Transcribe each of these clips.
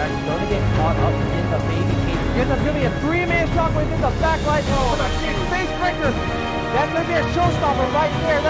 Correct. Going to get caught up in the baby cage. Here's going to be a three-man shockwave in the backlight. Oh, the big face breaker. That's going to be a showstopper right there.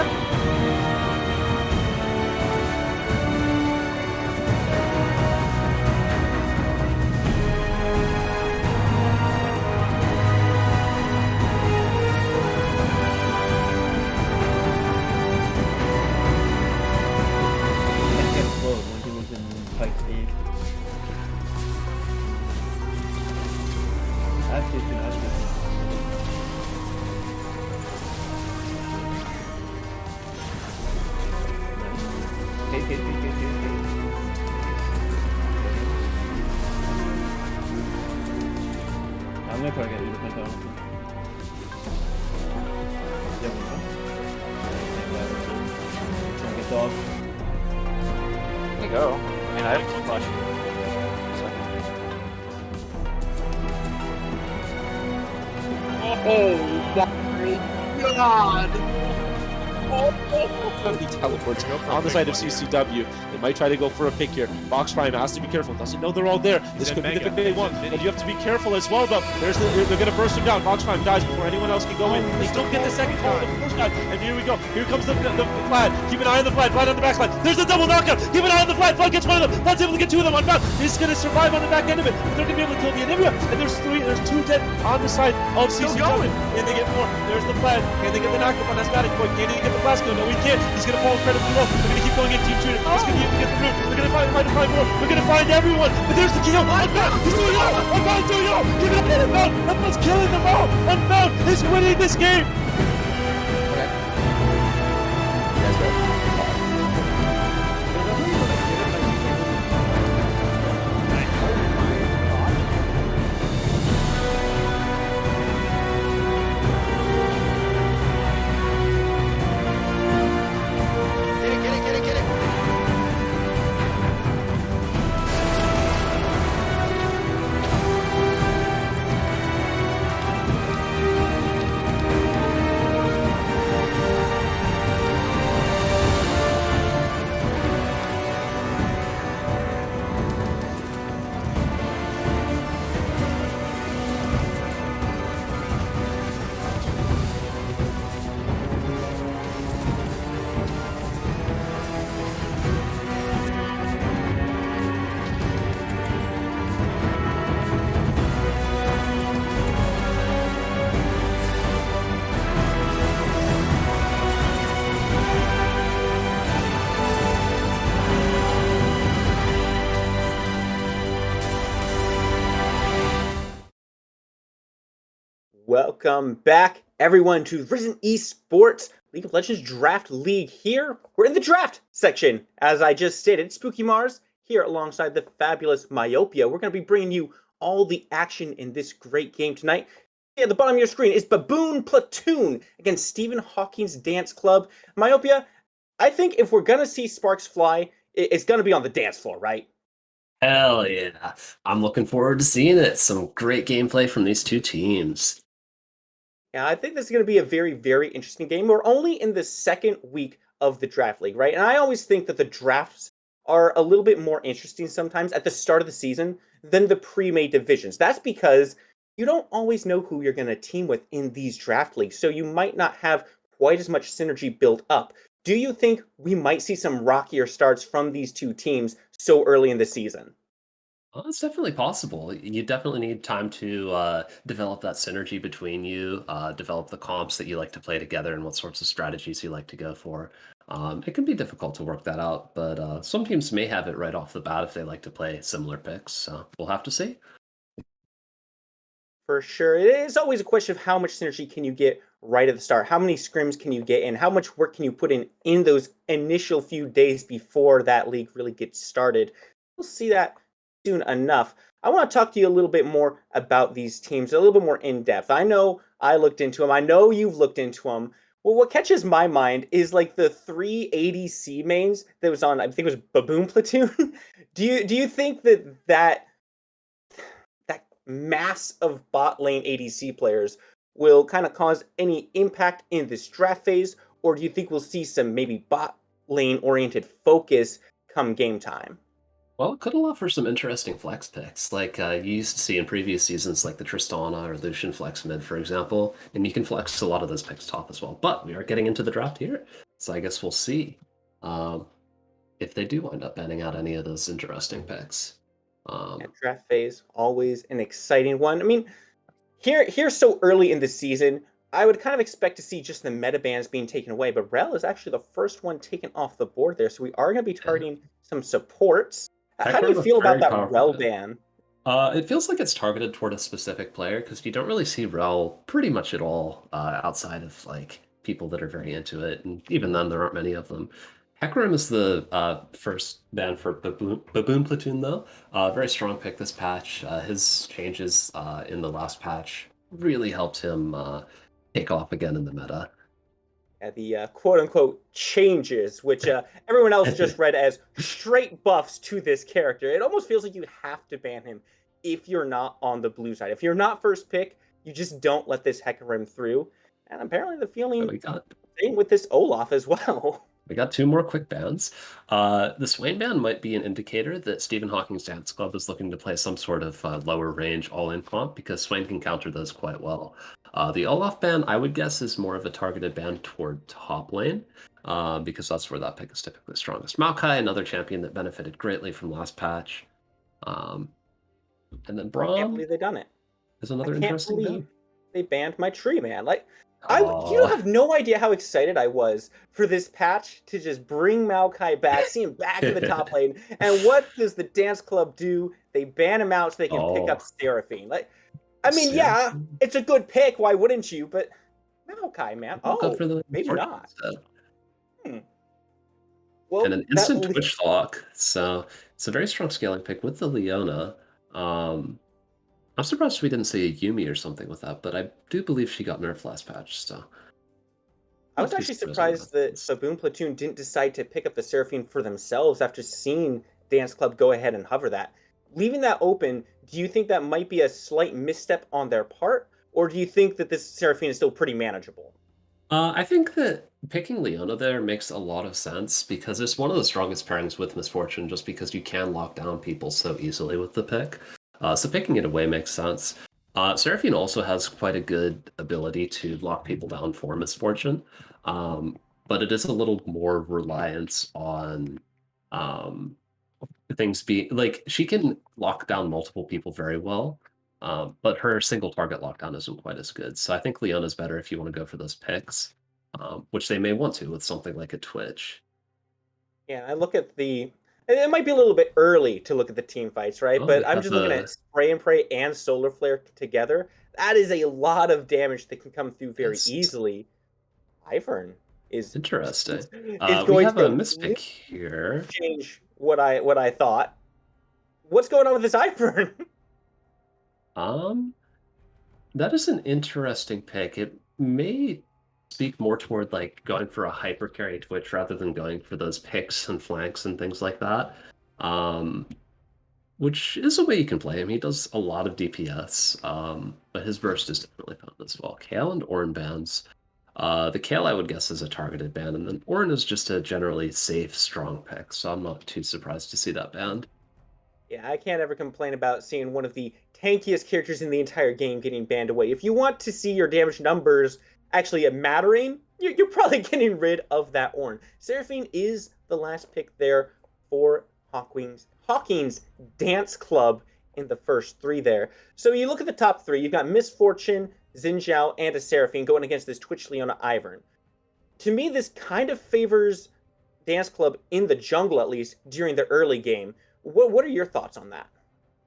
I'm gonna try to get you to print out. Get dog. There you go. I mean, I have one flash. Oh my god! He teleports on the side of CCW. They might try to go for a pick here. Box Prime has to be careful. Doesn't know they're all there. This could be the pick they want, but you have to be careful as well. Though they're going to burst him down. Box Prime dies before anyone else can go in. They still get the second call on the first guy, and here we go. Here comes the Vlad. Keep an eye on the Vlad. Vlad on the backside. There's a double knockout. Keep an eye on the Vlad. Vlad gets one of them. Vlad's able to get two of them on Vlad. He's going to survive on the back end of it, but they're going to be able to kill the Anivia. And there's two dead on the side of CCW. And they get more. There's the Vlad. And they get the knockup on Asthmatic Boy. Can he get the blast kill? No, he can't. He's going to fall incredibly low. They're going to keep going in team shooting. He's going to get the root. They're going to find more. They're going to find everyone. But there's the kill. Unbound. He's doing it all. Unbound doing it all. Give it up to Unbound. Unbound's killing them all. Unbound is winning this game. Welcome back, everyone, to Risen Esports League of Legends Draft League here. We're in the draft section, as I just stated. Spooky Mars here alongside the fabulous Myopia. We're going to be bringing you all the action in this great game tonight. At the bottom of your screen is Baboon Platoon against Stephen Hawking's Dance Club. Myopia, I think if we're going to see sparks fly, it's going to be on the dance floor, right? Hell yeah. I'm looking forward to seeing it. Some great gameplay from these two teams. Yeah, I think this is going to be a very, very interesting game. We're only in the second week of the draft league, right? And I always think that the drafts are a little bit more interesting sometimes at the start of the season than the pre-made divisions. That's because you don't always know who you're going to team with in these draft leagues, so you might not have quite as much synergy built up. Do you think we might see some rockier starts from these two teams so early in the season? Well, it's definitely possible. You definitely need time to develop that synergy between you, develop the comps that you like to play together and what sorts of strategies you like to go for. It can be difficult to work that out, but some teams may have it right off the bat if they like to play similar picks. So we'll have to see. For sure. It is always a question of how much synergy can you get right at the start. How many scrims can you get in? How much work can you put in those initial few days before that league really gets started? We'll see that soon enough. I want to talk to you a little bit more about these teams, a little bit more in depth. I know I looked into them. I know you've looked into them. Well, what catches my mind is like the 3 ADC mains that was on, I think it was Baboon Platoon. do you think that mass of bot lane ADC players will kind of cause any impact in this draft phase, or do you think we'll see some maybe bot lane oriented focus come game time? Well, it could allow for some interesting flex picks, like you used to see in previous seasons, like the Tristana or Lucian flex mid, for example, and you can flex a lot of those picks top as well. But we are getting into the draft here, so I guess we'll see um, if they do wind up banning out any of those interesting picks. And draft phase, always an exciting one. I mean, here's so early in the season, I would kind of expect to see just the meta bans being taken away, but Rel is actually the first one taken off the board there, so we are going to be Yeah. targeting some supports. How do you Hecarim, feel about very that powerful Rel mid. ban? It feels like it's targeted toward a specific player because you don't really see Rel pretty much at all outside of like people that are very into it, and even then there aren't many of them. Hecarim is the first ban for Baboon Platoon though. Very strong pick this patch. His changes in the last patch really helped him take off again in the meta. The quote-unquote changes, which everyone else just read as straight buffs to this character. It almost feels like you have to ban him if you're not on the blue side. If you're not first pick, you just don't let this Hecarim through. And apparently the feeling We got same with this Olaf as well. We got two more quick bans. The Swain ban might be an indicator that Stephen Hawking's Dance Club is looking to play some sort of lower range all-in comp because Swain can counter those quite well. The Olaf ban, I would guess, is more of a targeted ban toward top lane because that's where that pick is typically strongest. Maokai, another champion that benefited greatly from last patch. And then I can't Braum believe they done it. is I another can't interesting believe ban. they banned my tree, man. Like, you Oh. have no idea how excited I was for this patch to just bring Maokai back, see him back in the top lane. And what does the dance club do? They ban him out so they can pick up Oh. Seraphine. Like, I mean, yeah, Seraphine? it's a good pick. Why wouldn't you? But Maokai, man. I'll go Oh, for the maybe Fortune not. instead. Hmm. And Well, an that instant Twitch lock. So it's a very strong scaling pick with the Leona. I'm surprised we didn't see a Yumi or something with that, but I do believe she got nerfed last patch, so I not was too actually surprised in surprised that that sense. Baboon Platoon didn't decide to pick up the Seraphine for themselves after seeing Dance Club go ahead and hover that. Leaving that open, do you think that might be a slight misstep on their part, or do you think that this Seraphine is still pretty manageable? I think that picking Leona there makes a lot of sense because it's one of the strongest pairings with Misfortune just because you can lock down people so easily with the pick. So picking it away makes sense. Seraphine also has quite a good ability to lock people down for Misfortune, but it is a little more reliance on um, things being like she can lock down multiple people very well, but her single target lockdown isn't quite as good. So I think Leona's better if you want to go for those picks, which they may want to with something like a Twitch. Yeah, I look at the. It might be a little bit early to look at the team fights, right? Oh, we But I'm have just looking a at Spray and Pray and Solar Flare together. That is a lot of damage that can come through very yes, easily. Ivern is interesting. is We going to have a completely mispick here. change what I thought. What's going on with this Ivern? Um, that is an interesting pick. It may speak more toward like going for a hyper carry Twitch rather than going for those picks and flanks and things like that. Um, which is a way you can play him. He does a lot of DPS, but his burst is definitely found as well. Kale and Ornn bans. The Kale, I would guess, is a targeted ban, and then Ornn is just a generally safe, strong pick, so I'm not too surprised to see that banned. Yeah, I can't ever complain about seeing one of the tankiest characters in the entire game getting banned away. If you want to see your damage numbers actually mattering, you're probably getting rid of that Ornn. Seraphine is the last pick there for Hawking's Dance Club in the first three there. So you look at the top three, you've got Misfortune, Xin Zhao, and a Seraphine going against this Twitch Leona Ivern. To me, this kind of favors Dance Club in the jungle, at least during the early game. What are your thoughts on that?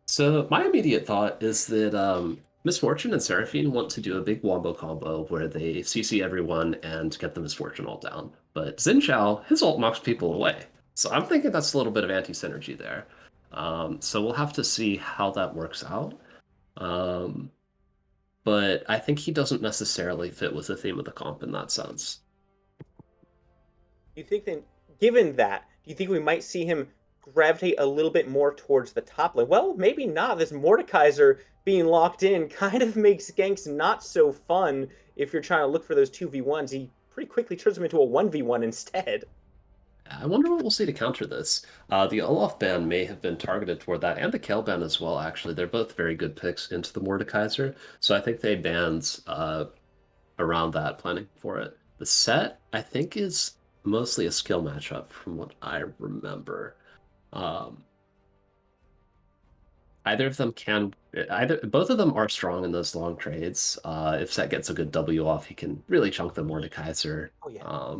So my immediate thought is that Misfortune and Seraphine want to do a big wombo combo where they CC everyone and get the Misfortune all down. But Xin Zhao, his ult knocks people away. So I'm thinking that's a little bit of anti-synergy there. So we'll have to see how that works out. Um, but I think he doesn't necessarily fit with the theme of the comp in that sense. Do you think then, given that, do you think we might see him gravitate a little bit more towards the top lane? Well, maybe not. This Mordekaiser being locked in kind of makes ganks not so fun if you're trying to look for those 2v1s. He pretty quickly turns them into a 1v1 instead. I wonder what we'll see to counter this. The Olaf ban may have been targeted toward that, and the Kale ban as well, actually. They're both very good picks into the Mordekaiser, so I think they banned around that, planning for it. The set, I think, is mostly a skill matchup from what I remember. Um, either of them can, both of them are strong in those long trades. If Set gets a good W off, he can really chunk the Mordekaiser. Oh yeah.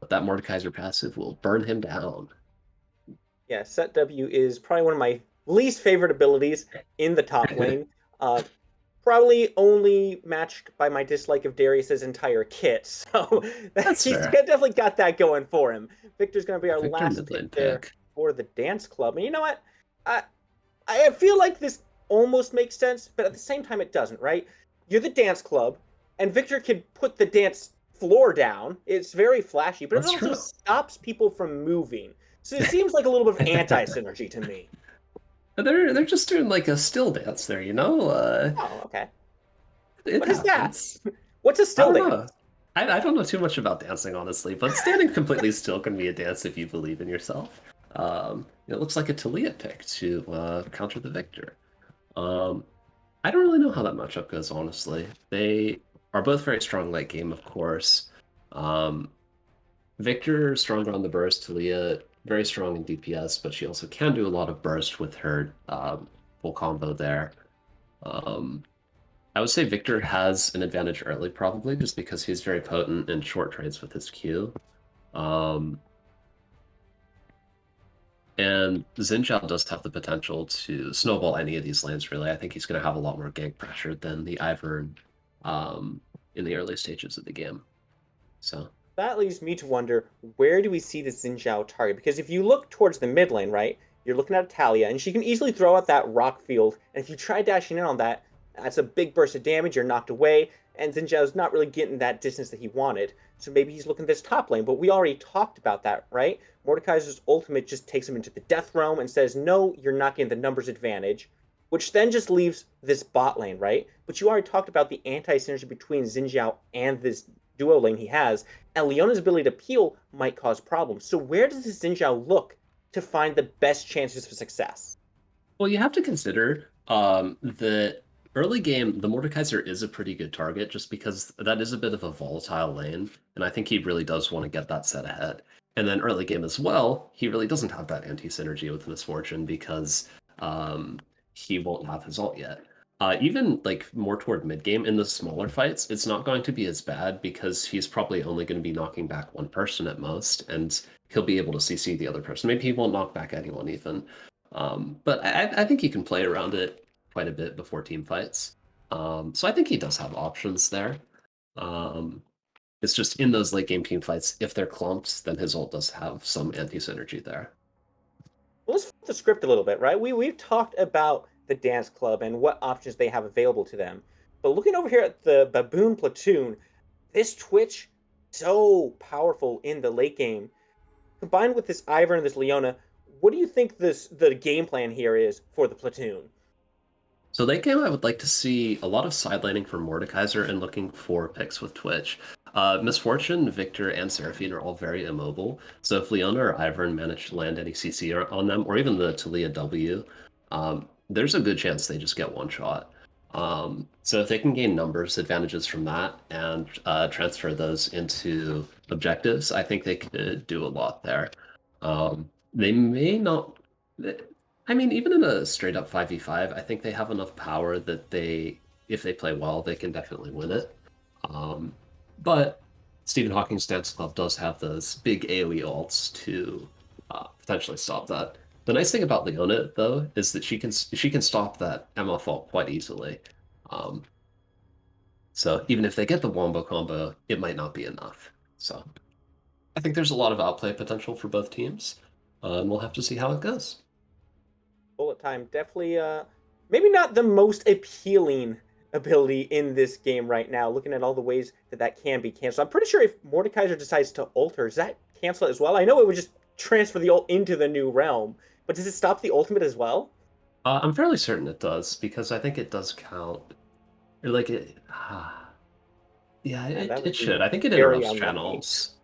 But that Mordekaiser passive will burn him down. Yeah, Set W is probably one of my least favorite abilities in the top lane. Probably only matched by my dislike of Darius's entire kit. So That's he's fair. definitely got that going for him. Victor's going to be our Victor last mid lane pick there pick. for the dance club. And you know what? I I feel like this almost makes sense, but at the same time it doesn't, right? You're the dance club, and Victor can put the dance floor down. It's very flashy, but it That's also true. stops people from moving. So it seems like a little bit of anti-synergy to me. They're just doing like a still dance there, you know? Oh, okay. It What is that? happens. What's a I still don't dance? know. I don't know too much about dancing, honestly, but standing completely still can be a dance if you believe in yourself. It looks like a Talia pick to counter the Victor. Um, I don't really know how that matchup goes, honestly. They are both very strong late game, of course. Um, Victor stronger on the burst, Talia very strong in DPS, but she also can do a lot of burst with her full combo there. Um, I would say Victor has an advantage early, probably, just because he's very potent in short trades with his Q. Um, and Xin Zhao does have the potential to snowball any of these lanes, really. I think he's going to have a lot more gank pressure than the Ivern um, in the early stages of the game. So That leaves me to wonder, where do we see the Xin Zhao target? Because if you look towards the mid lane, right, you're looking at Talia, and she can easily throw out that rock field. And if you try dashing in on that, that's a big burst of damage. You're knocked away, and Xin Zhao's not really getting that distance that he wanted. So maybe he's looking at this top lane. But we already talked about that, right? Mordekaiser's ultimate just takes him into the death realm and says, no, you're not getting the numbers advantage, which then just leaves this bot lane, right? But you already talked about the anti-synergy between Xin Zhao and this duo lane he has, and Leona's ability to peel might cause problems. So where does this Xin Zhao look to find the best chances for success? well, you have to consider the early game, the Mordekaiser is a pretty good target just because that is a bit of a volatile lane, and I think he really does want to get that set ahead. And then early game as well, he really doesn't have that anti-synergy with Misfortune because he won't have his ult yet. Even like more toward mid game in the smaller fights, it's not going to be as bad because he's probably only going to be knocking back one person at most, and he'll be able to CC the other person. Maybe he won't knock back anyone even. But I think he can play around it quite a bit before team fights. So I think he does have options there. Um, it's just in those late game team fights, if they're clumped, then his ult does have some anti-synergy there. Well, let's flip the script a little bit, right? We've talked about the dance club and what options they have available to them. But looking over here at the Baboon Platoon, this Twitch so powerful in the late game. Combined with this Ivern and this Leona, what do you think the game plan here is for the Platoon? So late game, I would like to see a lot of sidelining for Mordekaiser and looking for picks with Twitch. Misfortune, Victor, and Seraphine are all very immobile. So if Leona or Ivern manage to land any CC on them, or even the Talia W, there's a good chance they just get one shot. So if they can gain numbers advantages from that and transfer those into objectives, I think they could do a lot there. They may not. I mean, even in a straight up 5v5, I think they have enough power that if they play well, they can definitely win it. But Stephen Hawking's Dance Club does have those big AoE ults to potentially stop that. The nice thing about Leona, though, is that she can stop that MF ult quite easily. So even if they get the Wombo combo, it might not be enough. So I think there's a lot of outplay potential for both teams, and we'll have to see how it goes. Bullet time, definitely maybe not the most appealing ability in this game right now, looking at all the ways that can be canceled. I'm pretty sure if Mordekaiser decides to alter, does that cancel it as well? I know it would just transfer the ult into the new realm, but does it stop the ultimate as well? I'm fairly certain it does, because I think it does count. Or like it. Yeah, Man, that it would be should. I think it very interrupts unlucky. channels.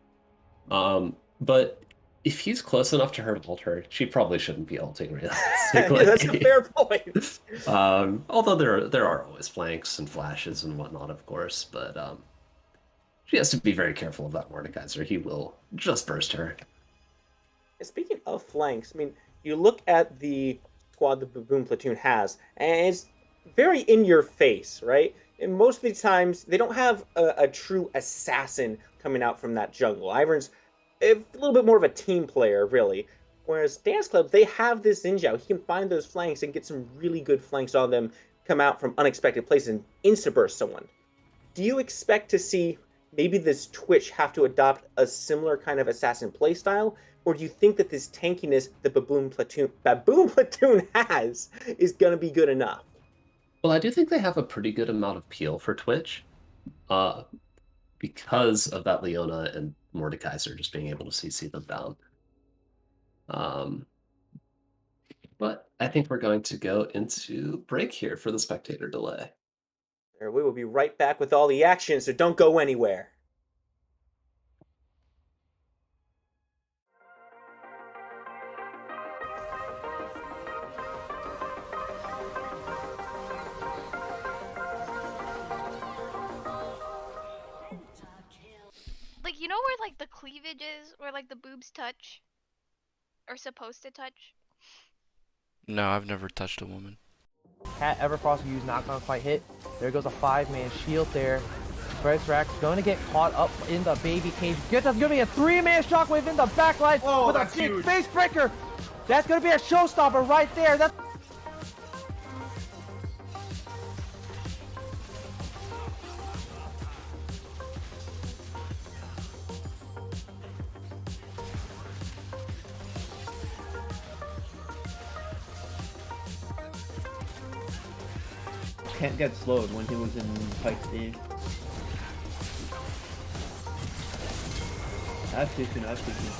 But If he's close enough to her to ult her, she probably shouldn't be ulting realistically. That's a fair point. Although there are always flanks and flashes and whatnot, of course, but she has to be very careful of that Mordekaiser. He will just burst her. Speaking of flanks, I mean, you look at the squad the Baboon Platoon has, and it's very in your face, right? And most of the times, they don't have a true assassin coming out from that jungle. Ivern's a little bit more of a team player, really. Whereas Dance Club, they have this Zinjao. He can find those flanks and get some really good flanks on them, come out from unexpected places and insta-burst someone. Do you expect to see maybe this Twitch have to adopt a similar kind of assassin playstyle? Or do you think that this tankiness the Baboon Platoon has is going to be good enough? Well, I do think they have a pretty good amount of peel for Twitch, because of that Leona and Mordekaiser just being able to CC them down. But I think we're going to go into break here for the spectator delay. We will be right back with all the action, so don't go anywhere. Like, you know where, like, the cleavage is? Where, like, the boobs touch? Or supposed to touch? No, I've never touched a woman. Cat Everfrost used knockdown fight hit. There goes a 5-man shield there. Berserk's going to get caught up in the baby cage. Gets us going to be a 3-man shockwave in the backline with a big face breaker. That's going to be a showstopper right there. That's Can't get slowed when he was in Pike D. I have too soon, I have too soon.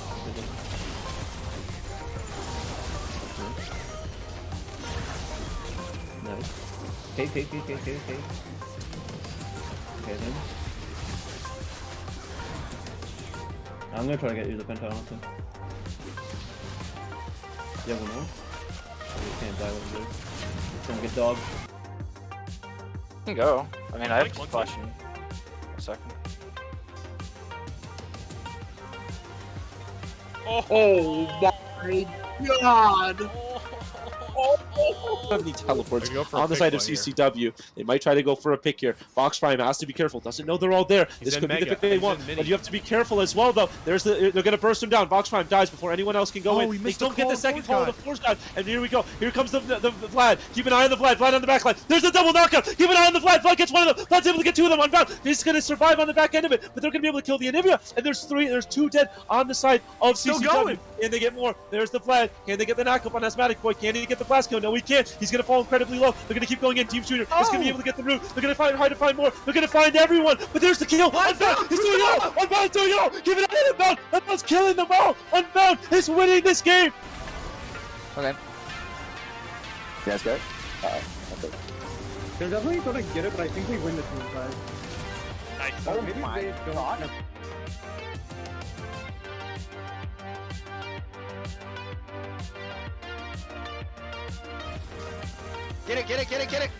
Nice. Okay. Okay then. I'm gonna try to get you the penta honestly. You have one more? You can't die with blue. It's gonna get dog. You can go. I mean, I have to flash in a second. Oh my god! Have any teleports on the side of CCW. They might try to go for a pick here. Box Prime has to be careful. Doesn't know they're all there. This could be the pick they want, but you have to be careful as well, though. They're gonna burst him down. Box Prime dies before anyone else can go in. They don't get the second call of the force dive, and here we go. Here comes the Vlad. Keep an eye on the Vlad. Vlad on the back line. There's a double knockout. Keep an eye on the Vlad. Vlad gets one of them. Vlad's able to get two of them unbound. He's gonna survive on the back end of it, but they're gonna be able to kill the Anivia. And there's two dead on the side of CCW. Can they get more? There's the Vlad. Can they get the knockup on Asthmatic Boy? Can he get the blast kill? No, he can't. He's gonna fall incredibly low. They're gonna keep going in. Team Shooter is gonna be able to get the root. They're gonna try to find more. They're gonna find everyone. But there's the kill. Unbound. He's doing it all. Unbound is doing it all. Give it out. Unbound. Unbound's killing them all. Unbound is winning this game. Okay. That's good. They're definitely gonna get it, but I think we win this one, guys. nice. Oh my god. Get it!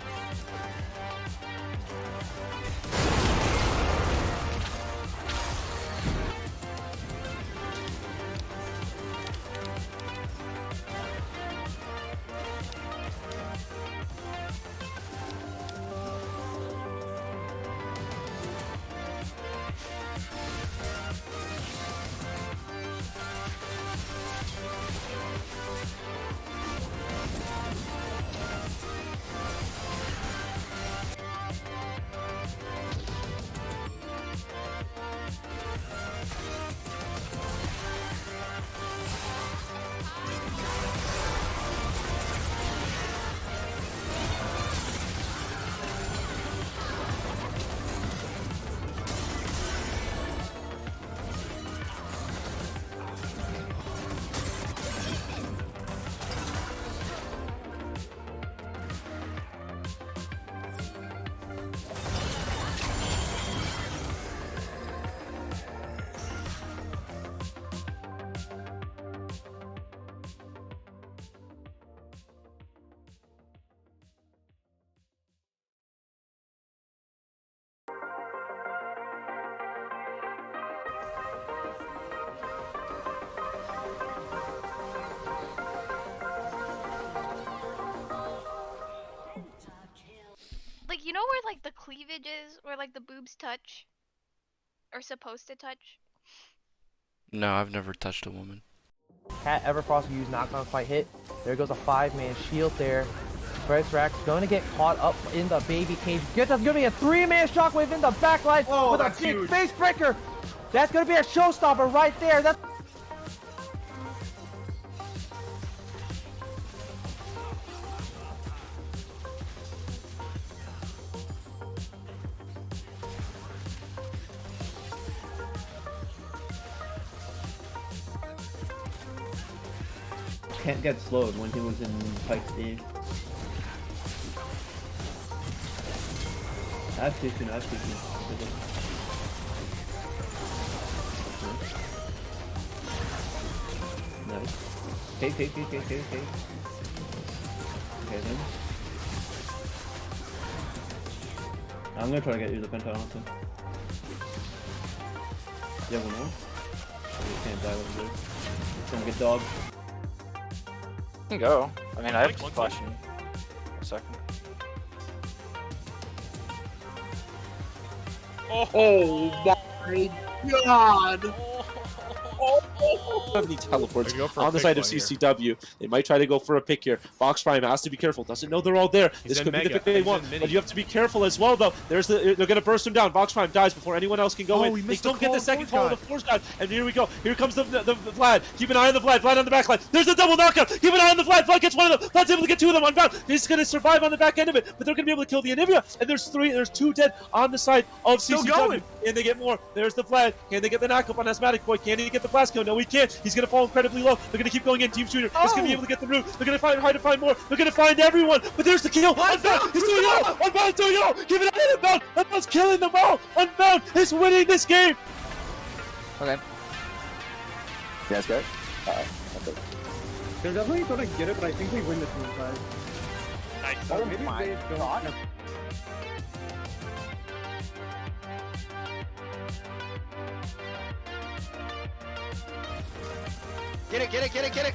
Like, you know where, like, the cleavage is? Where, like, the boobs touch? Or supposed to touch? No, I've never touched a woman. Cat Everfrost will use not gonna quite hit. There goes a 5-man shield there. First Rack's going to get caught up in the baby cage. That's going to be a 3-man shockwave in the backline with a big face breaker. That's going to be a showstopper right there. That's Can't get slowed when he was in Pike Steve. I have Platoon, I have Platoon. Nice. Okay. Okay then. I'm gonna try to get you the penta honestly. You have one more? You can't die with this. It's gonna get dogged. Can go. I mean, I have flash in a second. Oh my god! Have any teleports on the side of CCW. They might try to go for a pick here. Box Prime has to be careful. Doesn't know they're all there. This could be the pick they want, but you have to be careful as well, though. They're gonna burst him down. Box Prime dies before anyone else can go in. They don't get the second call of the force guard, and here we go. Here comes the Vlad. Keep an eye on the Vlad. Vlad on the back line. There's a double knockout. Keep an eye on the Vlad. Vlad gets one of them. Vlad's able to get two of them unbound. He's gonna survive on the back end of it, but they're gonna be able to kill the Anivia. And there's two dead on the side of CCW. Can they get more? There's the Vlad. Can they get the knockup on Asthmatic Boy? Can he get the blast kill? No, he can't. He's gonna fall incredibly low. They're gonna keep going in. Team Shooter is gonna be able to get the root. They're gonna try to find more. They're gonna find everyone. But there's the kill. Unbound. He's doing it all. Unbound is doing it all. Give it out. Unbound. Unbound's killing them all. Unbound is winning this game. Okay. That's good. They're definitely gonna get it, but I think we win this one, guys. nice. Oh my god. Get it!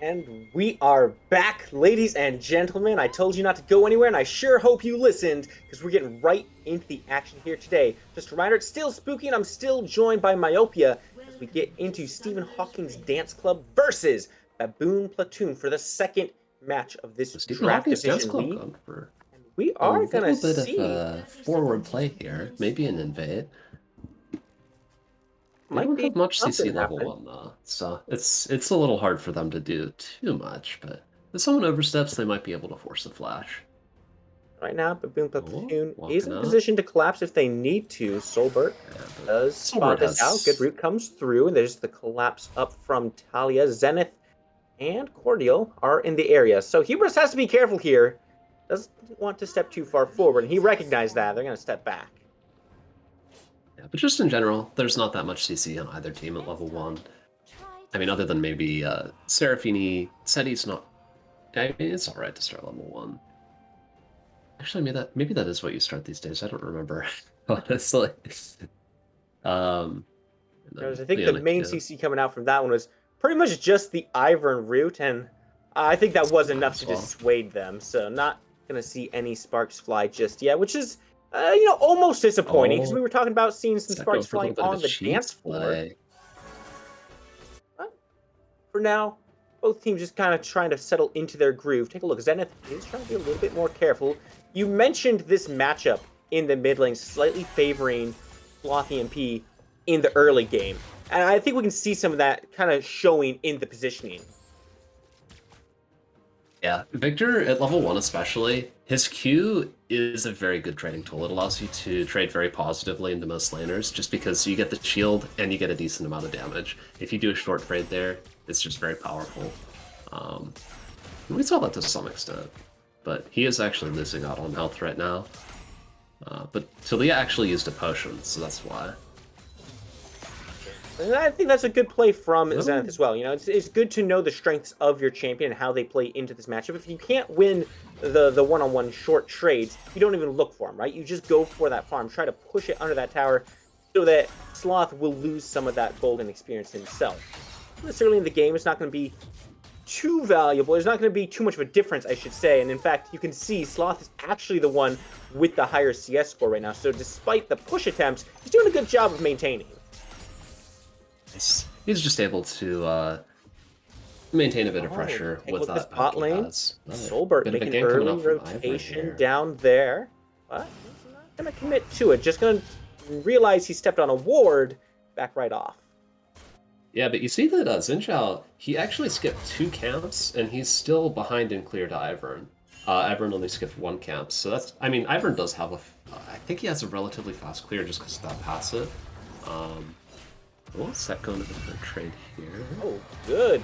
And we are back, ladies and gentlemen. I told you not to go anywhere, and I sure hope you listened, because we're getting right into the action here today. Just a reminder, it's still spooky, and I'm still joined by Myopia as we get into Stephen Hawking's Dance Club versus Baboon Platoon for the second match of this draft division league. We are going to see a little bit of forward play here, maybe an invade. They don't have much CC level 1 though, so it's a little hard for them to do too much, but if someone oversteps, they might be able to force a flash. Right now, Baboon Platoon is in position to collapse if they need to. Solbert does spot this out. Good root comes through, and there's the collapse up from Talia. Zenith and Cordial are in the area, so Hubris has to be careful here. Doesn't want to step too far forward, and he recognized that. They're going to step back. Yeah, but just in general, there's not that much CC on either team at level 1. I mean, other than maybe Serafini. Seti's not... I mean, it's alright to start level 1. Actually, maybe that is what you start these days. I don't remember, honestly. I think the main CC coming out from that one was pretty much just the Ivern root, and I think that was enough to dissuade them. So not going to see any sparks fly just yet, which is... almost disappointing, because we were talking about seeing some sparks flying on the dance floor. But for now, both teams just kind of trying to settle into their groove. Take a look. Zenith is trying to be a little bit more careful. You mentioned this matchup in the mid lane slightly favoring Sloth EMP in the early game. And I think we can see some of that kind of showing in the positioning. Yeah, Victor at level 1 especially, his Q is a very good trading tool. It allows you to trade very positively into most laners, just because you get the shield and you get a decent amount of damage. If you do a short trade there, it's just very powerful. And we saw that to some extent, but he is actually losing out on health right now. But Talia actually used a potion, so that's why. And I think that's a good play from Zenith as well. You know, it's good to know the strengths of your champion and how they play into this matchup. If you can't win the one-on-one short trades, you don't even look for them, right? You just go for that farm, try to push it under that tower so that Sloth will lose some of that golden experience himself. This early in the game, it's not going to be too valuable. There's not going to be too much of a difference, I should say. And in fact, you can see Sloth is actually the one with the higher CS score right now. So despite the push attempts, he's doing a good job of maintaining. He's just able to maintain a bit of pressure with that spot lane. Solbert making early rotation down there. But he's not going to commit to it. Just going to realize he stepped on a ward, back right off. Yeah, but you see that Xin he actually skipped 2 camps, and he's still behind in clear to Ivern. Ivern only skipped 1 camp, so that's... I mean, Ivern does have I think he has a relatively fast clear just because of that passive. We'll set going to the trade here. Oh, good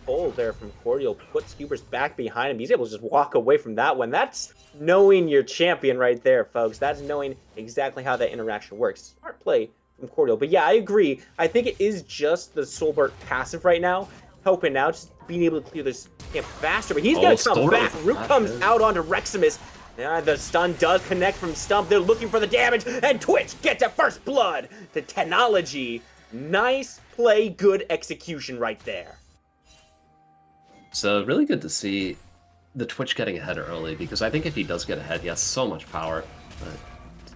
pull there from Cordial. Puts Hubris back behind him. He's able to just walk away from that one. That's knowing your champion right there, folks. That's knowing exactly how that interaction works. Smart play from Cordial. But yeah, I agree. I think it is just the Solbert passive right now, helping out, just being able to clear this camp faster. But he's going to come back. Root comes out onto Reximus. The stun does connect from Stump. They're looking for the damage, and Twitch gets a first blood to Technology. Nice play, good execution right there. So really good to see the Twitch getting ahead early, because I think if he does get ahead, he has so much power.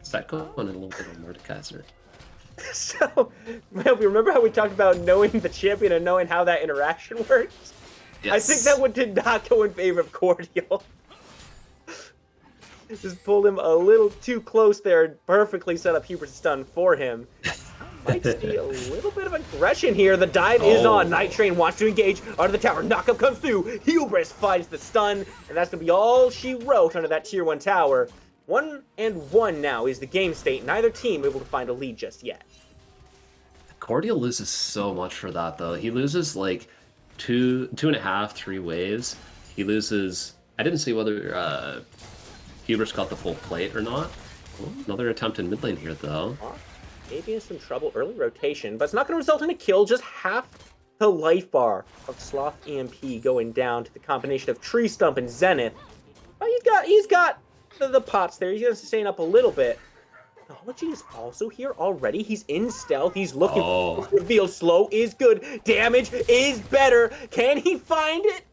Is that going in a little bit on Mordekaiser? So, man, we remember how we talked about knowing the champion and knowing how that interaction works? Yes. I think that one did not go in favor of Cordial. Just pulled him a little too close there and perfectly set up Hubert's stun for him. Might see a little bit of aggression here. The dive is on. Night Train wants to engage under the tower. Knockup comes through. Hubris finds the stun, and that's going to be all she wrote under that tier 1 tower. 1-1 now is the game state. Neither team able to find a lead just yet. Cordial loses so much for that, though. He loses like 2.5, 3 waves. He loses... I didn't see whether Hubris got the full plate or not. Oh, another attempt in mid lane here, though. Maybe in some trouble. Early rotation, but it's not going to result in a kill. Just half the life bar of Sloth EMP going down to the combination of Tree Stump and Zenith. But he's got the pots there. He's going to sustain up a little bit. Technology is also here already. He's in stealth. He's looking for reveal. Slow is good. Damage is better. Can he find it?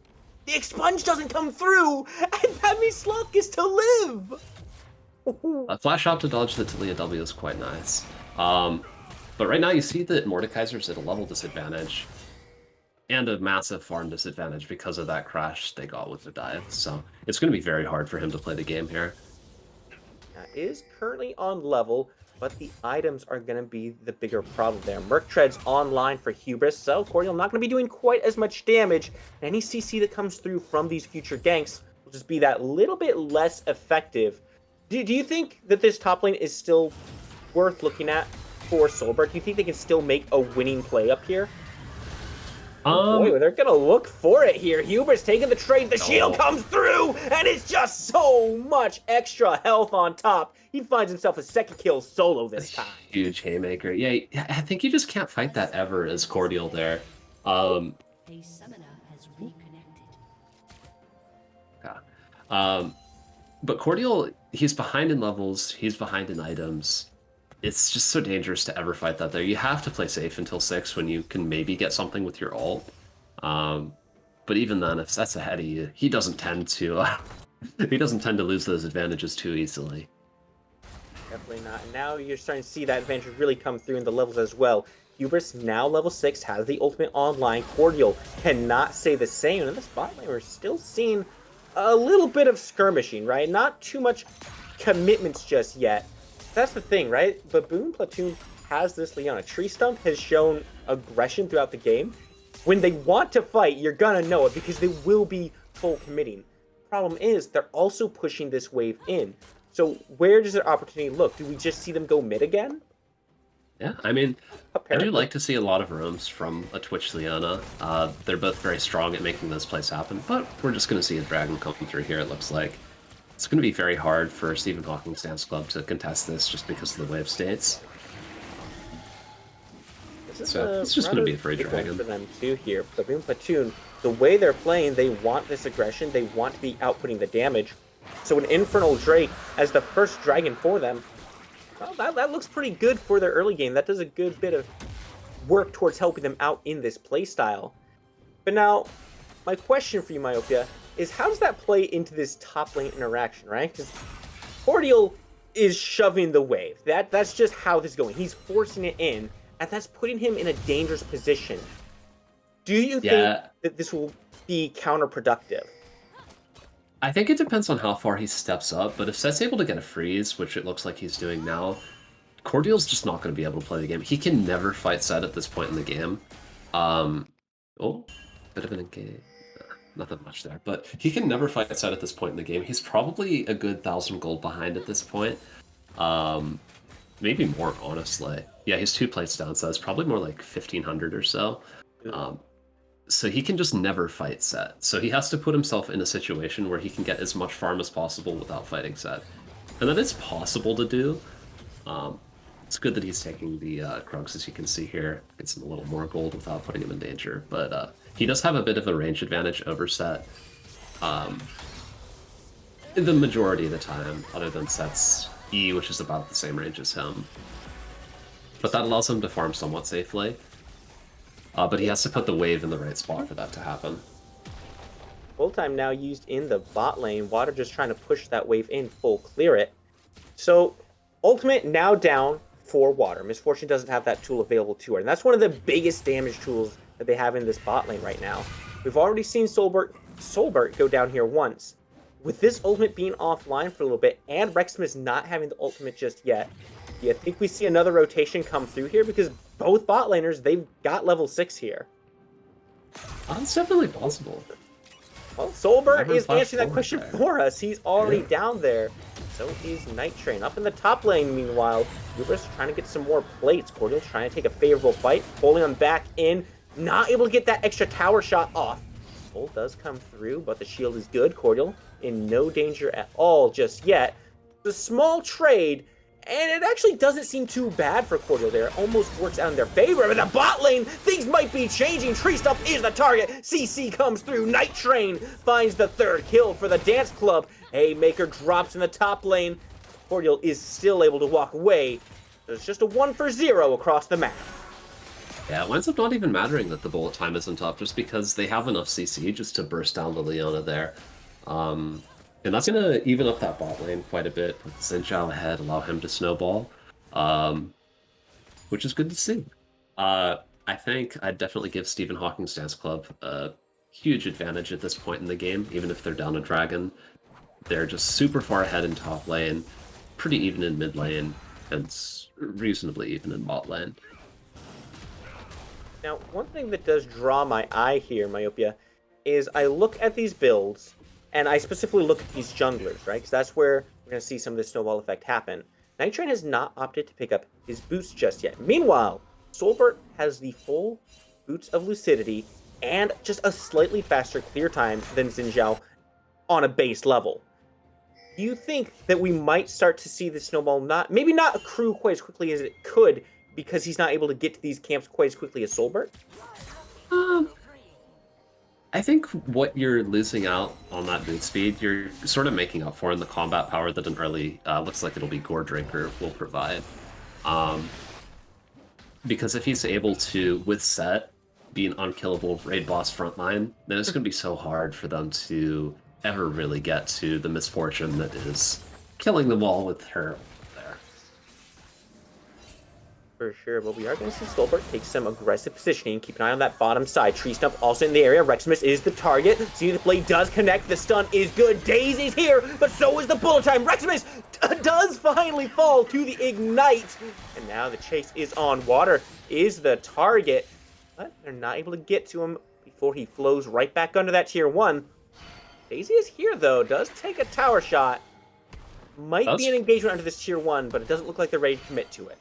The expunge doesn't come through, and that means Sloth gets to live. A flash out to dodge the Talia W is quite nice. But right now you see that Mordekaiser's at a level disadvantage and a massive farm disadvantage because of that crash they got with the dive. So it's going to be very hard for him to play the game here. Is currently on level, but the items are going to be the bigger problem there. Merc Tread's online for Hubris, so Cordial not going to be doing quite as much damage. Any CC that comes through from these future ganks will just be that little bit less effective. Do you think that this top lane is still worth looking at for Solberg? Do you think they can still make a winning play up here? Boy, they're gonna look for it here. Huber's taking the trade. The shield comes through, and it's just so much extra health on top. He finds himself a second kill solo this time. Huge haymaker. Yeah, I think you just can't fight that ever as Cordial there. A summoner has reconnected. But Cordial, he's behind in levels. He's behind in items. It's just so dangerous to ever fight that there. You have to play safe until 6 when you can maybe get something with your ult. But even then, if that's ahead of you, he doesn't tend to lose those advantages too easily. Definitely not. And now you're starting to see that advantage really come through in the levels as well. Hubris, now level 6, has the ultimate online. Cordial cannot say the same. And in the spot lane, we're still seeing a little bit of skirmishing, right? Not too much commitments just yet. That's the thing, right? Baboon Platoon has this Leona. Tree Stump has shown aggression throughout the game. When they want to fight, you're gonna know it because they will be full committing. Problem is, they're also pushing this wave in. So where does their opportunity look? Do we just see them go mid again? Yeah, I mean, apparently. I do like to see a lot of rooms from a Twitch Leona. They're both very strong at making those plays happen, but we're just gonna see a dragon come through here, it looks like. It's going to be very hard for Stephen Hawking's Dance Club to contest this just because of the wave states. So it's just going to be a free dragon for them too here. Baboon Platoon, the way they're playing, they want this aggression. They want to be outputting the damage. So an Infernal Drake as the first dragon for them, well, that looks pretty good for their early game. That does a good bit of work towards helping them out in this playstyle. But now, my question for you, Myopia, is how does that play into this top lane interaction, right? Because Cordial is shoving the wave. That's just how this is going. He's forcing it in, and that's putting him in a dangerous position. Do you think that this will be counterproductive? I think it depends on how far he steps up, but if Set's able to get a freeze, which it looks like he's doing now, Cordial's just not going to be able to play the game. He can never fight Set at this point in the game. Oh, bit of an engage. Nothing much there, but he can never fight Set at this point in the game. He's probably a good 1,000 gold behind at this point. Maybe more, honestly. Yeah, he's 2 plates down, so it's probably more like 1,500 or so. So he can just never fight Set. So he has to put himself in a situation where he can get as much farm as possible without fighting Set. And that is possible to do. It's good that he's taking the Krugs, as you can see here. Gets him a little more gold without putting him in danger. But he does have a bit of a range advantage over Set. The majority of the time, other than Set's E, which is about the same range as him. But that allows him to farm somewhat safely. But he has to put the wave in the right spot for that to happen. Full time now used in the bot lane. Water just trying to push that wave in, full clear it. So ultimate now down for Water. Misfortune doesn't have that tool available to her. And that's one of the biggest damage tools that they have in this bot lane right now. We've already seen Solbert go down here once. With this ultimate being offline for a little bit, and Rexmas not having the ultimate just yet, do you think we see another rotation come through here? Because both bot laners, they've got level 6 here. It's definitely possible. Well, Solbert is answering that question for us. He's already down there. So is Night Train. Up in the top lane, meanwhile, Uber's trying to get some more plates. Cordial's trying to take a favorable fight, pulling him back in. Not able to get that extra tower shot off. Bull does come through, but the shield is good. Cordial in no danger at all just yet. The small trade, and it actually doesn't seem too bad for Cordial there. It almost works out in their favor. But in the bot lane, things might be changing. Tree Stump is the target. CC comes through. Night Train finds the 3rd kill for the Dance Club. Haymaker drops in the top lane. Cordial is still able to walk away. There's just a 1 for 0 across the map. Yeah, it winds up not even mattering that the bullet time isn't up, just because they have enough CC just to burst down the Leona there. And that's going to even up that bot lane quite a bit, put Xin Zhao ahead, allow him to snowball, which is good to see. I think I'd definitely give Stephen Hawking's Dance Club a huge advantage at this point in the game, even if they're down a dragon. They're just super far ahead in top lane, pretty even in mid lane, and reasonably even in bot lane. Now, one thing that does draw my eye here, Myopia, is I look at these builds, and I specifically look at these junglers, right? Because that's where we're going to see some of this snowball effect happen. Night Train has not opted to pick up his boots just yet. Meanwhile, Solbert has the full Boots of Lucidity and just a slightly faster clear time than Xin Zhao on a base level. Do you think that we might start to see the snowball maybe not accrue quite as quickly as it could because he's not able to get to these camps quite as quickly as Solbert? I think what you're losing out on that boot speed, you're sort of making up for in the combat power that an early, looks like it'll be Gore Drinker, will provide. Because if he's able to, with Set, be an unkillable raid boss frontline, then it's going to be so hard for them to ever really get to the misfortune that is killing them all with her there. For sure, but we are going to see Solbert take some aggressive positioning. Keep an eye on that bottom side. Tree Stump also in the area. Rexmas is the target. See, the blade does connect. The stun is good. Daze is here, but so is the bullet time. Rexmas does finally fall to the ignite. And now the chase is on. Water is the target, but they're not able to get to him before he flows right back under that tier 1. Daisy is here, though. Does take a tower shot. Might be an engagement under this tier 1, but it doesn't look like they're ready to commit to it.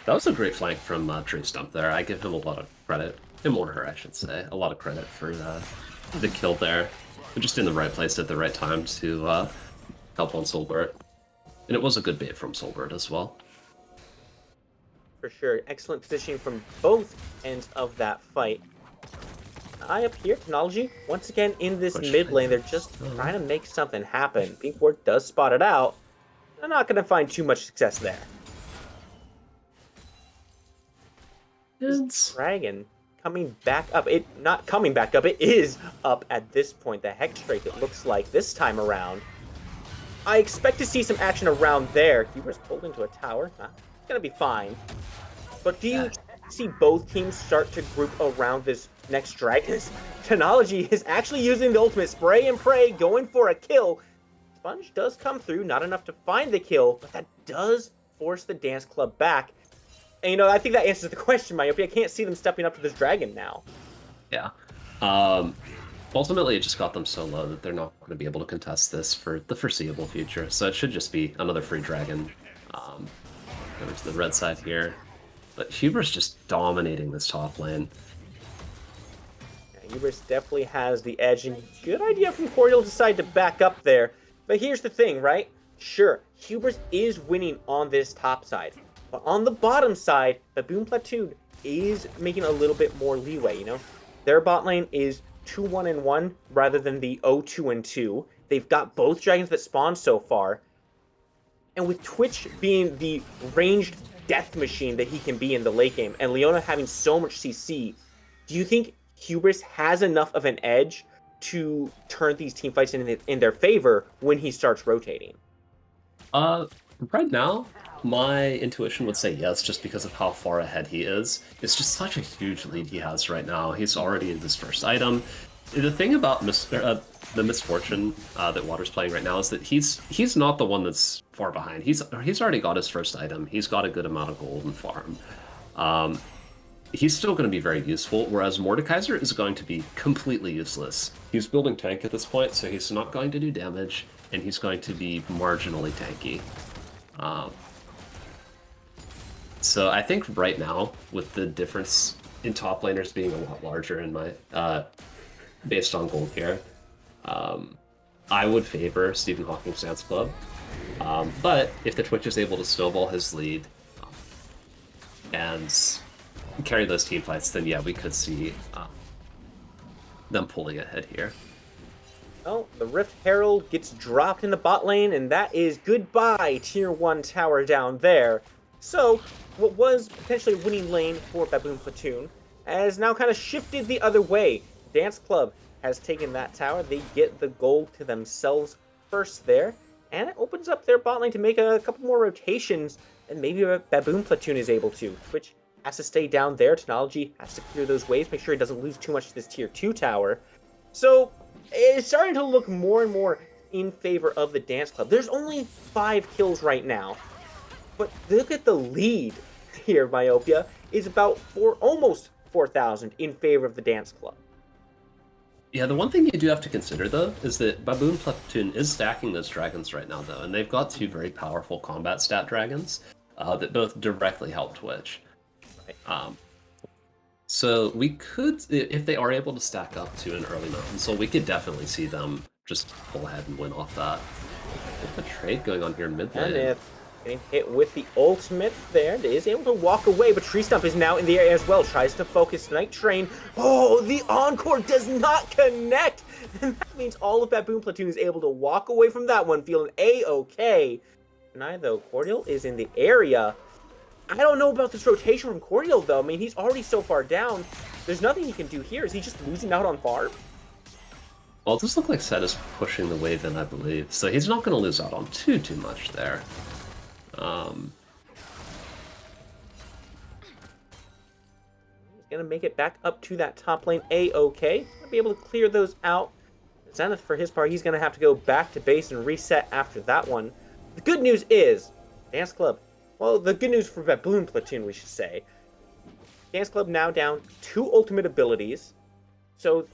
That was a great flank from Tree Stump there. I give him a lot of credit. Him or her, I should say. A lot of credit for the kill there. They're just in the right place at the right time to help on Solbert. And it was a good bait from Solbert as well. for sure. Excellent positioning from both ends of that fight. Eye up here, Technology. Once again, in this mid lane, they're just trying to make something happen. Pink Ward does spot it out. They're not going to find too much success there. Dragon coming back up. It not coming back up. It is up at this point. The Hex Drake, it looks like this time around. I expect to see some action around there. Huber's pulled into a tower. It's going to be fine. But do you see both teams start to group around this next dragon? Technology is actually using the ultimate spray and pray, going for a kill. Sponge does come through, not enough to find the kill, but that does force the Dance Club back. And, you know, I think that answers the question, Myopia. I can't see them stepping up to this dragon now. Yeah. Ultimately, it just got them so low that they're not going to be able to contest this for the foreseeable future. So it should just be another free dragon. Over to the red side here. But Huber's just dominating this top lane. Yeah, Hubris definitely has the edge, and good idea from Cordial to decide to back up there. But here's the thing, right? Sure, Hubris is winning on this top side. But on the bottom side, Baboon Platoon is making a little bit more leeway, you know? Their bot lane is 2-1-1 rather than the 0-2-2. They've got both dragons that spawned so far. And with Twitch being the ranged death machine that he can be in the late game, and Leona having so much CC, do you think Hubris has enough of an edge to turn these teamfights in their favor when he starts rotating? Right now, my intuition would say yes, just because of how far ahead he is. It's just such a huge lead he has right now. He's already in his first item. The thing about the misfortune that Water's playing right now is that he's not the one that's far behind. He's already got his first item. He's got a good amount of gold and farm. He's still going to be very useful, whereas Mordekaiser is going to be completely useless. He's building tank at this point, so he's not going to do damage, and he's going to be marginally tanky. So I think right now, with the difference in top laners being a lot larger in my based on gold here, I would favor Stephen Hawking's Dance Club. But if the Twitch is able to snowball his lead and carry those team fights, then yeah, we could see them pulling ahead here. Well, the Rift Herald gets dropped in the bot lane, and that is goodbye Tier 1 tower down there. So, what was potentially a winning lane for Baboon Platoon has now kind of shifted the other way. Dance Club has taken that tower. They get the gold to themselves first there, and it opens up their bot lane to make a couple more rotations, and maybe a Baboon Platoon is able to. Twitch has to stay down there. Technology has to clear those waves, make sure he doesn't lose too much to this Tier 2 tower. So, it's starting to look more and more in favor of the Dance Club. There's only 5 kills right now, but look at the lead here, Myopia. Is about almost 4,000 in favor of the Dance Club. Yeah, the one thing you do have to consider, though, is that Baboon Platoon is stacking those dragons right now, though, and they've got 2 very powerful combat stat dragons that both directly help Twitch. Right. So we could, if they are able to stack up to an early Mountain Soul, we could definitely see them just pull ahead and win off that. A trade going on here in mid lane. And if getting hit with the ultimate there, it is able to walk away, but Tree Stump is now in the area as well. Tries to focus Night Train. Oh, the Encore does not connect! And that means all of Baboon Platoon is able to walk away from that one, feeling A-okay. Deny, though, Cordial is in the area. I don't know about this rotation from Cordial, though. I mean, he's already so far down. There's nothing he can do here. Is he just losing out on farm? Well, it does look like Set is pushing the wave in, I believe. So he's not going to lose out on too much there. He's going to make it back up to that top lane A-okay. Going to be able to clear those out. Zenith, for his part, he's going to have to go back to base and reset after that one. The good news is, Dance Club, well, the good news for Baboon Platoon, we should say. Dance Club now down 2 ultimate abilities. So,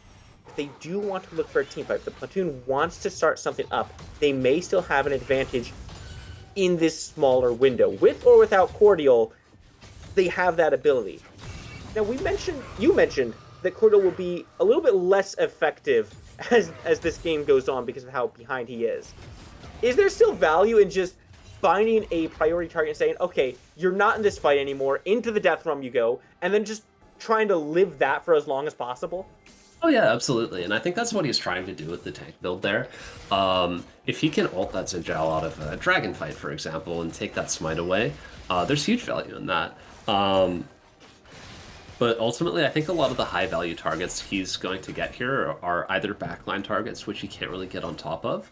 if they do want to look for a team fight, if the Platoon wants to start something up, they may still have an advantage in this smaller window. With or without Cordial, they have that ability. Now, you mentioned that Cordial will be a little bit less effective as this game goes on because of how behind he is. Is there still value in just finding a priority target and saying, okay, you're not in this fight anymore, into the death realm you go, and then just trying to live that for as long as possible? Oh yeah, absolutely, and I think that's what he's trying to do with the tank build there. If he can ult that Zinjao out of a dragon fight, for example, and take that smite away, there's huge value in that. But ultimately, I think a lot of the high-value targets he's going to get here are either backline targets, which he can't really get on top of,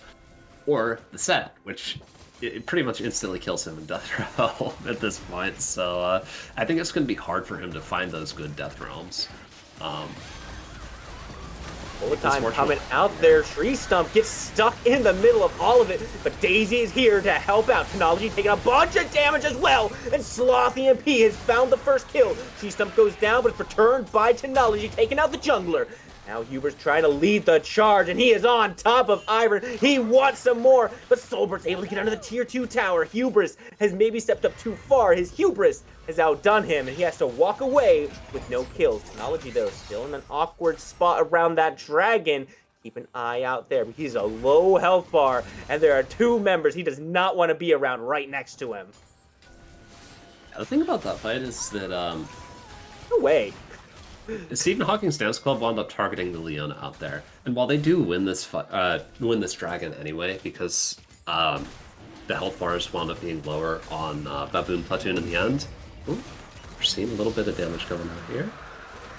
or the set, which it pretty much instantly kills him in Death Realm at this point. So I think it's going to be hard for him to find those good Death Realms. Bullet time coming out there. Tree Stump gets stuck in the middle of all of it, but Daisy is here to help out. Technology taking a bunch of damage as well, and Sloth EMP has found the first kill. Tree Stump goes down, but it's returned by Technology, taking out the jungler. Now Huber's trying to lead the charge, and he is on top of Ivern. He wants some more, but Solbert's able to get under the tier 2 tower. Hubris has maybe stepped up too far. His hubris has outdone him, and he has to walk away with no kills. Technology, though, still in an awkward spot around that dragon. Keep an eye out there. He's a low health bar, and there are 2 members he does not want to be around right next to him. The thing about that fight is that No way. Stephen Hawking's Dance Club wound up targeting the Leona out there, and while they do win this dragon anyway, because the health bars wound up being lower on Baboon Platoon in the end. Ooh, we're seeing a little bit of damage going on here.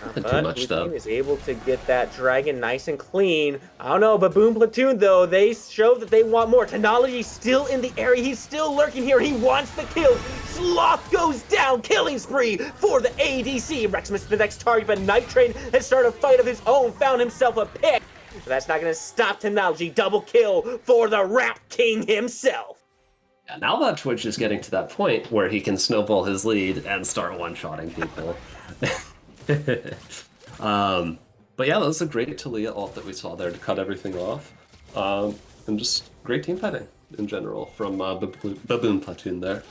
Nothing too much though. Is able to get that dragon nice and clean. I don't know, Baboon Platoon though, they show that they want more. Technology still in the area. He's still lurking here. He wants the kill. Sloth goes down. Killing spree for the ADC. Rex missed the next target, but Night Train has started a fight of his own. Found himself a pick. But that's not going to stop Technology. Double kill for the Rap King himself. Yeah, now that Twitch is getting to that point where he can snowball his lead and start one-shotting people. But yeah, that was a great Talia ult that we saw there to cut everything off. And just great team fighting in general from Baboon Platoon there.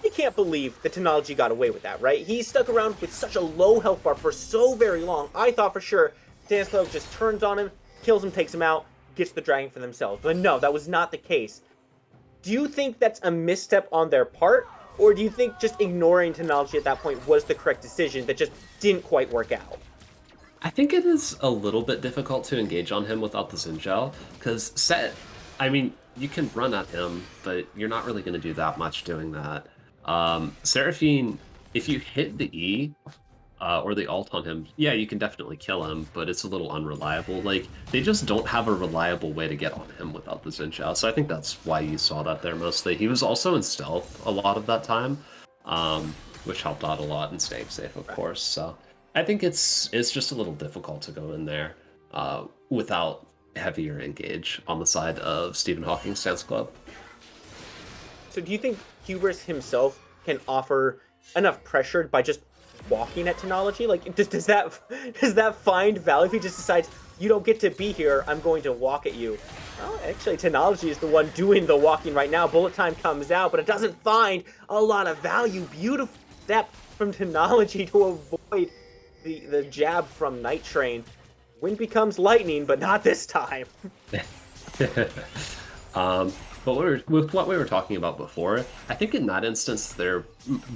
I can't believe the Technology got away with that, right? He stuck around with such a low health bar for so very long. I thought for sure Dance Club just turns on him, kills him, takes him out, gets the dragon for themselves. But no, that was not the case. Do you think that's a misstep on their part? Or do you think just ignoring Technology at that point was the correct decision that just didn't quite work out? I think it is a little bit difficult to engage on him without the Zinjao, because Set, I mean, you can run at him, but you're not really going to do that much doing that. Seraphine, if you hit the E, or the ult on him, yeah, you can definitely kill him, but it's a little unreliable. Like, they just don't have a reliable way to get on him without the Zinjao, so I think that's why you saw that there mostly. He was also in stealth a lot of that time, which helped out a lot in staying safe, of course, so I think it's just a little difficult to go in there without heavier engage on the side of Stephen Hawking's Dance Club. So do you think Hubris himself can offer enough pressure by just walking at Technology? Like, does that find value if he just decides, you don't get to be here, I'm going to walk at you? Well, actually, Technology is the one doing the walking right now. Bullet time comes out, but it doesn't find a lot of value. Beautiful step from Technology to avoid the jab from Night Train. Wind becomes lightning, but not this time. But with what we were talking about before, I think in that instance there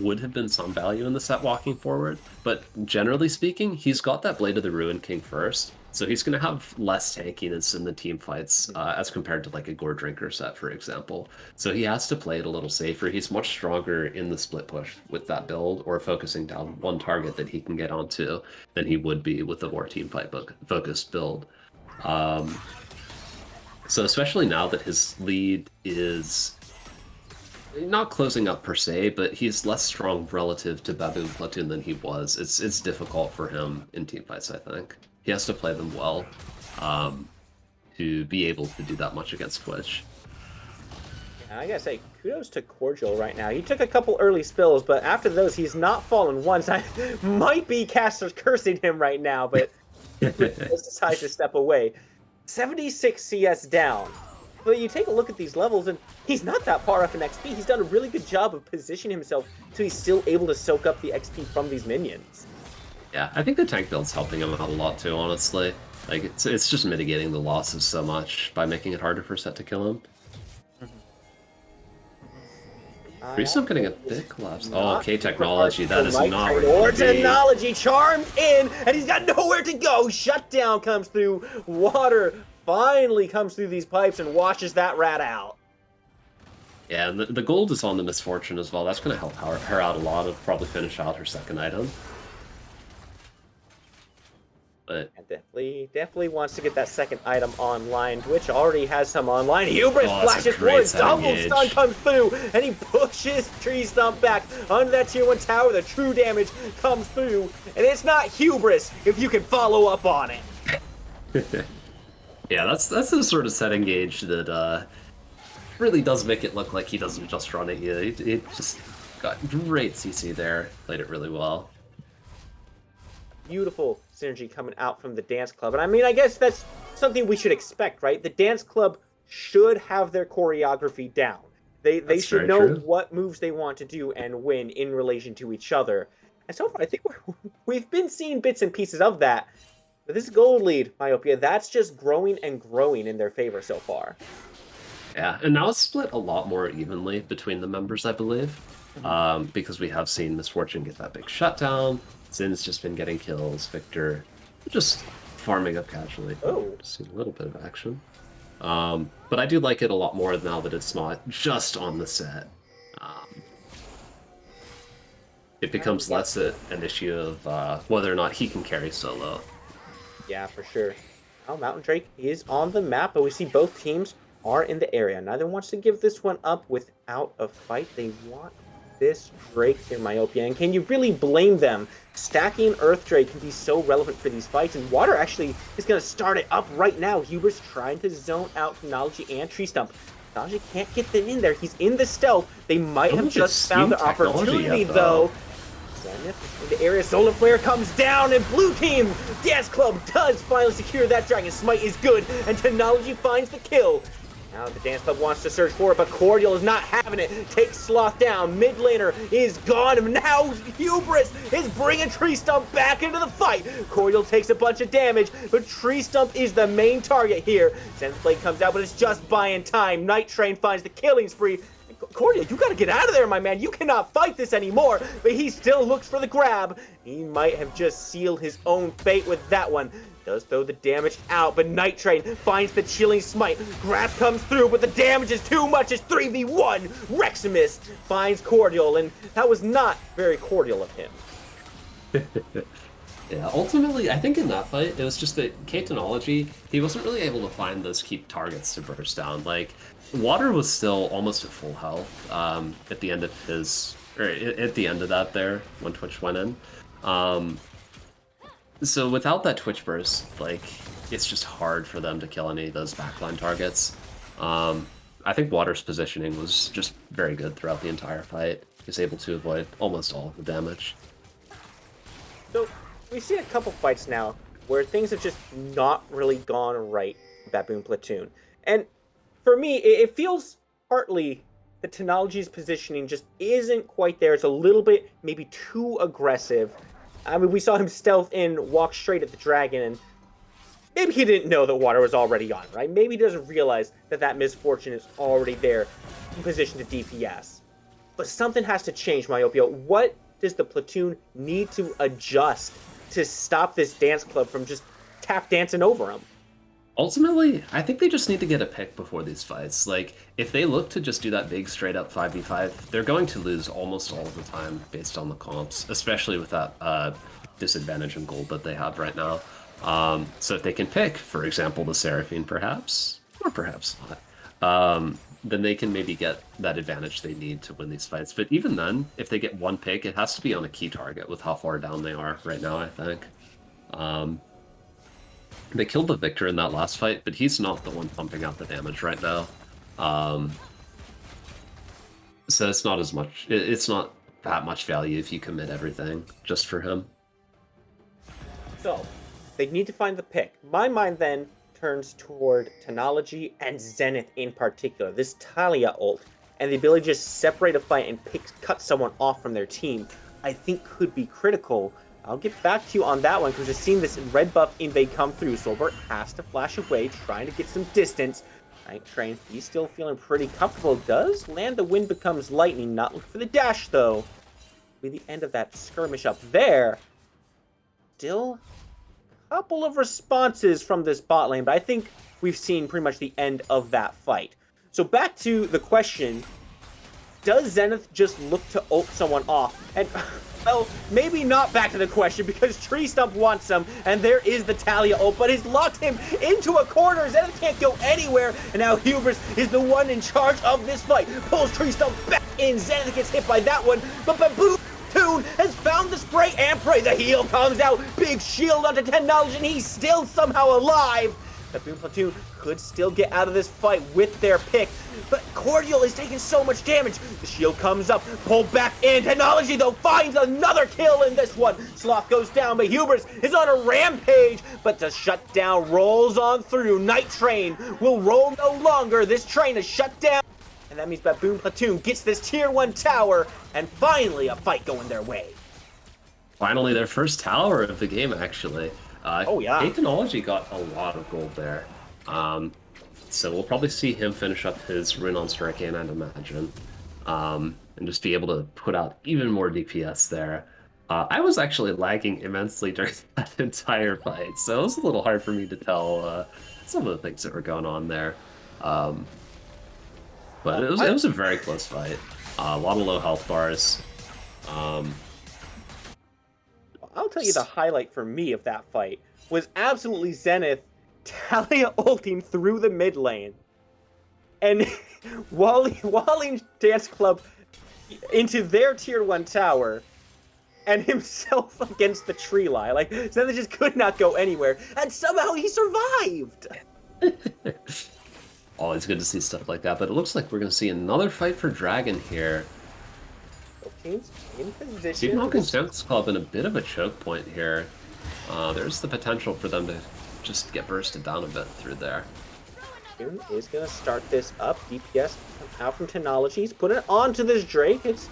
would have been some value in the set walking forward, but generally speaking, he's got that Blade of the Ruined King first, so he's going to have less tankiness in the team fights as compared to like a Gore Drinker set, for example. So he has to play it a little safer. He's much stronger in the split push with that build, or focusing down one target that he can get onto, than he would be with a more team fight focused build. So especially now that his lead is not closing up per se, but he's less strong relative to Baboon Platoon than he was. It's difficult for him in teamfights, I think. He has to play them well to be able to do that much against Twitch. Yeah, I gotta say, kudos to Cordial right now. He took a couple early spills, but after those, he's not fallen once. I might be casters cursing him right now, but he decides to step away. 76 CS down. But you take a look at these levels, and he's not that far off in XP. He's done a really good job of positioning himself so he's still able to soak up the XP from these minions. Yeah, I think the tank build's helping him out a lot too, honestly. Like, it's just mitigating the losses so much by making it harder for Set to kill him. Freestomp getting a bit collapsed. Oh, okay, technology. That is not Or where you technology charmed in, and he's got nowhere to go. Shutdown comes through. Water finally comes through these pipes and washes that rat out. Yeah, and the gold is on the Misfortune as well. That's going to help her out a lot. It'll probably finish out her second item. But And definitely wants to get that second item online. Twitch already has some online. Hubris flashes forward, double stun comes through, and he pushes Tree Stump back onto that tier 1 tower. The true damage comes through, and it's not Hubris if you can follow up on it. yeah, that's the sort of setting gauge that really does make it look like he doesn't just run at you. It just got great CC there. Played it really well. Beautiful synergy coming out from the dance club. And I mean, I guess that's something we should expect, right? The dance club should have their choreography down. They should know what moves they want to do and when in relation to each other. And so far, I think we've been seeing bits and pieces of that. But this gold lead, Myopia, that's just growing and growing in their favor so far. Yeah, and now it's split a lot more evenly between the members, I believe. Because we have seen Misfortune get that big shutdown. Zin's just been getting kills. Victor just farming up casually. Oh. Seen a little bit of action. But I do like it a lot more now that it's not just on the set. It becomes less an issue of whether or not he can carry solo. Yeah, for sure. Now Mountain Drake is on the map, but we see both teams are in the area. Neither wants to give this one up without a fight. They want this Drake here, Myopia. And can you really blame them? Stacking Earth Drake can be so relevant for these fights, and Water actually is going to start it up right now. Huber's trying to zone out Technology and Tree Stump. Technology can't get them in there. He's in the stealth. They might have just found the opportunity, though. Zenith in the area. Solar Flare comes down, and Blue Team Dance Club does finally secure that Dragon Smite is good, and Technology finds the kill. Now the Dance Club wants to search for it, but Cordial is not having it. Takes Sloth down. Mid laner is gone. And now Hubris is bringing Tree Stump back into the fight. Cordial takes a bunch of damage, but Tree Stump is the main target here. Zenith Blade comes out, but it's just buying time. Night Train finds the killing spree. Cordial, you gotta get out of there, my man. You cannot fight this anymore. But he still looks for the grab. He might have just sealed his own fate with that one. Does throw the damage out, but Night Train finds the chilling smite. Grab comes through, but the damage is too much. It's 3v1. Reximus finds Cordial, and that was not very cordial of him. Yeah, ultimately, I think in that fight, it was just that K-Technology, he wasn't really able to find those key targets to burst down. Like, Water was still almost at full health at the end of his, or at the end of that there, when Twitch went in. So without that Twitch burst, like, it's just hard for them to kill any of those backline targets. I think Water's positioning was just very good throughout the entire fight. He was able to avoid almost all of the damage. So, we've seen a couple fights now where things have just not really gone right in Baboon Platoon. And for me, it feels partly the Technology's positioning just isn't quite there. It's a little bit maybe too aggressive. I mean, we saw him stealth in, walk straight at the dragon, and maybe he didn't know that Water was already on, right? Maybe he doesn't realize that that Misfortune is already there in position to DPS. But something has to change, Myopia. What does the Platoon need to adjust to stop this Dance Club from just tap dancing over him? Ultimately, I think they just need to get a pick before these fights. Like, if they look to just do that big straight-up 5v5, they're going to lose almost all of the time based on the comps, especially with that disadvantage in gold that they have right now. So if they can pick, for example, the Seraphine perhaps, or perhaps not, then they can maybe get that advantage they need to win these fights. But even then, if they get one pick, it has to be on a key target with how far down they are right now, I think. They killed the Victor in that last fight, but he's not the one pumping out the damage right now. So it's not as much, it's not that much value if you commit everything just for him. So, they need to find the pick. My mind then turns toward Technology and Zenith in particular. This Talia ult and the ability to just separate a fight and cut someone off from their team, I think could be critical. I'll get back to you on that one because I've seen this red buff invade come through. Solbert has to flash away, trying to get some distance. Night Train, he's still feeling pretty comfortable. Does land the wind becomes lightning. Not looking for the dash, though. Be the end of that skirmish up there. Still a couple of responses from this bot lane, but I think we've seen pretty much the end of that fight. So back to the question, does Zenith just look to ult someone off? And, well, maybe not back to the question, because Tree Stump wants him, and there is the Talia ult, but he's locked him into a corner. Zenith can't go anywhere, and now Hubris is the one in charge of this fight. Pulls Tree Stump back in. Zenith gets hit by that one, but Baboon has found the spray and pray. The heal comes out. Big shield onto 10 knowledge, and he's still somehow alive. Baboon Platoon could still get out of this fight with their pick, but Cordial is taking so much damage. The shield comes up, pulled back in. Technology, though, finds another kill in this one. Sloth goes down, but Hubris is on a rampage, but the shutdown rolls on through. Night Train will roll no longer. This train is shut down, and that means Baboon Platoon gets this tier 1 tower, and finally a fight going their way. Finally, their first tower of the game, actually. Oh, yeah. Technology got a lot of gold there. So we'll probably see him finish up his rune on Strike-In, I'd imagine. And just be able to put out even more DPS there. I was actually lagging immensely during that entire fight, so it was a little hard for me to tell some of the things that were going on there. But it was a very close fight. A lot of low health bars. I'll tell you the highlight for me of that fight was absolutely Zenith Talia ulting through the mid lane and walling Dance Club into their tier 1 tower and himself against the tree line. Like, Zenith just could not go anywhere, and somehow he survived. Always good to see stuff like that, but it looks like we're going to see another fight for Dragon here. Teams in position. Stephen Hawkins Dance Club in a bit of a choke point here. There's the potential for them to just get bursted down a bit through there. Baboon is going to start this up. DPS out from Technologies. Put it onto this Drake. It's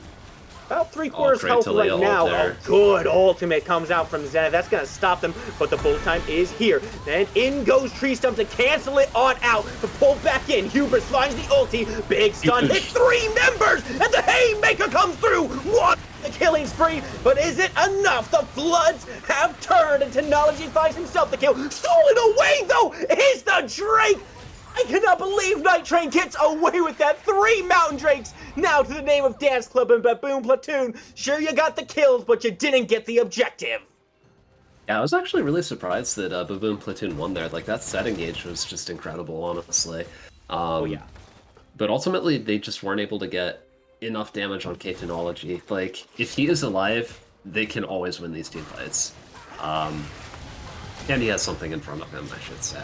about 3/4 health right now. Oh, good ultimate comes out from Zenith. That's going to stop them, but the bullet time is here. Then in goes Tree Stump to cancel it on out, but pull back in. Hubris finds the ulti. Big stun. Hit 3 members, and the Haymaker comes through. What? The killing spree, but is it enough? The Floods have turned, and Technology finds himself the kill. Stolen away, though, is the Drake. I cannot believe Night Train gets away with that. 3 Mountain Drakes now to the name of Dance Club and Baboon Platoon. Sure, you got the kills, but you didn't get the objective. Yeah, I was actually really surprised that Baboon Platoon won there. Like, that set engage was just incredible, honestly. Oh, yeah. But ultimately, they just weren't able to get enough damage on K-Technology. Like, if he is alive, they can always win these team fights. And he has something in front of him, I should say.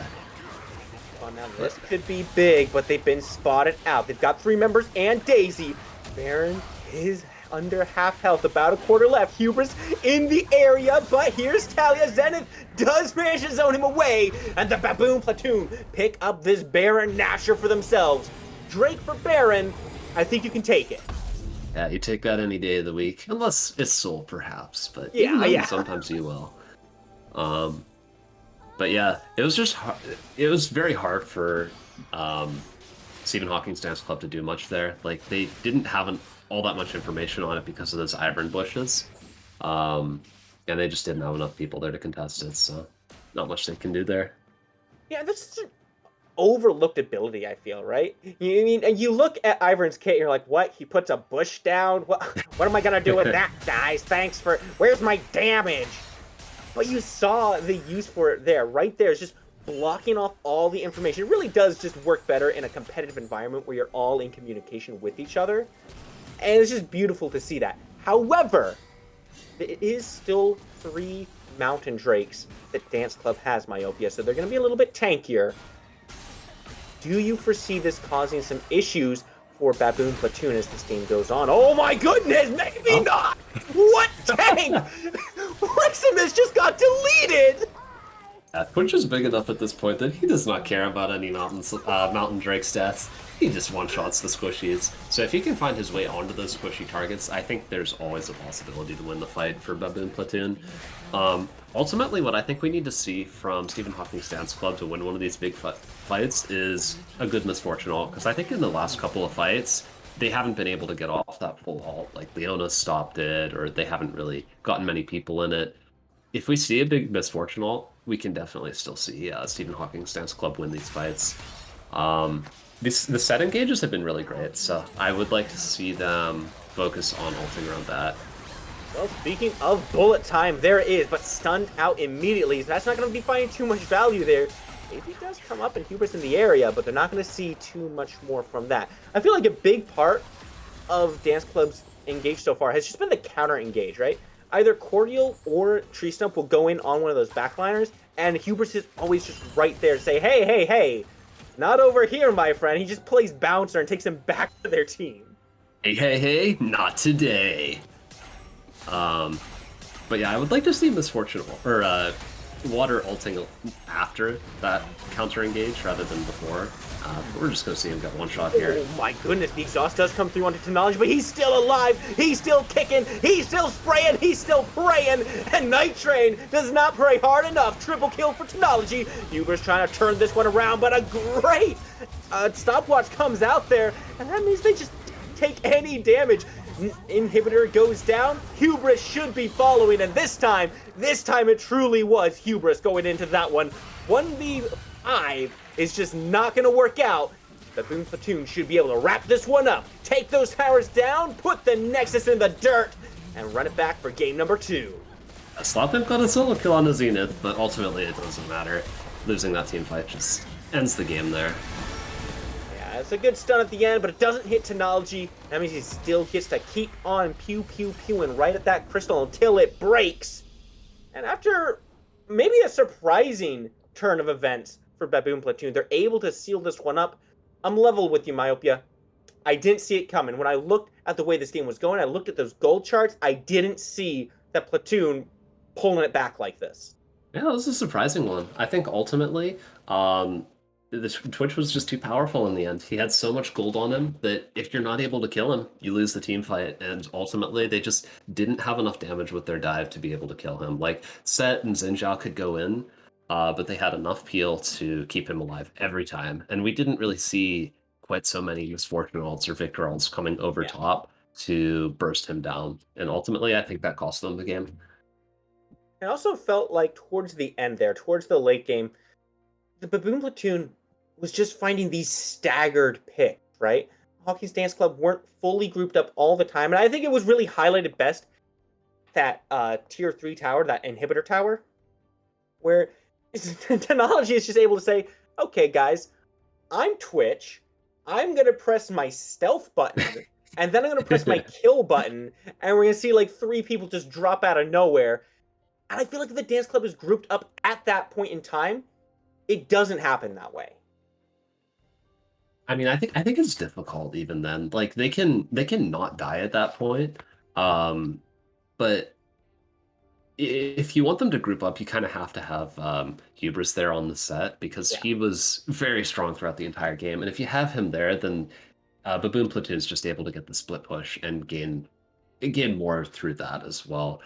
Well, now this could be big, but they've been spotted out. They've got 3 members and Daisy. Baron is under half health, about a quarter left. Hubris in the area, but here's Talia. Zenith does manage to zone him away, and the Baboon Platoon pick up this Baron Nasher for themselves. Drake for Baron, I think you can take it. Yeah, you take that any day of the week, unless it's Soul, perhaps. But yeah. Sometimes you will. But yeah, it was just it was very hard for Stephen Hawking's Dance Club to do much there. Like, they didn't have all that much information on it because of those Ivern bushes, and they just didn't have enough people there to contest it. So, not much they can do there. Yeah, this is an overlooked ability, I feel, right? You mean, and you look at Ivern's kit, and you're like, what? He puts a bush down? What am I gonna do with that, guys? Thanks for... Where's my damage? But you saw the use for it there. Right there is just blocking off all the information. It really does just work better in a competitive environment where you're all in communication with each other. And it's just beautiful to see that. However, it is still 3 Mountain Drakes that Dance Club has, Myopia, so they're going to be a little bit tankier. Do you foresee this causing some issues for Baboon Platoon as this game goes on? Oh my goodness, maybe not! What tank? Maximus just got deleted! Twitch is big enough at this point that he does not care about any Mountain Drake stats. He just one-shots the squishies. So if he can find his way onto those squishy targets, I think there's always a possibility to win the fight for Baboon Platoon. Ultimately, what I think we need to see from Stephen Hawking's Dance Club to win one of these big fights is a good misfortune ult, because I think in the last couple of fights, they haven't been able to get off that full ult. Like, Leona stopped it, or they haven't really gotten many people in it. If we see a big misfortune ult, we can definitely still see Stephen Hawking's Dance Club win these fights. The set engages have been really great, so I would like to see them focus on ulting around that. Well, speaking of bullet time, there it is, but stunned out immediately, so that's not going to be finding too much value there. Maybe does come up and Hubris in the area, but they're not going to see too much more from that. I feel like a big part of Dance Club's engage so far has just been the counter engage, right? Either Cordial or Tree Stump will go in on one of those backliners, and Hubris is always just right there to say, hey, hey, hey, not over here, my friend. He just plays bouncer and takes him back to their team. Hey, hey, hey, not today. But yeah, I would like to see Misfortune or Water ulting after that counter engage rather than before. We're just gonna see him get one shot here. Oh my goodness, the exhaust does come through onto Technology, but he's still alive, he's still kicking, he's still spraying, he's still praying, and Night Train does not pray hard enough. Triple kill for Technology. Huber's trying to turn this one around, but a great stopwatch comes out there, and that means they just take any damage. Inhibitor goes down, Hubris should be following, and this time it truly was Hubris going into that one. 1v5 is just not going to work out. Baboon Platoon should be able to wrap this one up, take those towers down, put the Nexus in the dirt, and run it back for game number 2. Slapimp got a solo kill on the Zenith, but ultimately it doesn't matter. Losing that team fight just ends the game there. Yeah, it's a good stun at the end, but it doesn't hit Technology. That means he still gets to keep on pewing right at that crystal until it breaks. And after maybe a surprising turn of events for Baboon Platoon, they're able to seal this one up. I'm level with you, Myopia. I didn't see it coming. When I looked at the way this game was going, I looked at those gold charts, I didn't see that Platoon pulling it back like this. Yeah, this is a surprising one. I think ultimately, Twitch was just too powerful in the end. He had so much gold on him that if you're not able to kill him, you lose the team fight. And ultimately, they just didn't have enough damage with their dive to be able to kill him. Like, Set and Zinjao could go in, but they had enough peel to keep him alive every time. And we didn't really see quite so many Misfortune ults or Victor ults coming over top to burst him down. And ultimately, I think that cost them the game. I also felt like towards the end there, towards the late game, the Baboon Platoon was just finding these staggered picks, right? Hawking's Dance Club weren't fully grouped up all the time, and I think it was really highlighted best that tier 3 tower, that inhibitor tower, where Technology is just able to say, okay, guys, I'm Twitch, I'm going to press my stealth button, and then I'm going to press my kill button, and we're going to see like 3 people just drop out of nowhere. And I feel like if the Dance Club is grouped up at that point in time, it doesn't happen that way. I mean, I think it's difficult even then. Like, they can not die at that point, but if you want them to group up, you kind of have to have Hubris there on the set, because he was very strong throughout the entire game. And if you have him there, then Baboon Platoon is just able to get the split push and gain more through that as well.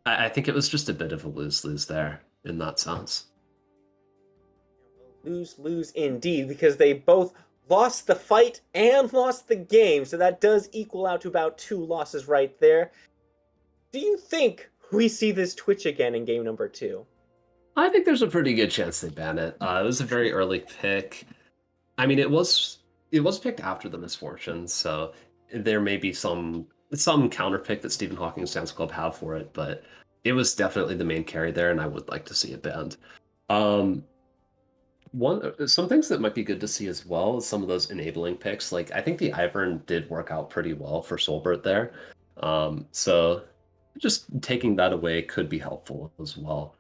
I think it was just a bit of a lose-lose there in that sense. Lose indeed, because they both lost the fight and lost the game, so that does equal out to about 2 losses right there. Do you think we see this Twitch again in game number 2? I think there's a pretty good chance they ban it. It was a very early pick. I mean, it was picked after the Misfortune, so there may be some counter pick that Stephen Hawking's Dance Club have for it, but it was definitely the main carry there, and I would like to see it banned. Some things that might be good to see as well is some of those enabling picks. Like, I think the Ivern did work out pretty well for Solbert there. So just taking that away could be helpful as well.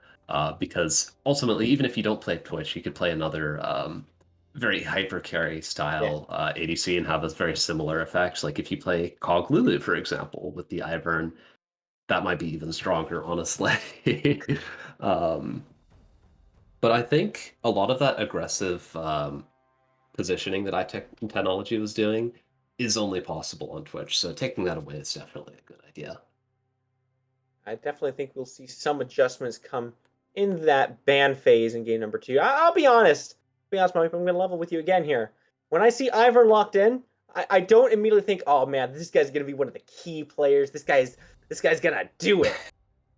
Because ultimately, even if you don't play Twitch, you could play another very hyper carry style ADC and have a very similar effect. Like if you play Cog Lulu, for example, with the Ivern, that might be even stronger, honestly. But I think a lot of that aggressive positioning that technology was doing is only possible on Twitch. So taking that away is definitely a good idea. I definitely think we'll see some adjustments come in that ban phase in game number 2. I'll be honest. Mike, I'm going to level with you again here. When I see Ivern locked in, I don't immediately think, oh man, this guy's going to be one of the key players. This guy's going to do it.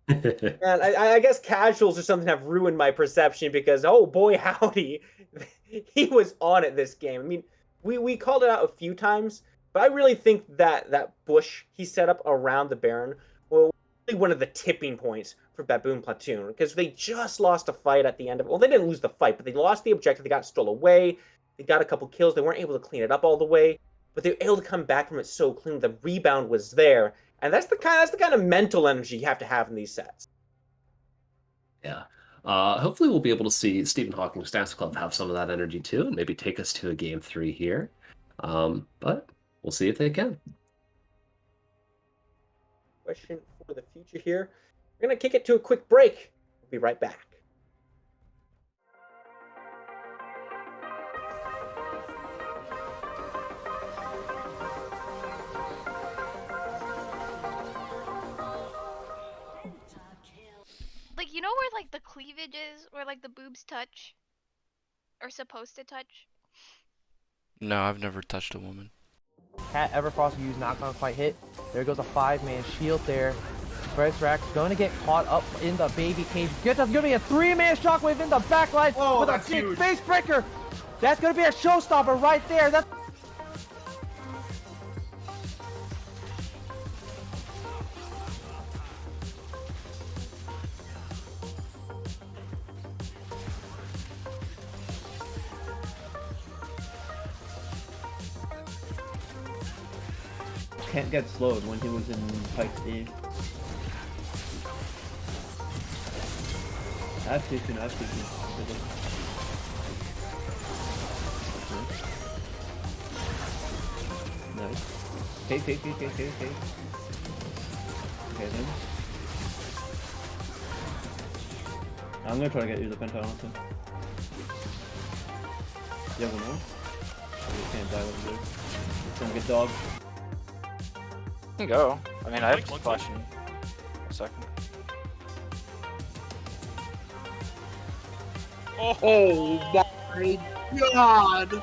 And I guess casuals or something have ruined my perception because, oh boy, howdy, he was on it this game. I mean, we called it out a few times, but I really think that bush he set up around the Baron was really one of the tipping points for Baboon Platoon, because they just lost a fight at the end of it. Well, they didn't lose the fight, but they lost the objective. They got stole away. They got a couple kills. They weren't able to clean it up all the way, but they were able to come back from it so clean. The rebound was there, and that's the kind of mental energy you have to have in these sets. Yeah. Hopefully we'll be able to see Stephen Hawking's Dance Club have some of that energy too, and maybe take us to a game 3 here. But we'll see if they can. Question for the future here. We're going to kick it to a quick break. We'll be right back. Like, you know where, like, the cleavage is? Where, like, the boobs touch? Or supposed to touch? No, I've never touched a woman. Cat Everfrost used not gonna quite hit. There goes a 5-man shield there. Rack's going to get caught up in the baby cage. That's going to be a 3-man shockwave in the backline with a big face breaker. That's going to be a showstopper right there. That's Can't get slowed when he was in Pike's D. I have to. Nice. Okay. Okay then. I'm gonna try to get you the penta honestly. You never know. You can't die with him. It's gonna get dogged. Can go. I mean, I have flash in a second. Oh my god!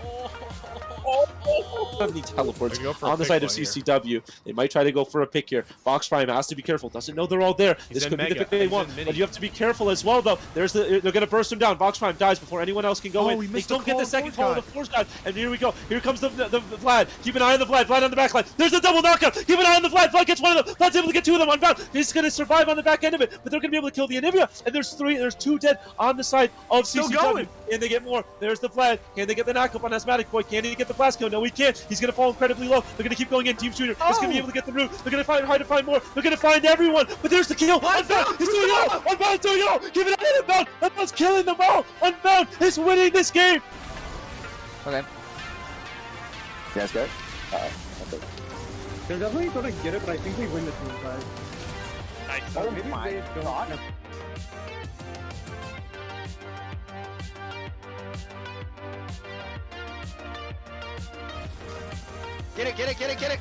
Have any teleports on the side of CCW. They might try to go for a pick here. Fox Prime has to be careful. Doesn't know they're all there. This could be the pick they want, but you have to be careful as well, though. They're gonna burst him down. Fox Prime dies before anyone else can go in. They don't get the second call of the force guy. And here we go. Here comes the Vlad. Keep an eye on the Vlad. Vlad on the back line. There's a double knockout. Keep an eye on the Vlad. Vlad gets one of them. Vlad's able to get 2 of them unbound. He's gonna survive on the back end of it, but they're gonna be able to kill the Anivia. And there's 2 dead on the side of CCW. Can they get more? There's the Vlad. Can they get the knockup on Asthmatic Boy? Can he get the blast kill? No, he can't. He's gonna fall incredibly low. They're gonna keep going in. Team Shooter is gonna be able to get the root. They're gonna try to find more. They're gonna find everyone. But there's the kill. Unbound. He's doing it all. Unbound is doing it all. Give it out. Unbound. Unbound's killing them all. Unbound is winning this game. Okay. Yes, go. They're definitely gonna get it, but I think we win the team fight. nice. Oh, maybe my they don't. God. Get it!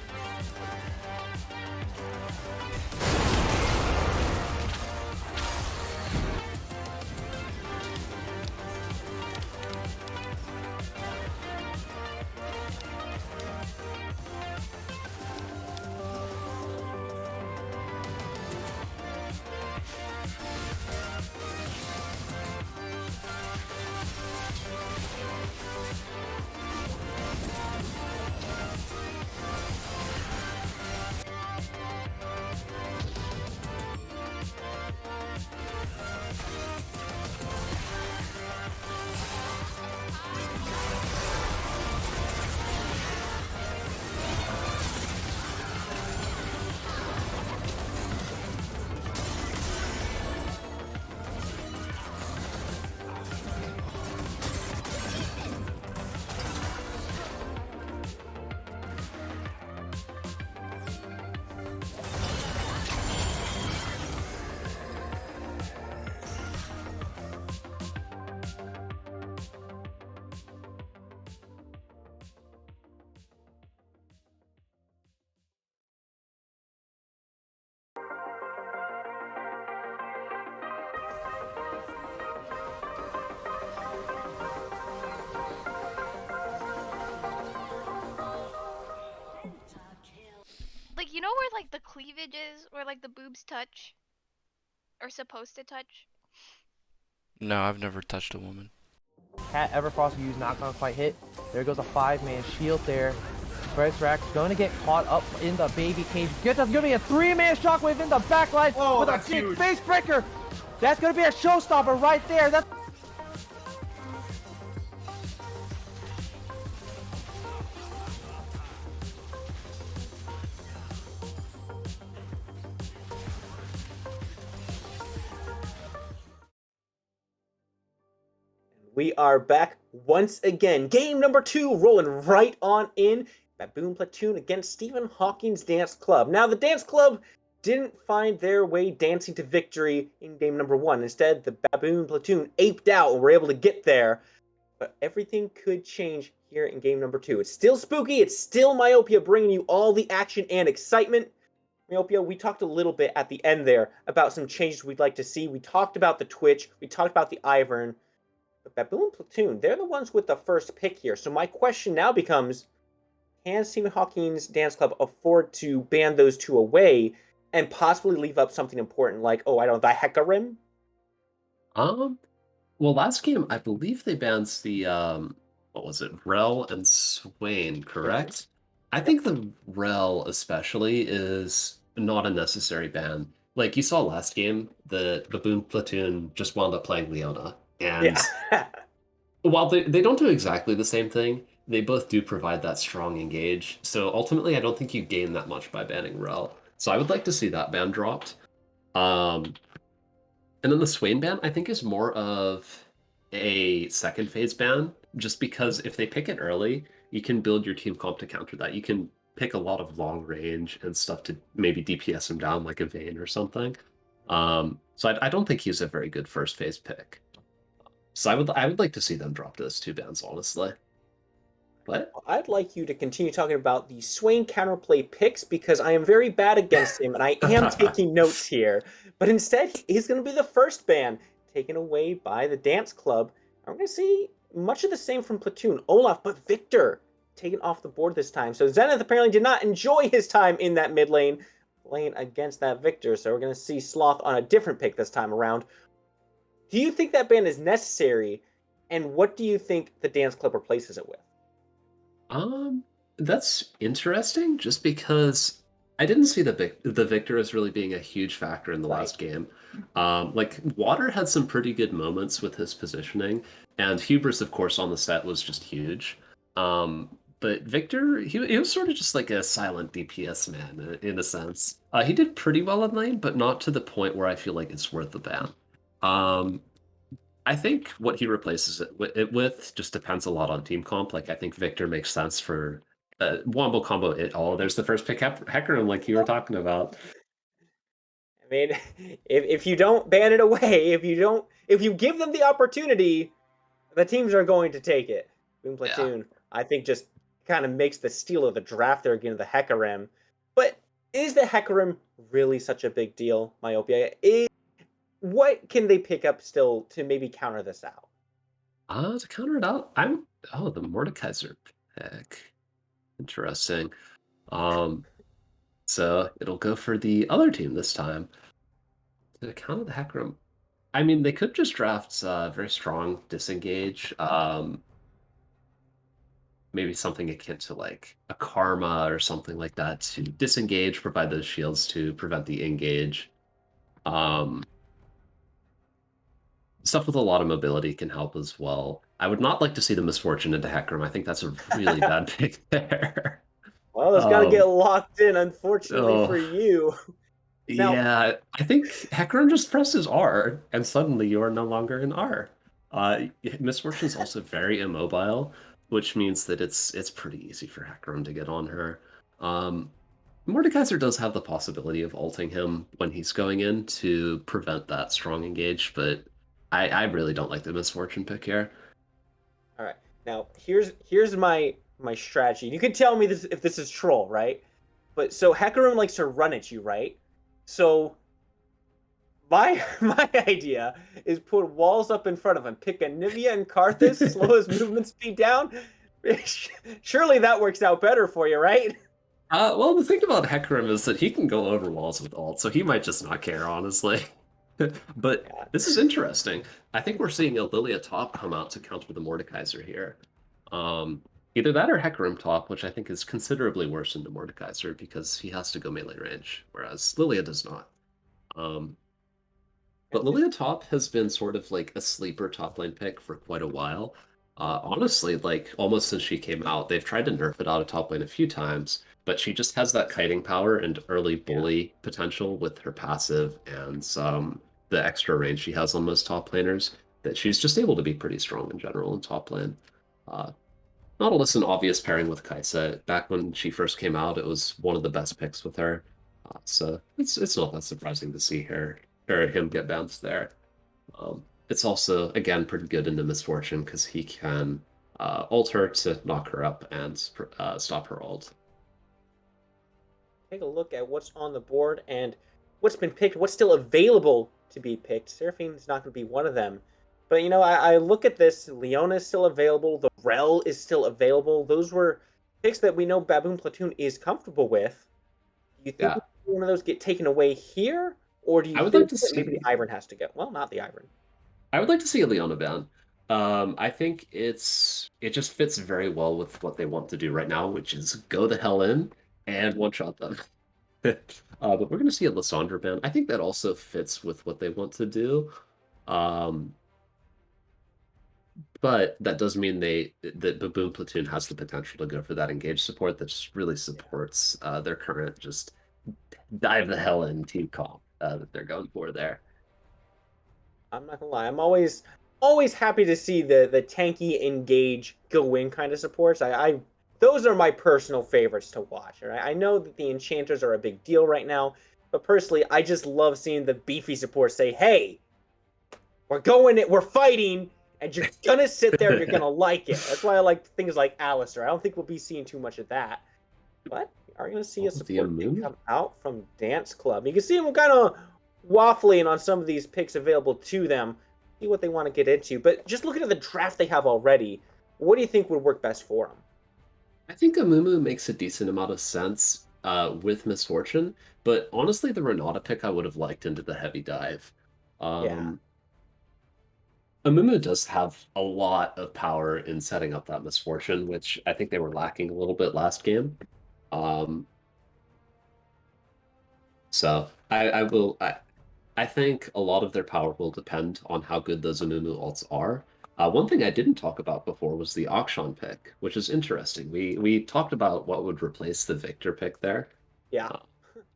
like the cleavages where like the boobs touch? Or supposed to touch? No, I've never touched a woman. Cat Everfrost used not gonna quite hit. There goes a 5-man shield there. Fred's Rack's going to get caught up in the baby cage. That's going to be a 3-man shockwave in the backline with a big face breaker. That's going to be a showstopper right there. That's We are back once again. Game number 2 rolling right on in. Baboon Platoon against Stephen Hawking's Dance Club. Now, the Dance Club didn't find their way dancing to victory in game number 1. Instead, the Baboon Platoon aped out and were able to get there. But everything could change here in game number 2. It's still spooky. It's still Myopia bringing you all the action and excitement. Myopia, we talked a little bit at the end there about some changes we'd like to see. We talked about the Twitch. We talked about the Ivern. But Baboon Platoon, they're the ones with the first pick here. So my question now becomes, can Stephen Hawking's Dance Club afford to ban those two away and possibly leave up something important like, oh, I don't know, the Hecarim? Well, last game, I believe they banned the, what was it, Rel and Swain, correct? I think the Rel especially is not a necessary ban. Like, you saw last game, the Baboon Platoon just wound up playing Leona. And while they don't do exactly the same thing, they both do provide that strong engage. So ultimately, I don't think you gain that much by banning Rel. So I would like to see that ban dropped. And then the Swain ban, I think, is more of a second phase ban, just because if they pick it early, you can build your team comp to counter that. You can pick a lot of long range and stuff to maybe DPS him down like a Vayne or something. So I don't think he's a very good first phase pick. So I would like to see them drop those two bans, honestly. What? I'd like you to continue talking about the Swain counterplay picks because I am very bad against him and I am taking notes here. But instead, he's going to be the first ban taken away by the Dance Club. I'm going to see much of the same from Platoon. Olaf, but Victor taken off the board this time. So Zenith apparently did not enjoy his time in that mid lane playing against that Victor. So we're going to see Sloth on a different pick this time around. Do you think that ban is necessary? And what do you think the Dance Club replaces it with? That's interesting, just because I didn't see the Victor as really being a huge factor in the last game. Like, Water had some pretty good moments with his positioning, and Hubris, of course, on the set was just huge. But Victor, he was sort of just like a silent DPS man, in a sense. He did pretty well in lane, but not to the point where I feel like it's worth the ban. I think what he replaces it with just depends a lot on team comp. Like, I think Victor makes sense for wombo combo it all. There's the first pick Hecarim, like you were talking about. I mean, if you don't ban it away, if you give them the opportunity, the teams are going to take it. Boom Platoon, I think, just kind of makes the steal of the draft there again, the Hecarim. But is the Hecarim really such a big deal, Myopia? What can they pick up still to maybe counter this out? To counter it out, the Mordekaiser pick. Interesting. So it'll go for the other team this time. To counter the Hecarim, I mean, they could just draft very strong disengage. Maybe something akin to like a Karma or something like that to disengage, provide those shields to prevent the engage. Stuff with a lot of mobility can help as well. I would not like to see the Misfortune into Hecarim. I think that's a really bad pick there. Well, it's got to get locked in, unfortunately for you. Now, yeah, I think Hecarim just presses R, and suddenly you are no longer in R. Misfortune is also very immobile, which means that it's pretty easy for Hecarim to get on her. Mordekaiser does have the possibility of ulting him when he's going in to prevent that strong engage, but I really don't like the Misfortune pick here. All right, now here's my strategy. You can tell me this if this is troll, right? But so Hecarim likes to run at you, right? So my idea is put walls up in front of him, pick a Nivea and Karthus, slow his movement speed down. Surely that works out better for you, right? Well, the thing about Hecarim is that he can go over walls with ult, so he might just not care, honestly. But Yeah. this is interesting. I think we're seeing a Lilia top come out to counter the Mordekaiser here. Um, Either that or Hecarim top, which I think is considerably worse than the Mordekaiser because he has to go melee range, whereas Lilia does not. Um, but Lilia top has been sort of like a sleeper top lane pick for quite a while. Honestly, like almost since she came out, they've tried to nerf it out of top lane a few times, but she just has that kiting power and early bully potential with her passive and the extra range she has on most top laners that she's just able to be pretty strong in general in top lane. Uh, Nautilus an obvious pairing with Kaisa. Back when she first came out, it was one of the best picks with her. So it's not that surprising to see her or him get bounced there. It's also again pretty good into Misfortune because he can ult her to knock her up and stop her ult. Take a look at what's on the board and what's been picked, what's still available to be picked. Seraphine's not going to be one of them. But, you know, I look at this. Leona is still available. The Rel is still available. Those were picks that we know Baboon Platoon is comfortable with. Do you think Yeah, one of those get taken away here? Or do you I would like think to that maybe see. the Ivern has to go? Well, not the Ivern. I would like to see a Leona ban. I think it just fits very well with what they want to do right now, which is go the hell in and one shot them. But we're going to see a Lissandra ban. I think that also fits with what they want to do. Um, but that does mean that Baboon Platoon has the potential to go for that engage support that just really supports their current just dive the hell in team comp that they're going for there. I'm not gonna lie. I'm always happy to see the tanky engage go in kind of supports. I those are my personal favorites to watch. Right? I know that the enchanters are a big deal right now, but personally, I just love seeing the beefy support say, "Hey, we're going it, we're fighting, and you're gonna sit there and you're gonna like it." That's why I like things like Alistair. I don't think we'll be seeing too much of that, but we are gonna see a The support pick Amumu? come out from Dance Club. You can see them kind of waffling on some of these picks available to them. See what they want to get into, but just looking at the draft they have already, what do you think would work best for them? I think Amumu makes a decent amount of sense with Misfortune, but honestly, the Renata pick I would have liked into the heavy dive. Yeah, Amumu does have a lot of power in setting up that Misfortune, which I think they were lacking a little bit last game. Um, so I think a lot of their power will depend on how good those Amumu ults are. One thing I didn't talk about before was the Akshan pick, which is interesting. We talked about what would replace the Victor pick there. yeah. Uh,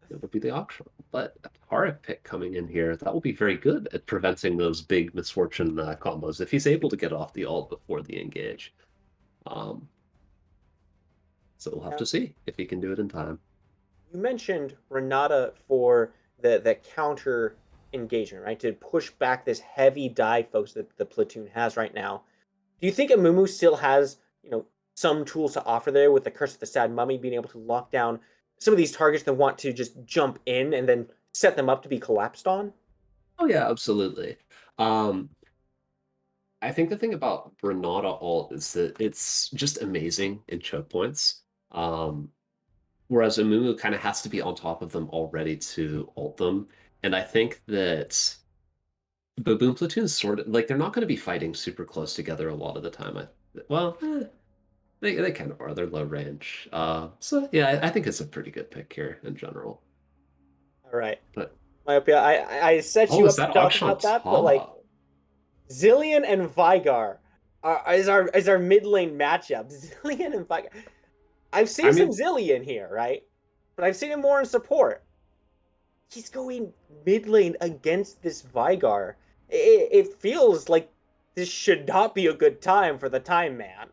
it would be the Akshan. But a Taric pick coming in here, that will be very good at preventing those big Misfortune combos if he's able to get off the ult before the engage. Um, so we'll have Now, to see if he can do it in time. you mentioned Renata for the counter engagement, right? To push back this heavy dive folks that the platoon has right now. Do you think Amumu still has, some tools to offer there with the Curse of the Sad Mummy being able to lock down some of these targets that want to just jump in and then set them up to be collapsed on? Oh yeah, absolutely. Um, I think the thing about Renata ult is that it's just amazing in choke points. Whereas Amumu kind of has to be on top of them already to ult them. And I think that Baboon Platoon's sort of like they're not going to be fighting super close together a lot of the time. They kind of are. They're low range. So yeah, I think it's a pretty good pick here in general. All right. But Myopia, I set oh, you is up to that talk Akshan about that, but like top? Zillion and Vigar is our mid lane matchup. Zillion and Vigar. I've I seen some mean, Zillion here, right? But I've seen him more in support. He's going mid lane against this Vigar. It feels like this should not be a good time for the time man.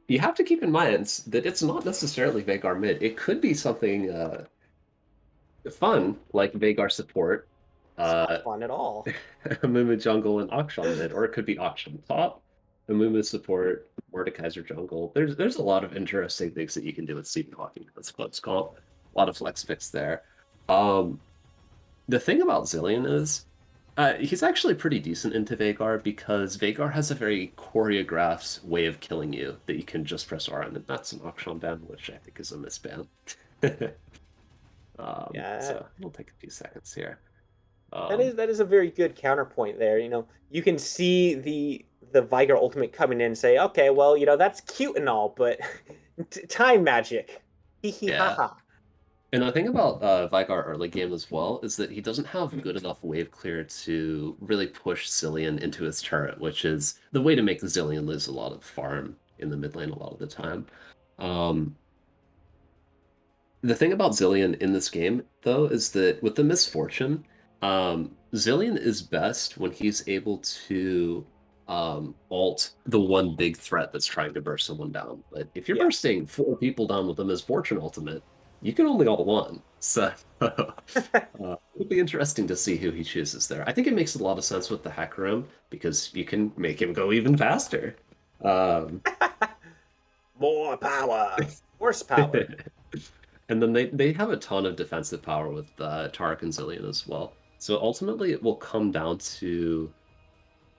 you have to keep in mind that it's not necessarily Vagar mid. It could be something fun like Vagar support, It's not uh, fun at all. Amumu jungle, and Akshan mid, or it could be Akshan top, Amumu support, Mordekaiser jungle. There's a lot of interesting things that you can do with Stephen Hawking. That's close call. A lot of flex picks there. The thing about Zillion is He's actually pretty decent into Vagar because Vagar has a very choreographed way of killing you that you can just press R on, and that's an Akshan ban, which I think is a misban. Yeah, So it'll take a few seconds here. that is a very good counterpoint there. You can see the Viger ultimate coming in and say, okay, well, that's cute and all, but time magic. Hee hee ha Yeah. ha. And the thing about Vigar early game as well is that he doesn't have good enough wave clear to really push Zillion into his turret, which is the way to make the Zillion lose a lot of farm in the mid lane a lot of the time. Um, the thing about Zillion in this game, though, is that with the misfortune, Zillion is best when he's able to ult the one big threat that's trying to burst someone down. But if you're Yeah. bursting 4 people down with the misfortune ultimate, you can only ult one. So it'll be interesting to see who he chooses there. I think it makes a lot of sense with the Hecarim because you can make him go even faster. Um, More power. Horsepower. And then they have a ton of defensive power with Tarek and Zillion as well. So ultimately, it will come down to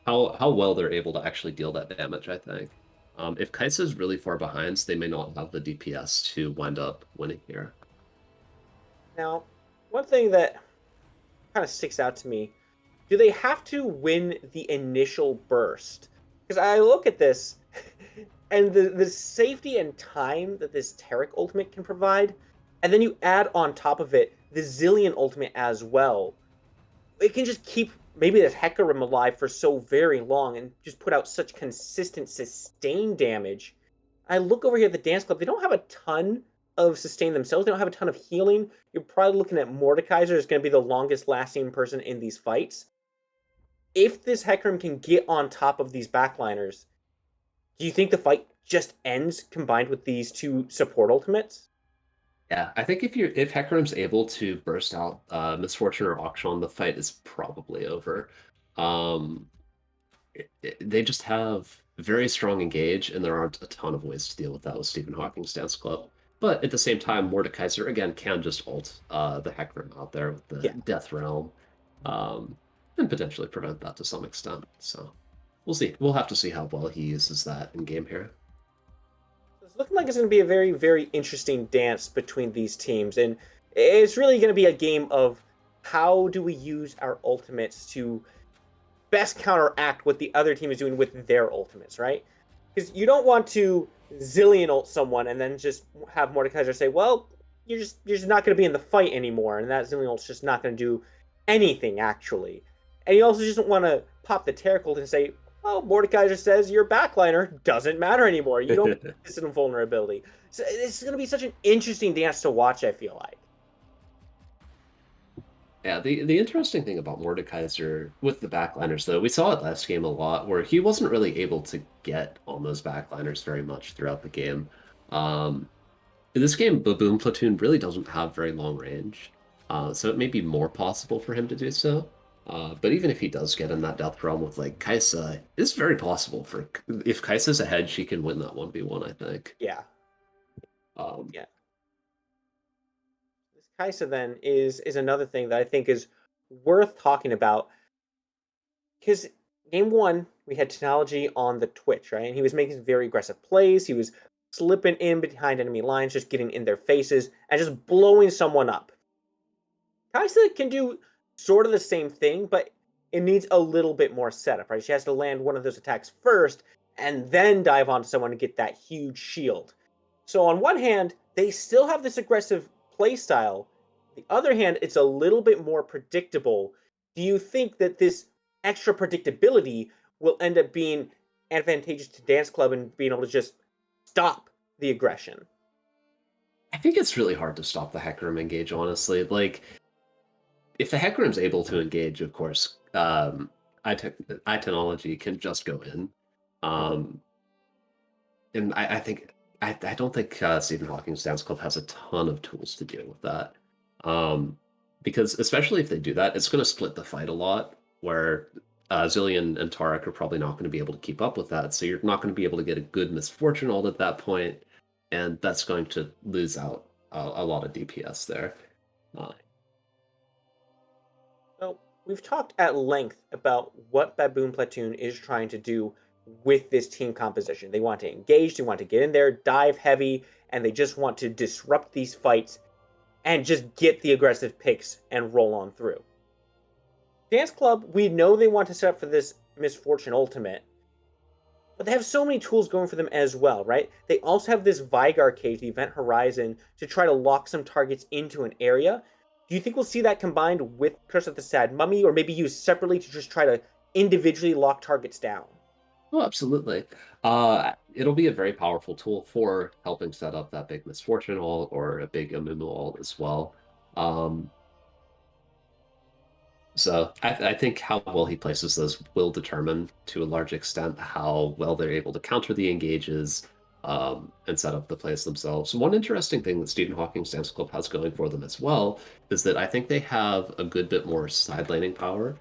how well they're able to actually deal that damage, I think. If Kai'Sa's really far behind, they may not have the DPS to wind up winning here. Now, one thing that kind of sticks out to me, do they have to win the initial burst? Because I look at this, and the safety and time that this Tarek ultimate can provide, and then you add on top of it the Zillion ultimate as well. It can just keep maybe this Hecarim alive for so very long and just put out such consistent sustained damage. I look over here at the dance club, they don't have a ton of sustain themselves, they don't have a ton of healing. You're probably looking at Mordekaiser is going to be the longest lasting person in these fights. If this Hecarim can get on top of these backliners, do you think the fight just ends combined with these two support ultimates? Yeah, I think if Hecarim's able to burst out Misfortune or Auction, the fight is probably over. Um, they just have very strong engage, and there aren't a ton of ways to deal with that with Stephen Hawking's Dance Club. But at the same time, Mordekaiser again can just ult the Hecarim out there with the Yeah. Death Realm, and potentially prevent that to some extent. So we'll see. We'll have to see how well he uses that in game here. It's looking like it's going to be a very, very interesting dance between these teams, and it's really going to be a game of how do we use our ultimates to best counteract what the other team is doing with their ultimates, right? Because you don't want to zillion ult someone and then just have Mordekaiser say, "Well, you're just not going to be in the fight anymore," and that zillion ult's just not going to do anything actually. And you also just don't want to pop the Terror ult and say, "Oh, Mordekaiser says your backliner doesn't matter anymore. You don't get this invulnerability." So it's going to be such an interesting dance to watch. I feel like. Yeah, the interesting thing about Mordekaiser with the backliners, though, we saw it last game a lot, where he wasn't really able to get on those backliners very much throughout the game. In this game, Baboon Platoon really doesn't have very long range, so it may be more possible for him to do so. But even if he does get in that Death Realm with like Kai'Sa, it's very possible for if Kai'Sa's ahead, she can win that 1v1, I think. Yeah. Um, Yeah. This Kai'Sa then is another thing that I think is worth talking about because game one we had technology on the Twitch, right? And he was making very aggressive plays. He was slipping in behind enemy lines, just getting in their faces and just blowing someone up. Kaisa can do sort of the same thing, but it needs a little bit more setup, right? She has to land one of those attacks first and then dive onto someone to get that huge shield. So on one hand, they still have this aggressive play style. The other hand, it's a little bit more predictable. Do you think that this extra predictability will end up being advantageous to Dance Club and being able to just stop the aggression? I think it's really hard to stop the Hecarim engage, honestly. Like, if the Hecarim's able to engage, of course, iTechnology can just go in. And I think I don't think Stephen Hawking's Dance Club has a ton of tools to deal with that. Because especially if they do that, it's going to split the fight a lot, where Zillion and Tarek are probably not going to be able to keep up with that. So you're not going to be able to get a good misfortune ult at that point, and that's going to lose out a lot of DPS there. So We've talked at length about what Baboon Platoon is trying to do with this team composition. They want to engage, they want to get in there, dive heavy, and they just want to disrupt these fights and just get the aggressive picks and roll on through. Dance Club, we know they want to set up for this Misfortune Ultimate, but they have so many tools going for them as well, right? They also have this Vigar cage, the Event Horizon, to try to lock some targets into an area. Do you think we'll see that combined with Curse of the Sad Mummy, or maybe used separately to just try to individually lock targets down? Oh, absolutely. It'll be a very powerful tool for helping set up that big Misfortune ult or a big Amumu ult as well. So I think how well he places those will determine, to a large extent, how well they're able to counter the engages and set up the plays themselves. One interesting thing that Stephen Hawking's Dance Club has going for them as well is that I think they have a good bit more side laning power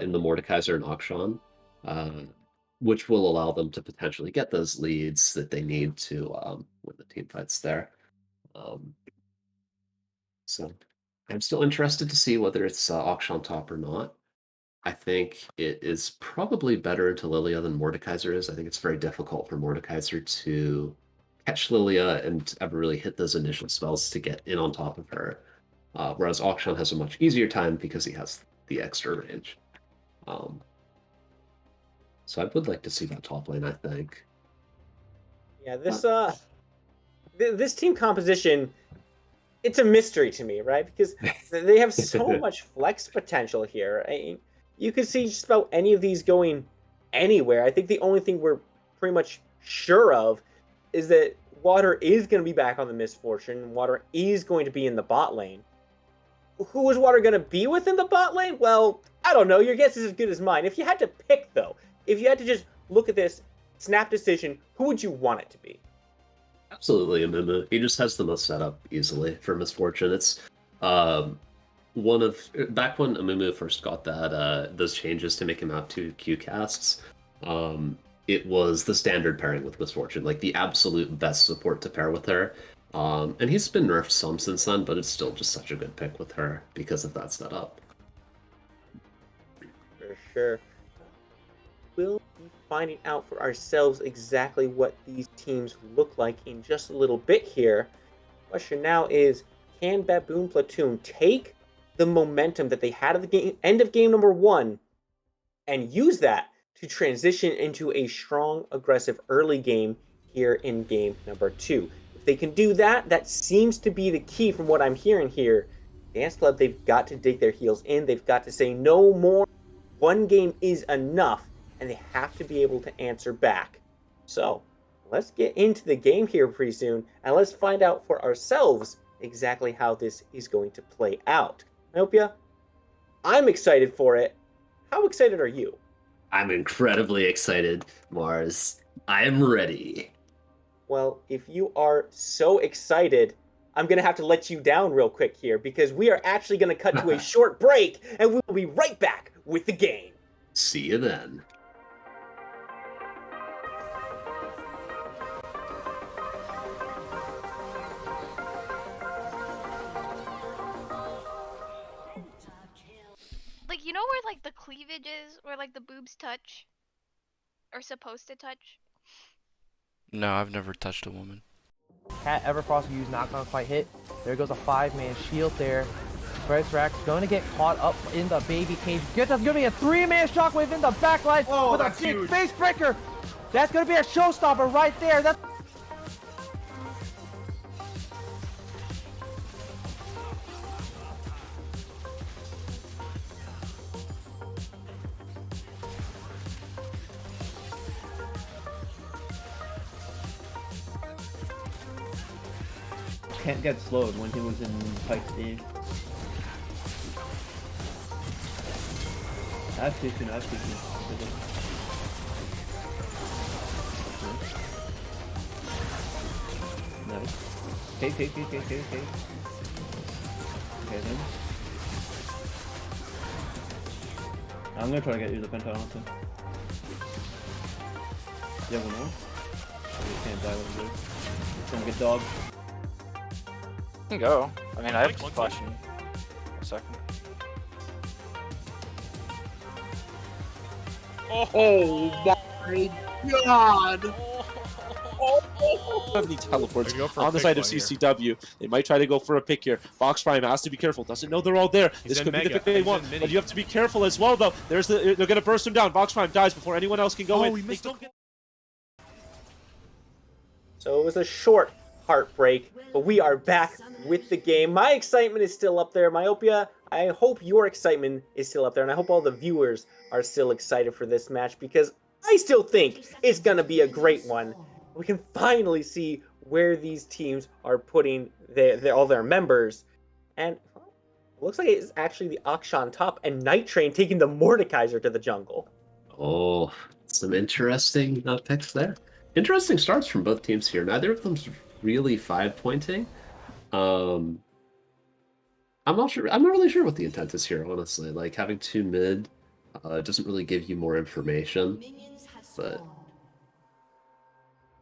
in the Mordekaiser and Akshan, which will allow them to potentially get those leads that they need to win the team fights there. So I'm still interested to see whether it's Akshan top or not. I think it is probably better to Lilia than Mordekaiser is. I think it's very difficult for Mordekaiser to catch Lilia and ever really hit those initial spells to get in on top of her. Whereas Akshan has a much easier time because he has the extra range. So I would like to see that top lane, I think. Yeah, this team composition, it's a mystery to me, right? Because they have so much flex potential here. You could see just about any of these going anywhere. I think the only thing we're pretty much sure of is that Water is going to be back on the Misfortune. Water is going to be in the bot lane. Who is Water going to be with in the bot lane? Well, I don't know. Your guess is as good as mine. If you had to pick, though, if you had to just look at this, snap decision, who would you want it to be? Absolutely, Amumu. He just has the most setup easily for Misfortune. It's one of back when Amumu first got that those changes to make him have 2 Q casts. It was the standard pairing with Misfortune, like the absolute best support to pair with her. And he's been nerfed some since then, but it's still just such a good pick with her because of that setup. For sure. We'll be finding out for ourselves exactly what these teams look like in just a little bit here. Question now is, can Baboon Platoon take the momentum that they had at the end of game number 1 and use that to transition into a strong, aggressive early game here in game number 2? If they can do that, that seems to be the key from what I'm hearing here. Dance Club, they've got to dig their heels in. They've got to say no more. One game is enough, and they have to be able to answer back. So let's get into the game here pretty soon, and let's find out for ourselves exactly how this is going to play out. Myopia, I'm excited for it. How excited are you? I'm incredibly excited, Mars. I am ready. Well, if you are so excited, I'm going to have to let you down real quick here, because we are actually going to cut to a short break, and we will be right back with the game. See you then. Like, you know where, like, the cleavage is? Where, like, the boobs touch? Or supposed to touch? No, I've never touched a woman. Cat Everfrost will use not gonna quite hit. There goes a 5-man shield there. Rack's going to get caught up in the baby cage. That's going to be a 3-man shockwave in the backline with a big huge face breaker. That's going to be a showstopper right there. That's Can't get slowed when he was in Pike stage. I have Platoon. Nice. Okay. Okay then. I'm gonna try to get you the penta honestly. You have one more? You can't die with this. It's gonna get dog. Can go. I mean, I have flash in a second. Oh my god! Have any teleports on the side of CCW. They might try to go for a pick here. Box Prime has to be careful. Doesn't know they're all there. This could be the pick they want, but you have to be careful as well, though. They're going to burst him down. Box Prime dies before anyone else can go in. We missed So it was a short heartbreak, but we are back with the game. My excitement is still up there. Myopia, I hope your excitement is still up there, and I hope all the viewers are still excited for this match, because I still think it's going to be a great one. We can finally see where these teams are putting all their members. And it looks like it's actually the Akshan top and Night Train taking the Mordekaiser to the jungle. Oh, some interesting picks there. Interesting starts from both teams here. Neither of them's really 5-pointing. I'm not sure. I'm not really sure what the intent is here, honestly. Like, having 2 mid doesn't really give you more information. But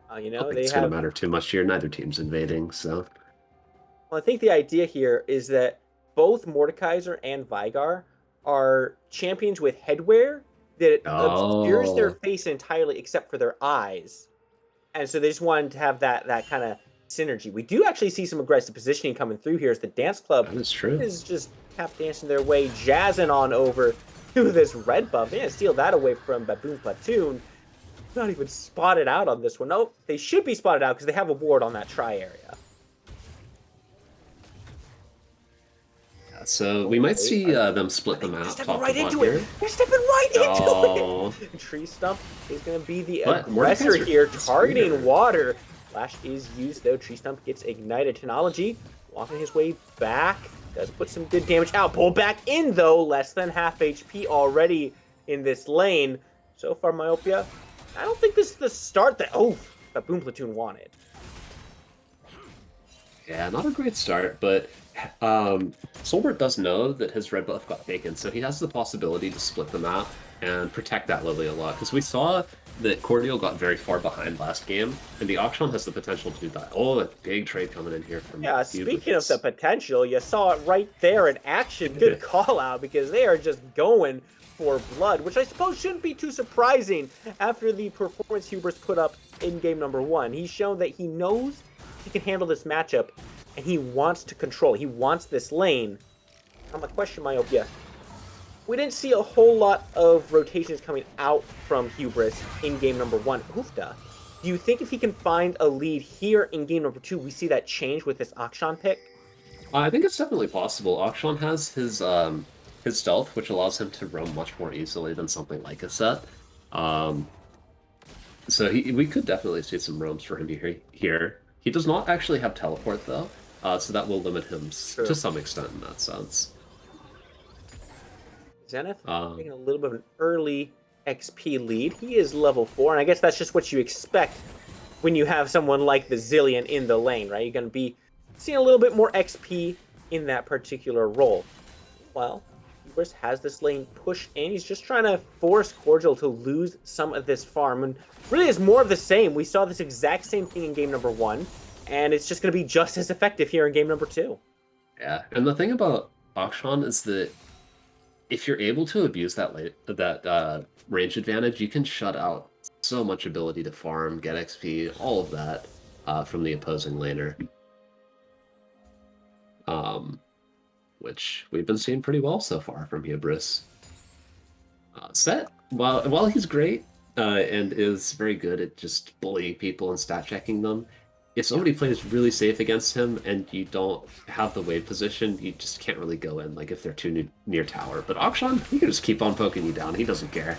You I know, don't think they it's have... going to matter too much here. Neither team's invading, so... Well, I think the idea here is that both Mordekaiser and Vigar are champions with headwear that obscures their face entirely except for their eyes. And so they just wanted to have that kind of synergy. We do actually see some aggressive positioning coming through here as the Dance Club is just tap dancing their way, jazzing on over to this red buff. They're going to steal that away from Baboon Platoon. Not even spotted out on this one. Nope, they should be spotted out because they have a ward on that try area. So we might see them split them out. They're stepping right into it. They're stepping right into it. Tree Stump is going to be the aggressor here, targeting water. Flash is used though. Tree Stump gets ignited. Technology walking his way back. Does put some good damage out. Pull back in though. Less than half HP already in this lane. So far, Myopia, I don't think this is the start that Baboon Platoon wanted. Yeah, not a great start, but Solbert does know that his red buff got taken, so he has the possibility to split them out and protect that Lily a lot. Because we saw that Cordial got very far behind last game, and the Akshan has the potential to do that. Oh, a big trade coming in here from speaking of the potential, you saw it right there in action. Good call out, because they are just going for blood, which I suppose shouldn't be too surprising after the performance Hubris put up in game number 1. He's shown that he knows he can handle this matchup, and he wants to control. He wants this lane. Now my question, Myopia, we didn't see a whole lot of rotations coming out from Hubris in game number 1. Oofda, do you think if he can find a lead here in game number 2, we see that change with this Akshan pick? I think it's definitely possible. Akshan has his stealth, which allows him to roam much more easily than something like a set. So we could definitely see some roams for him here. He does not actually have teleport, though, so that will limit him to some extent in that sense. Zenith taking a little bit of an early XP lead. He is level 4, and I guess that's just what you expect when you have someone like the Zillion in the lane, right? You're going to be seeing a little bit more XP in that particular role. Well, Hubris has this lane pushed in. He's just trying to force Cordial to lose some of this farm, and really is more of the same. We saw this exact same thing in game number 1, and it's just going to be just as effective here in game number 2. Yeah, and the thing about Akshan is that if you're able to abuse that range advantage, you can shut out so much ability to farm, get XP, all of that from the opposing laner. Which we've been seeing pretty well so far from Hubris. Set, while he's great and is very good at just bullying people and stat checking them, if somebody plays really safe against him and you don't have the wave position, you just can't really go in, like if they're too near tower. But Akshan, he can just keep on poking you down. He doesn't care.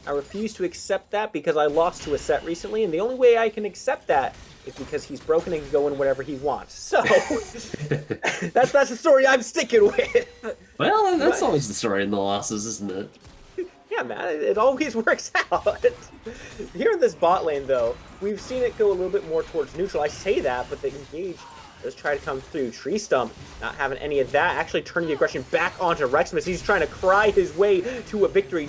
I refuse to accept that because I lost to a set recently, and the only way I can accept that is because he's broken and can go in whatever he wants. So that's the story I'm sticking with. Well, that's always the story in the losses, isn't it? Yeah, man, it always works out. Here in this bot lane, though, we've seen it go a little bit more towards neutral. I say that, but the engage does try to come through. Tree Stump not having any of that, actually turning the aggression back onto Rexmus. He's trying to cry his way to a victory.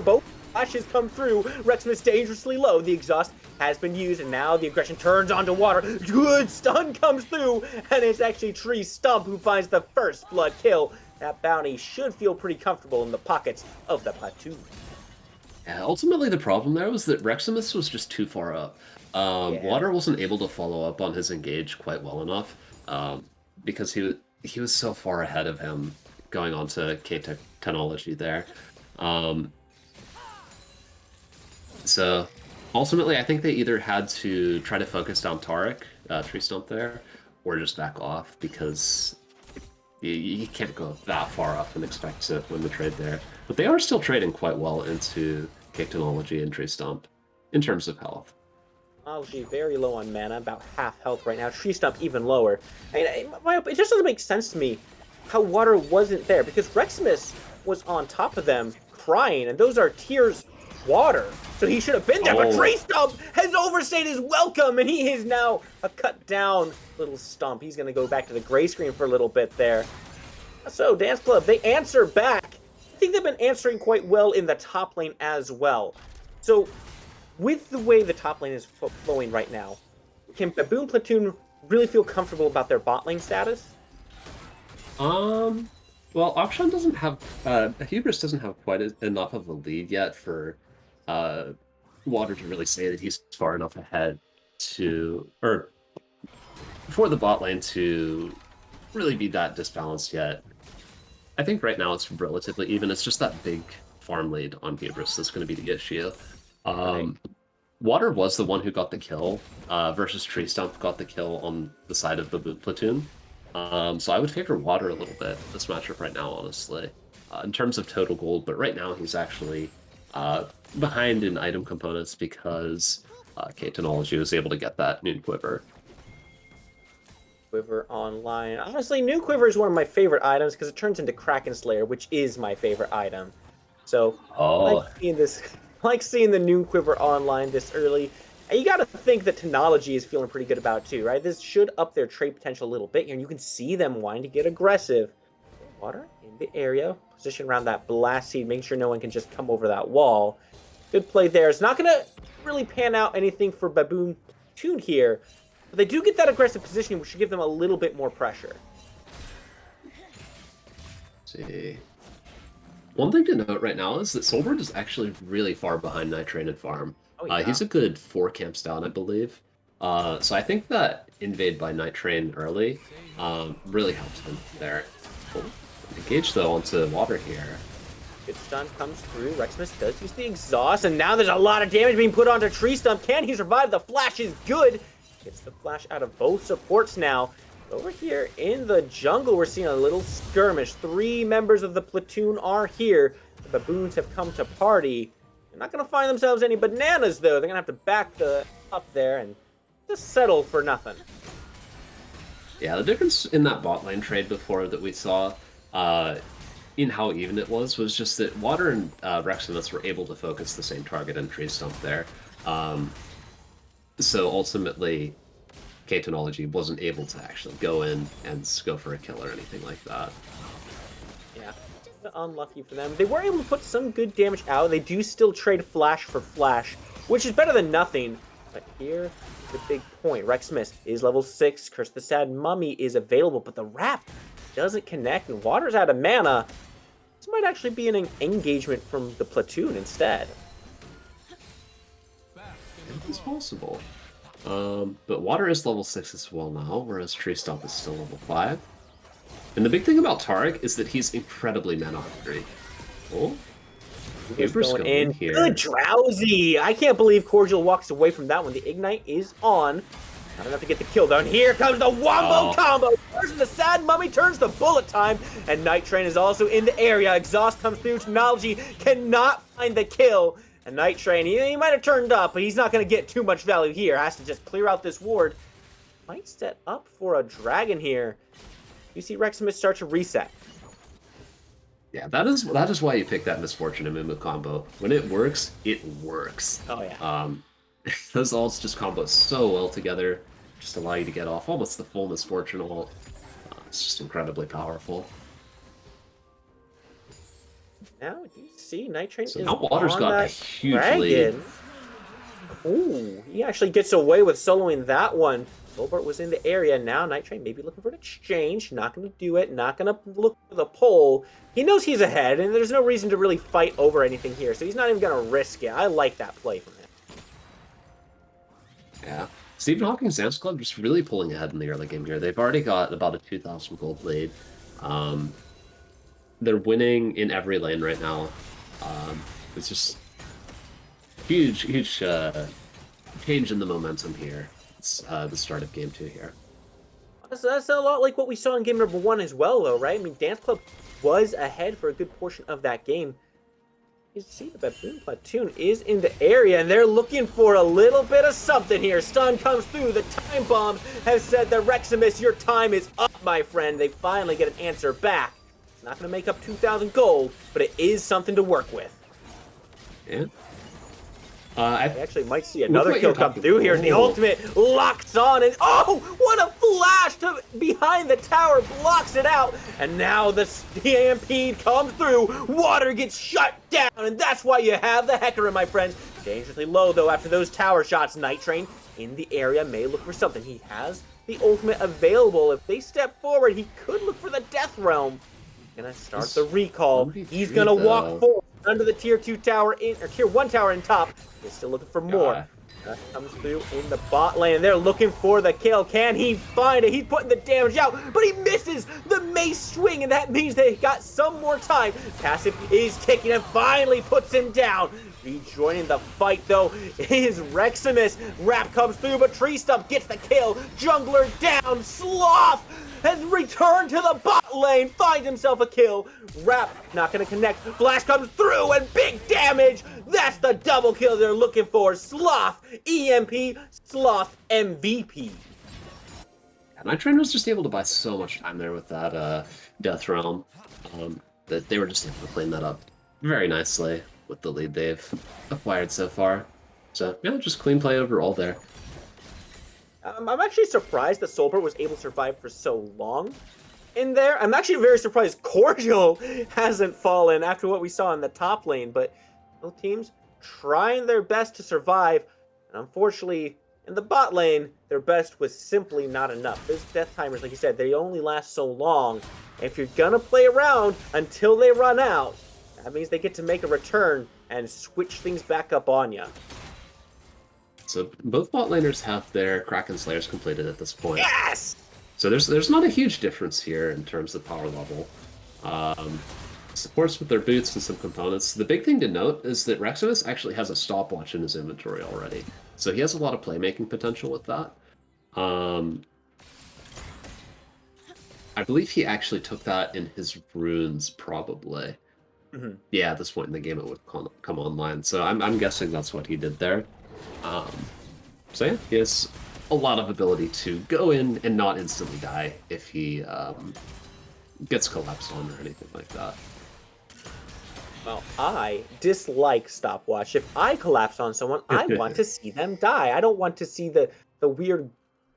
Both flashes come through. Rexmus dangerously low. The exhaust has been used, and now the aggression turns onto water. Good stun comes through, and it's actually Tree Stump who finds the first blood kill. That bounty should feel pretty comfortable in the pockets of the Platoon. Yeah, ultimately, the problem there was that Reximus was just too far up. Water wasn't able to follow up on his engage quite well enough because he was so far ahead of him going on to K-Technology there. So ultimately, I think they either had to try to focus down Taric, Tree Stump there, or just back off because you can't go that far up and expect to win the trade there. But they are still trading quite well into Technology and Tree Stump in terms of health. Technology very low on mana, about half health right now. Tree Stump even lower. It just doesn't make sense to me how Water wasn't there, because Reximus was on top of them crying, and those are tears Water. So he should have been there, but Tree Stump has overstayed his welcome, and he is now a cut down little stump. He's going to go back to the gray screen for a little bit there. So, Dance Club, they answer back. I think they've been answering quite well in the top lane as well. So, with the way the top lane is flowing right now, can Baboon Platoon really feel comfortable about their bot lane status? Well, Akshan doesn't have, Hubris doesn't have quite enough of a lead yet for Water to really say that he's far enough ahead to, or for the bot lane to really be that disbalanced yet. I think right now it's relatively even. It's just that big farm lead on Hubris that's going to be the issue. Water was the one who got the kill versus Tree Stump got the kill on the side of the Platoon. So I would favor Water a little bit this matchup right now, honestly, in terms of total gold. But right now he's actually behind in item components because K-Technology was able to get that Noon Quiver. Quiver online. Honestly, New Quiver is one of my favorite items because it turns into Kraken Slayer, which is my favorite item. So I like seeing this. I like seeing the Noon Quiver online this early. And you got to think that Technology is feeling pretty good about it too, right? This should up their trade potential a little bit here, and you can see them wanting to get aggressive. Water in the area, position around that blast seed, making sure no one can just come over that wall. Good play there. It's not going to really pan out anything for Baboon Platoon here, but they do get that aggressive positioning, which should give them a little bit more pressure. Let's see. One thing to note right now is that Soulbird is actually really far behind Night Train and Farm. He's a good 4 camps down, I believe. So I think that invade by Night Train early really helps him there. Engage, though, onto Water here. Good stun comes through. Reximus does use the exhaust, and now there's a lot of damage being put onto Tree Stump. Can he survive? The flash is good. Gets the flash out of both supports now. Over here in the jungle, we're seeing a little skirmish. 3 members of the platoon are here. The Baboons have come to party. They're not going to find themselves any bananas, though. They're going to have to back up there and just settle for nothing. Yeah, the difference in that bot lane trade before that we saw in how even it was just that Water and Reximus were able to focus the same target and Tree Stump there. So ultimately, K-Technology wasn't able to actually go in and go for a kill or anything like that. Yeah, unlucky for them. They were able to put some good damage out. They do still trade flash for flash, which is better than nothing. But here's the big point. Reximus is level 6. Curse the Sad Mummy is available, but the wrap doesn't connect, and Water's out of mana. This might actually be an engagement from the platoon instead. It's possible. But Water is level 6 as well now, whereas Tree Stump is still level 5. And the big thing about Taric is that he's incredibly mana hungry. Oh, He's going in here. Good Drowsy. I can't believe Cordial walks away from that one. The Ignite is on. Not enough to get the kill though. And here comes the Wombo combo. First the Sad Mummy turns the bullet time. And Night Train is also in the area. Exhaust comes through. Technology cannot find the kill. And Night Train, he might have turned up, but he's not going to get too much value here. Has to just clear out this ward. Might set up for a dragon here. You see Reximus start to reset. Yeah, that is why you pick that Misfortune and Mumu combo. When it works, it works. Oh yeah. Those ults just combo so well together, just allow you to get off almost the full Misfortune ult. It's just incredibly powerful. Now you see Night Train so is now Water's on got that a huge dragon. lead. Ooh, he actually gets away with soloing that one. Gilbert was in the area. Now Night Train maybe looking for an exchange. Not going to do it. Not going to look for the pole. He knows he's ahead, and there's no reason to really fight over anything here. So he's not even going to risk it. I like that play from him. Yeah. Stephen Hawking's Dance Club just really pulling ahead in the early game here. They've already got about a 2,000 gold lead. They're winning in every lane right now. It's just huge change in the momentum here. It's the start of game 2 here. That's a lot like what we saw in game number 1 as well, though, right? I mean, Dance Club was ahead for a good portion of that game. You see the Baboon Platoon is in the area, and they're looking for a little bit of something here. Stun comes through. The time bomb has said that Reximus, your time is up, my friend. They finally get an answer back. It's not going to make up 2,000 gold, but it is something to work with. Yeah. I actually might see another kill come through here. The ultimate locks on, and oh, what a flash to behind the tower, blocks it out. And now the EMP comes through. Water gets shut down, and that's why you have the Hecarim, my friends. Dangerously low, though, after those tower shots. Night Train in the area may look for something. He has the ultimate available. If they step forward, he could look for the Death Realm. Gonna start the recall. He's gonna walk forward under the tier 2 tower or tier 1 tower in top. He's still looking for more. That comes through in the bot lane. They're looking for the kill. Can he find it? He's putting the damage out, but he misses the mace swing, and that means they got some more time. Passive is kicking and finally puts him down. Rejoining the fight, though, is Reximus. Wrap comes through, but Tree Stump gets the kill. Jungler down. Sloth has returned to the bot lane. Finds himself a kill. Wrap not going to connect. Flash comes through, and big damage. That's the double kill they're looking for. Sloth EMP. Sloth MVP. Night Train was just able to buy so much time there with that Death Realm that they were just able to clean that up very nicely with the lead they've acquired so far. So, yeah, just clean play overall there. I'm actually surprised that Solbert was able to survive for so long in there. I'm actually very surprised Cordial hasn't fallen after what we saw in the top lane, but both teams trying their best to survive, and unfortunately, in the bot lane, their best was simply not enough. Those death timers, like you said, they only last so long. If you're gonna play around until they run out, that means they get to make a return and switch things back up on you. So both bot laners have their Kraken Slayers completed at this point. Yes! So there's not a huge difference here in terms of power level. Supports with their boots and some components. The big thing to note is that Reximus actually has a stopwatch in his inventory already. So he has a lot of playmaking potential with that. I believe he actually took that in his runes, probably. Mm-hmm. Yeah, at this point in the game it would come online. So I'm guessing that's what he did there. So yeah, he has a lot of ability to go in and not instantly die if he gets collapsed on or anything like that. Well, I dislike stopwatch. If I collapse on someone, I want to see them die. I don't want to see the weird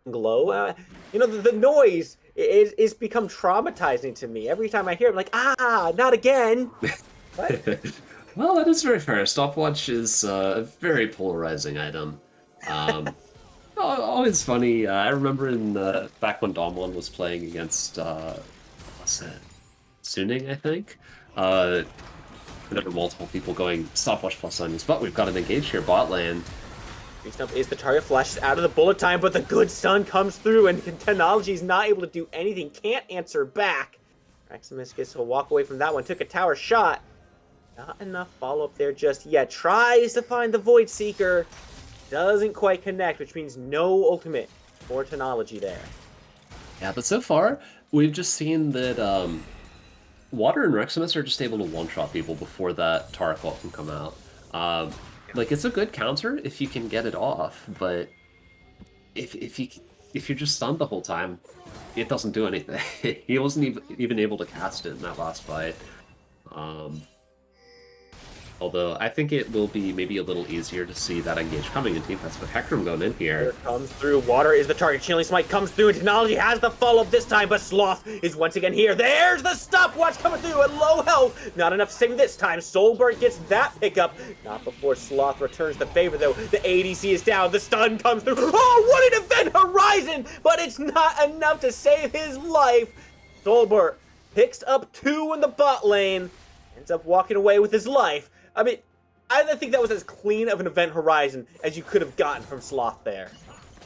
glow. You know, the noise is become traumatizing to me. Every time I hear it, I'm like, not again. Well, that is very fair. Stopwatch is a very polarizing item. Always funny. I remember in back when Domlin was playing against what's that? Suning, I think. There were multiple people going stopwatch plus onions, but we've got an engage here bot lane. Stump is the target, flashes out of the bullet time, but the good stun comes through, and Technology is not able to do anything, can't answer back. Reximus gets to walk away from that one, took a tower shot. Not enough follow-up there just yet. Tries to find the Void Seeker. Doesn't quite connect, which means no ultimate for Technology there. Yeah, but so far, we've just seen that Water and Reximus are just able to one-shot people before that Taric ult can come out. Like, it's a good counter if you can get it off, but if you're just stunned the whole time, it doesn't do anything. He wasn't even able to cast it in that last fight. Although I think it will be maybe a little easier to see that engage coming in team fights with Hecarim going in Here here. comes through. Water is the target. Chilling Smite comes through. And Technology has the follow-up this time, but Sloth is once again here. There's the stopwatch coming through at low health. Not enough to save him this time. Soulbird gets that pickup. Not before Sloth returns the favor, though. The ADC is down. The stun comes through. Oh, what an event horizon! But it's not enough to save his life. Soulbird picks up 2 in the bot lane. Ends up walking away with his life. I mean, I think that was as clean of an event horizon as you could have gotten from Sloth there.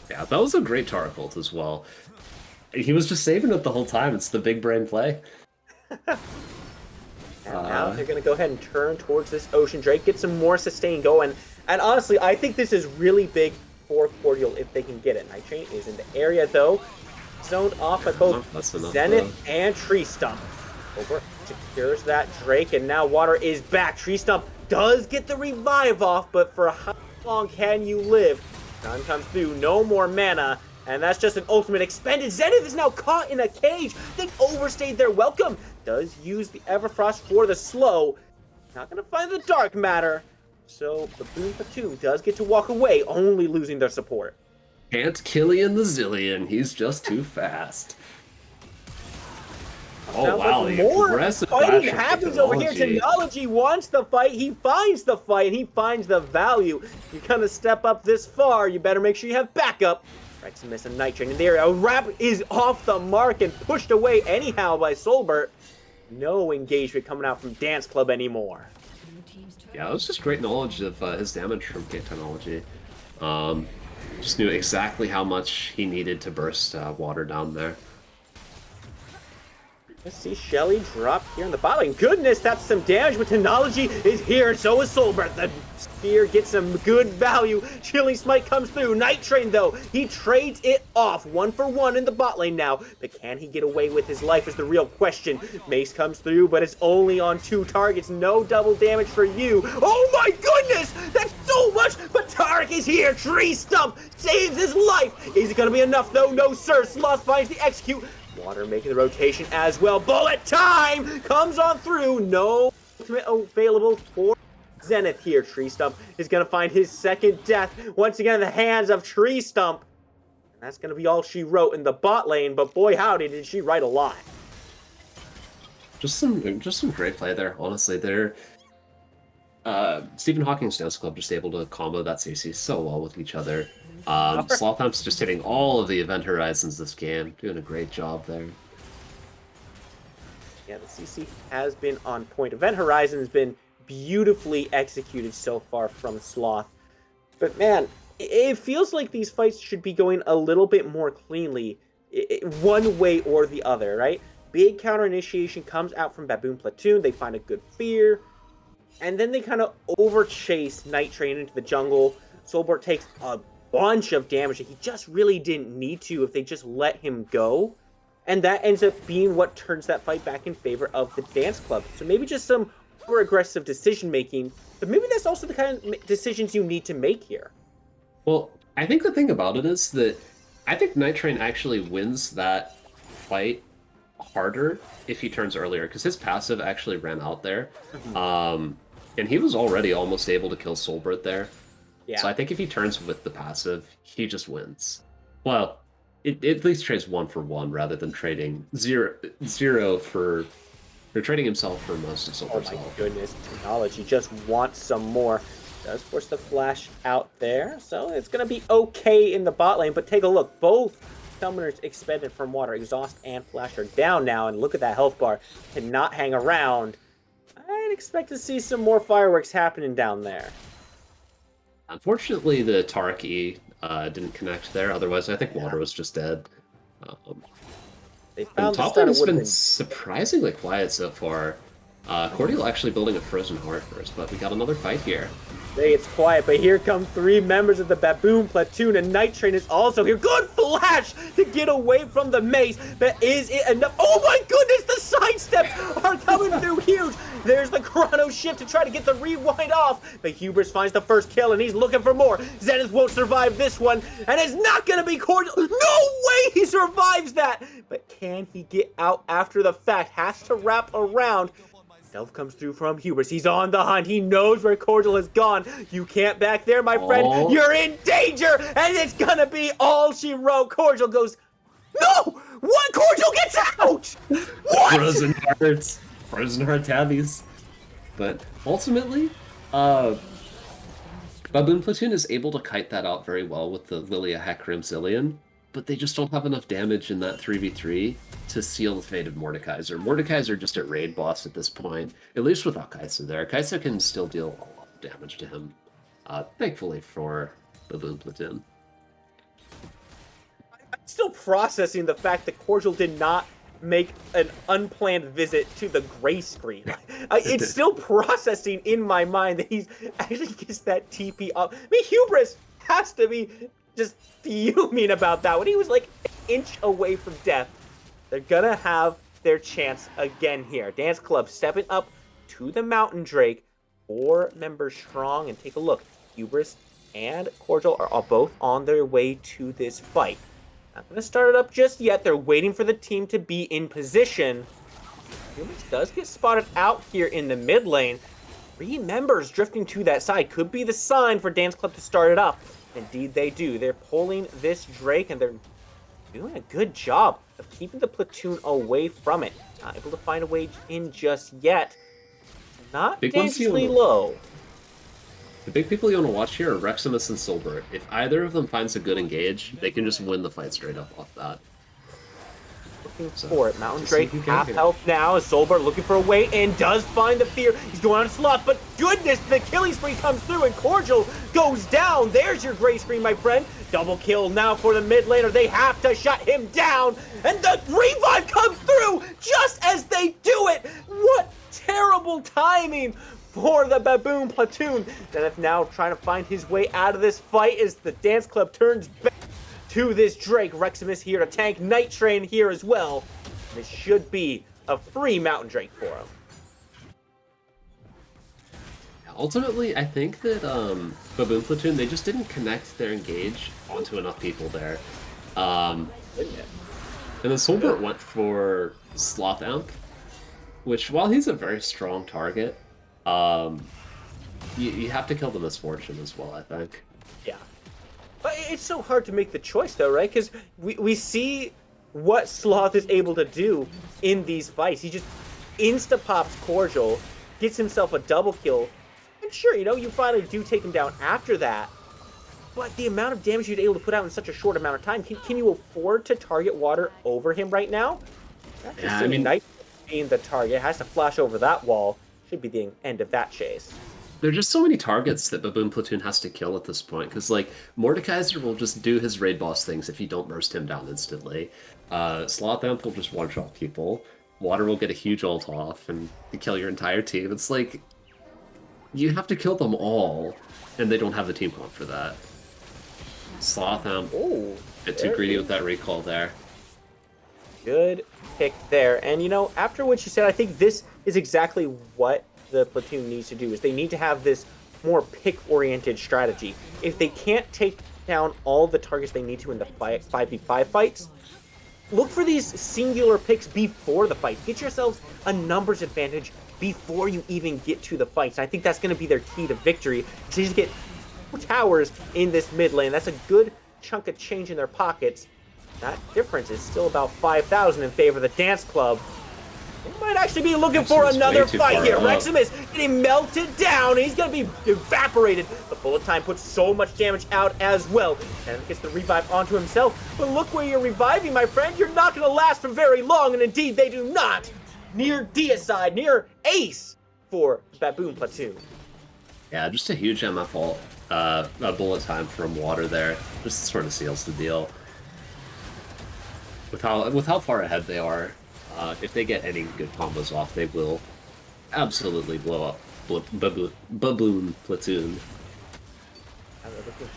Yeah, that was a great Taric ult as well. He was just saving it the whole time. It's the big brain play. And now they're going to go ahead and turn towards this Ocean Drake, get some more sustain going. And honestly, I think this is really big for Cordial if they can get it. Night Train is in the area, though. Zoned off by both Zenith and Tree Stump. Over secures that Drake, and now Water is back. Tree Stump does get the revive off, but for how long can you live? Sun comes through, no more mana, and that's just an ultimate expended. Zenith is now caught in a cage. They overstayed their welcome. Does use the Everfrost for the slow. Not gonna find the dark matter. So Baboon Platoon does get to walk away, only losing their support. Can't Killian the Zillion. He's just too fast. Oh wow, like the more aggressive fighting flash of happens over here. Technology wants the fight. He finds the fight, and he finds the value. You're gonna step up this far, you better make sure you have backup. Rex and miss a Night Train in the area. A wrap is off the mark and pushed away anyhow by Soulbert. No engagement coming out from Dance Club anymore. Yeah, it was just great knowledge of his damage from Kit Technology. Just knew exactly how much he needed to burst Water down there. Let's see Shelly drop here in the bottom. Goodness, that's some damage, but Technology is here, and so is Soulbert. The spear gets some good value. Chilling Smite comes through. Night Train, though, he trades it off. 1 for 1 in the bot lane now. But can he get away with his life is the real question. Mace comes through, but it's only on 2 targets. No double damage for you. Oh my goodness! That's so much! But Taric is here. Tree Stump saves his life. Is it going to be enough, though? No, sir. Sloth finds the execute. Water making the rotation as well. Bullet time comes on through. No ultimate available for Zenith here. Tree Stump is going to find his second death. Once again in the hands of Tree Stump. And that's going to be all she wrote in the bot lane. But boy, howdy, did she write a lot. Just some great play there. Honestly, they're Stephen Hawking's Dance Club just able to combo that CC so well with each other. Slothump's just hitting all of the event horizons this game, doing a great job there. Yeah, the CC has been on point. Event Horizon has been beautifully executed so far from Sloth. But man, it feels like these fights should be going a little bit more cleanly, one way or the other, right? Big counter initiation comes out from Baboon Platoon. They find a good fear. And then they kind of overchase Night Train into the jungle. Soulbert takes a bunch of damage that he just really didn't need to if they just let him go. And that ends up being what turns that fight back in favor of the Dance Club. So maybe just some more aggressive decision making, but maybe that's also the kind of decisions you need to make here. Well, I think the thing about it is that I think Night Train actually wins that fight harder if he turns earlier, because his passive actually ran out there. And he was already almost able to kill Soulbert there. Yeah. So I think if he turns with the passive, he just wins. Well, it at least trades 1 for 1 rather than trading zero for... Or trading himself for most of Soulbert's health. Oh my goodness, Technology just wants some more. Does force the flash out there, so it's going to be okay in the bot lane, but take a look. Both summoners expended from Water, Exhaust and Flash, are down now, and look at that health bar. Cannot hang around. I'd expect to see some more fireworks happening down there. Unfortunately, the Taric E didn't connect there, otherwise I think Water was just dead. Top lane has been surprisingly quiet so far. Cordial actually building a Frozen Heart first, but we got another fight here. Say it's quiet, but here come 3 members of the Baboon Platoon, and Night Train is also here. Good flash to get away from the mace, but is it enough? Oh my goodness, the sidesteps are coming through huge. There's the chrono shift to try to get the rewind off, but Hubris finds the first kill, and he's looking for more. Zenith won't survive this one, and it's not going to be Cordial. No way he survives that, but can he get out after the fact? Has to wrap around. Stealth comes through from Hubris. He's on the hunt. He knows where Cordial has gone. You can't back there, my friend. You're in danger, and it's gonna be all she wrote. Cordial goes, no! What? Cordial gets out! What? Frozen hearts. Frozen heart tabbies. But ultimately, Baboon Platoon is able to kite that out very well with the Lilia Hecarim Zillion, but they just don't have enough damage in that 3v3 to seal the fate of Mordekaiser. Mordekaiser just at raid boss at this point, at least without Kai'Sa there. Kai'Sa can still deal a lot of damage to him, thankfully for Baboon Platoon. I'm still processing the fact that Cordial did not make an unplanned visit to the gray screen. It's still processing in my mind that he's actually gets that TP up. I mean, Hubris has to be just fuming about that when he was like an inch away from death. They're gonna have their chance again here. Dance Club stepping up to the Mountain Drake, 4 members strong, and take a look. Hubris and Cordial are all both on their way to this fight. Not going to start it up just yet. They're waiting for the team to be in position. Hubris does get spotted out here in the mid lane. 3 members drifting to that side. Could be the sign for Dance Club to start it up. Indeed they do. They're pulling this Drake, and they're doing a good job of keeping the platoon away from it. Not able to find a way in just yet. Not dangerously low. The big people you want to watch here are Reximus and Silver. If either of them finds a good engage, they can just win the fight straight up off that. Looking for it. Mountain Drake half health now. Solberg looking for a way in. Does find the fear. He's going on a slot, but goodness, the killing spree comes through and Cordial goes down. There's your gray screen, my friend. Double kill now for the mid laner. They have to shut him down. And the revive comes through just as they do it. What terrible timing for the Baboon Platoon. Zenith now trying to find his way out of this fight as the Dance Club turns back to this Drake. Reximus here to tank. Night Train here as well. This should be a free Mountain Drake for him. Ultimately, I think that Baboon Platoon, they just didn't connect their engage onto enough people there. And then Solbert went for Sloth Amp, which, while he's a very strong target, you have to kill the Misfortune as well, I think. Yeah. But it's so hard to make the choice, though, right? Because we see what Sloth is able to do in these fights. He just insta-pops Cordial, gets himself a double kill, and sure, you know, you finally do take him down after that. But the amount of damage you're able to put out in such a short amount of time, can you afford to target water over him right now? Yeah, I mean, Night being the target, has to flash over that wall. Should be the end of that chase. There are just so many targets that Baboon Platoon has to kill at this point, because, like, Mordekaiser will just do his raid boss things if you don't burst him down instantly. Sloth Amp will just one-shot people. Water will get a huge ult off and kill your entire team. It's like, you have to kill them all, and they don't have the team comp for that. Sloth Amp, bit too greedy with that recall there. Good pick there. And, you know, after what you said, I think this is exactly what the platoon needs to do, is they need to have this more pick-oriented strategy. If they can't take down all the targets they need to in the 5v5 fights, look for these singular picks before the fight. Get yourselves a numbers advantage before you even get to the fights. I think that's going to be their key to victory. To just get towers in this mid lane. That's a good chunk of change in their pockets. That difference is still about 5,000 in favor of the Dance Club. They might actually be looking for another fight here. Reximus getting melted down. He's going to be evaporated. The bullet time puts so much damage out as well. And gets the revive onto himself. But look where you're reviving, my friend. You're not going to last for very long. And indeed, they do not. Near deicide, near ace for Baboon Platoon. Yeah, just a huge MF ult. A bullet time from water there. Just sort of seals the deal. With how far ahead they are, if they get any good combos off, they will absolutely blow up Baboon Platoon.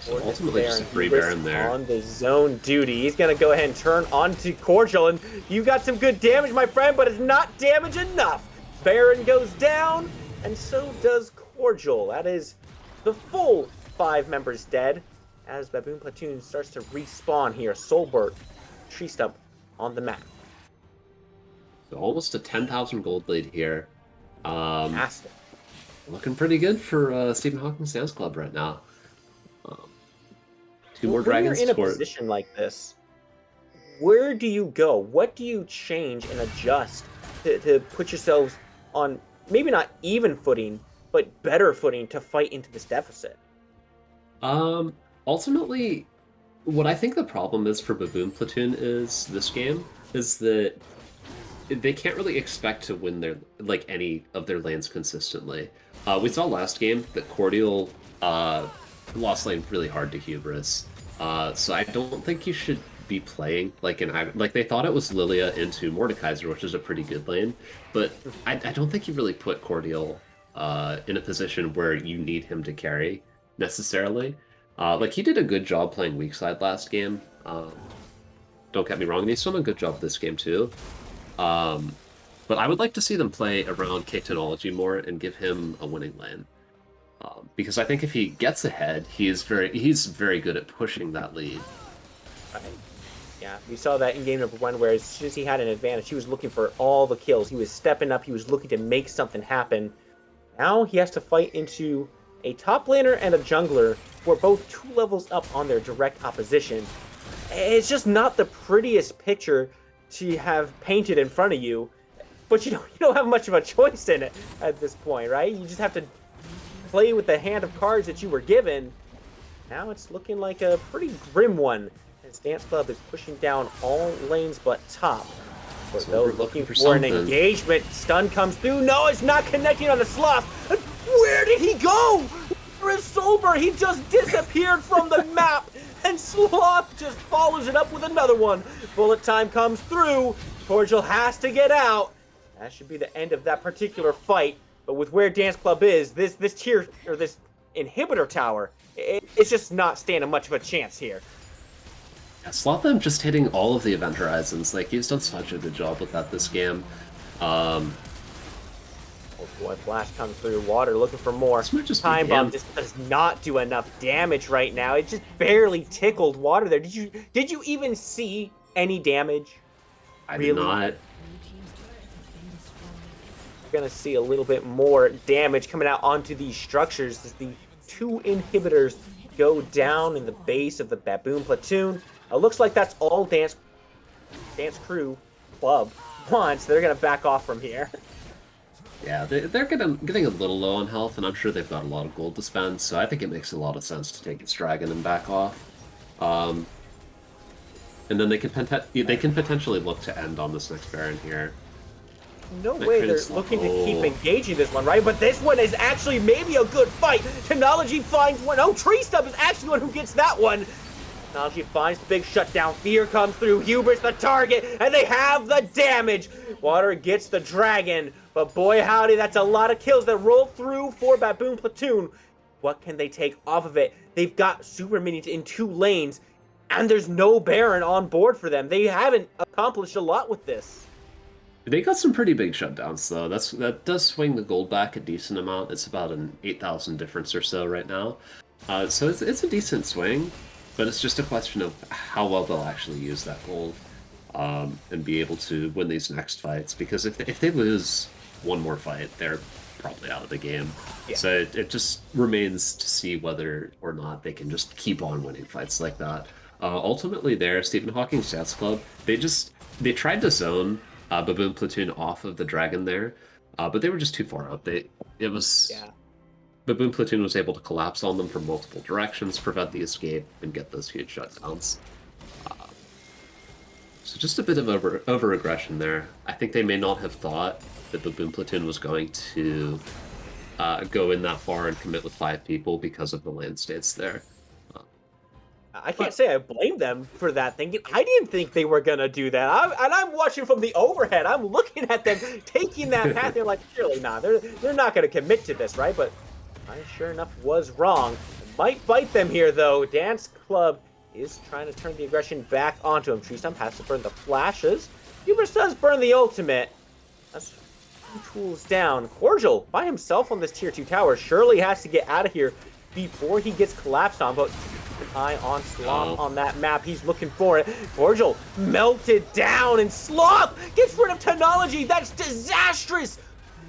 So ultimately, just a free Baron there. On the zone duty. He's going to go ahead and turn onto Cordial, and you got some good damage, my friend, but it's not damage enough. Baron goes down, and so does Cordial. That is the full 5 members dead, as Baboon Platoon starts to respawn here. Solbert, tree stump on the map. So almost a 10,000 gold lead here. Fantastic. Looking pretty good for Stephen Hawking's Dance Club right now. Two more When dragons. you're in a position like this, where do you go? What do you change and adjust to put yourselves on maybe not even footing, but better footing to fight into this deficit? Ultimately, what I think the problem is for Baboon Platoon is this game is that they can't really expect to win their any of their lanes consistently. We saw last game that Cordial lost lane really hard to Hubris, so I don't think you should be playing they thought it was Lilia into Mordekaiser, which is a pretty good lane, but I don't think you really put Cordial in a position where you need him to carry necessarily. He did a good job playing weak side last game. Don't get me wrong, and he's done a good job this game too. But I would like to see them play around K-Technology more and give him a winning lane. Because I think if he gets ahead, he's very good at pushing that lead. Right. Yeah, we saw that in game number 1 where as soon as he had an advantage, he was looking for all the kills. He was stepping up, he was looking to make something happen. Now he has to fight into a top laner and a jungler who are both 2 levels up on their direct opposition. It's just not the prettiest picture to have painted in front of you, but you don't have much of a choice in it at this point, right? You just have to play with the hand of cards that you were given. Now it's looking like a pretty grim one, as Dance Club is pushing down all lanes but top. For those looking for an engagement, stun comes through. No, it's not connecting on the Sloth. Where did he go? Where is Solber? He just disappeared from the map, and Sloth just follows it up with another one. Bullet time comes through. Cordial has to get out. That should be the end of that particular fight. But with where Dance Club is, this tier, or this inhibitor tower, it's just not standing much of a chance here. Yeah, Slotham just hitting all of the event horizons. He's done such a good job with that this game. Oh boy, Flash comes through. Water looking for more. Time Bomb just does not do enough damage right now. It just barely tickled Water there. Did you even see any damage? I did not. We're going to see a little bit more damage coming out onto these structures as the 2 inhibitors go down in the base of the Baboon Platoon. Looks like that's all Dance Crew Club wants. They're going to back off from here. Yeah, they're getting a little low on health, and I'm sure they've got a lot of gold to spend, so I think it makes a lot of sense to take its dragon and back off. And then they can potentially look to end on this next Baron here. No way they're looking to keep engaging this one, right? But this one is actually maybe a good fight. Technology finds one. Oh, Tree Stub is actually the one who gets that one. Technology finds the big shutdown. Fear comes through. Hubris the target, and they have the damage. Water gets the dragon, but boy howdy, that's a lot of kills that roll through for Baboon Platoon. What can they take off of it? They've got super minions in 2 lanes, and there's no Baron on board for them. They haven't accomplished a lot with this. They got some pretty big shutdowns, though. That does swing the gold back a decent amount. It's about an 8,000 difference or so right now. So it's a decent swing, but it's just a question of how well they'll actually use that gold and be able to win these next fights. Because if they lose one more fight, they're probably out of the game. Yeah. So it just remains to see whether or not they can just keep on winning fights like that. Ultimately, there, Stephen Hawking's Stats Club, they tried to zone Baboon Platoon off of the dragon there, but they were just too far up. Baboon Platoon was able to collapse on them from multiple directions, prevent the escape, and get those huge shutdowns. So just a bit of over-aggression there. I think they may not have thought that Baboon Platoon was going to go in that far and commit with 5 people because of the land states there. I can't say I blame them for that thinking. I didn't think they were going to do that. I'm watching from the overhead. I'm looking at them taking that path. They're like, surely not. They're not going to commit to this, right? But I sure enough was wrong. It might bite them here, though. Dance Club is trying to turn the aggression back onto him. Tree Stump has to burn the flashes. Hubris does burn the ultimate. That's 2 tools down. Cordial, by himself on this tier 2 tower, surely has to get out of here before he gets collapsed on, but keep an eye on Sloth on that map. He's looking for it. Cordial melted down, and Sloth gets rid of Technology. That's disastrous.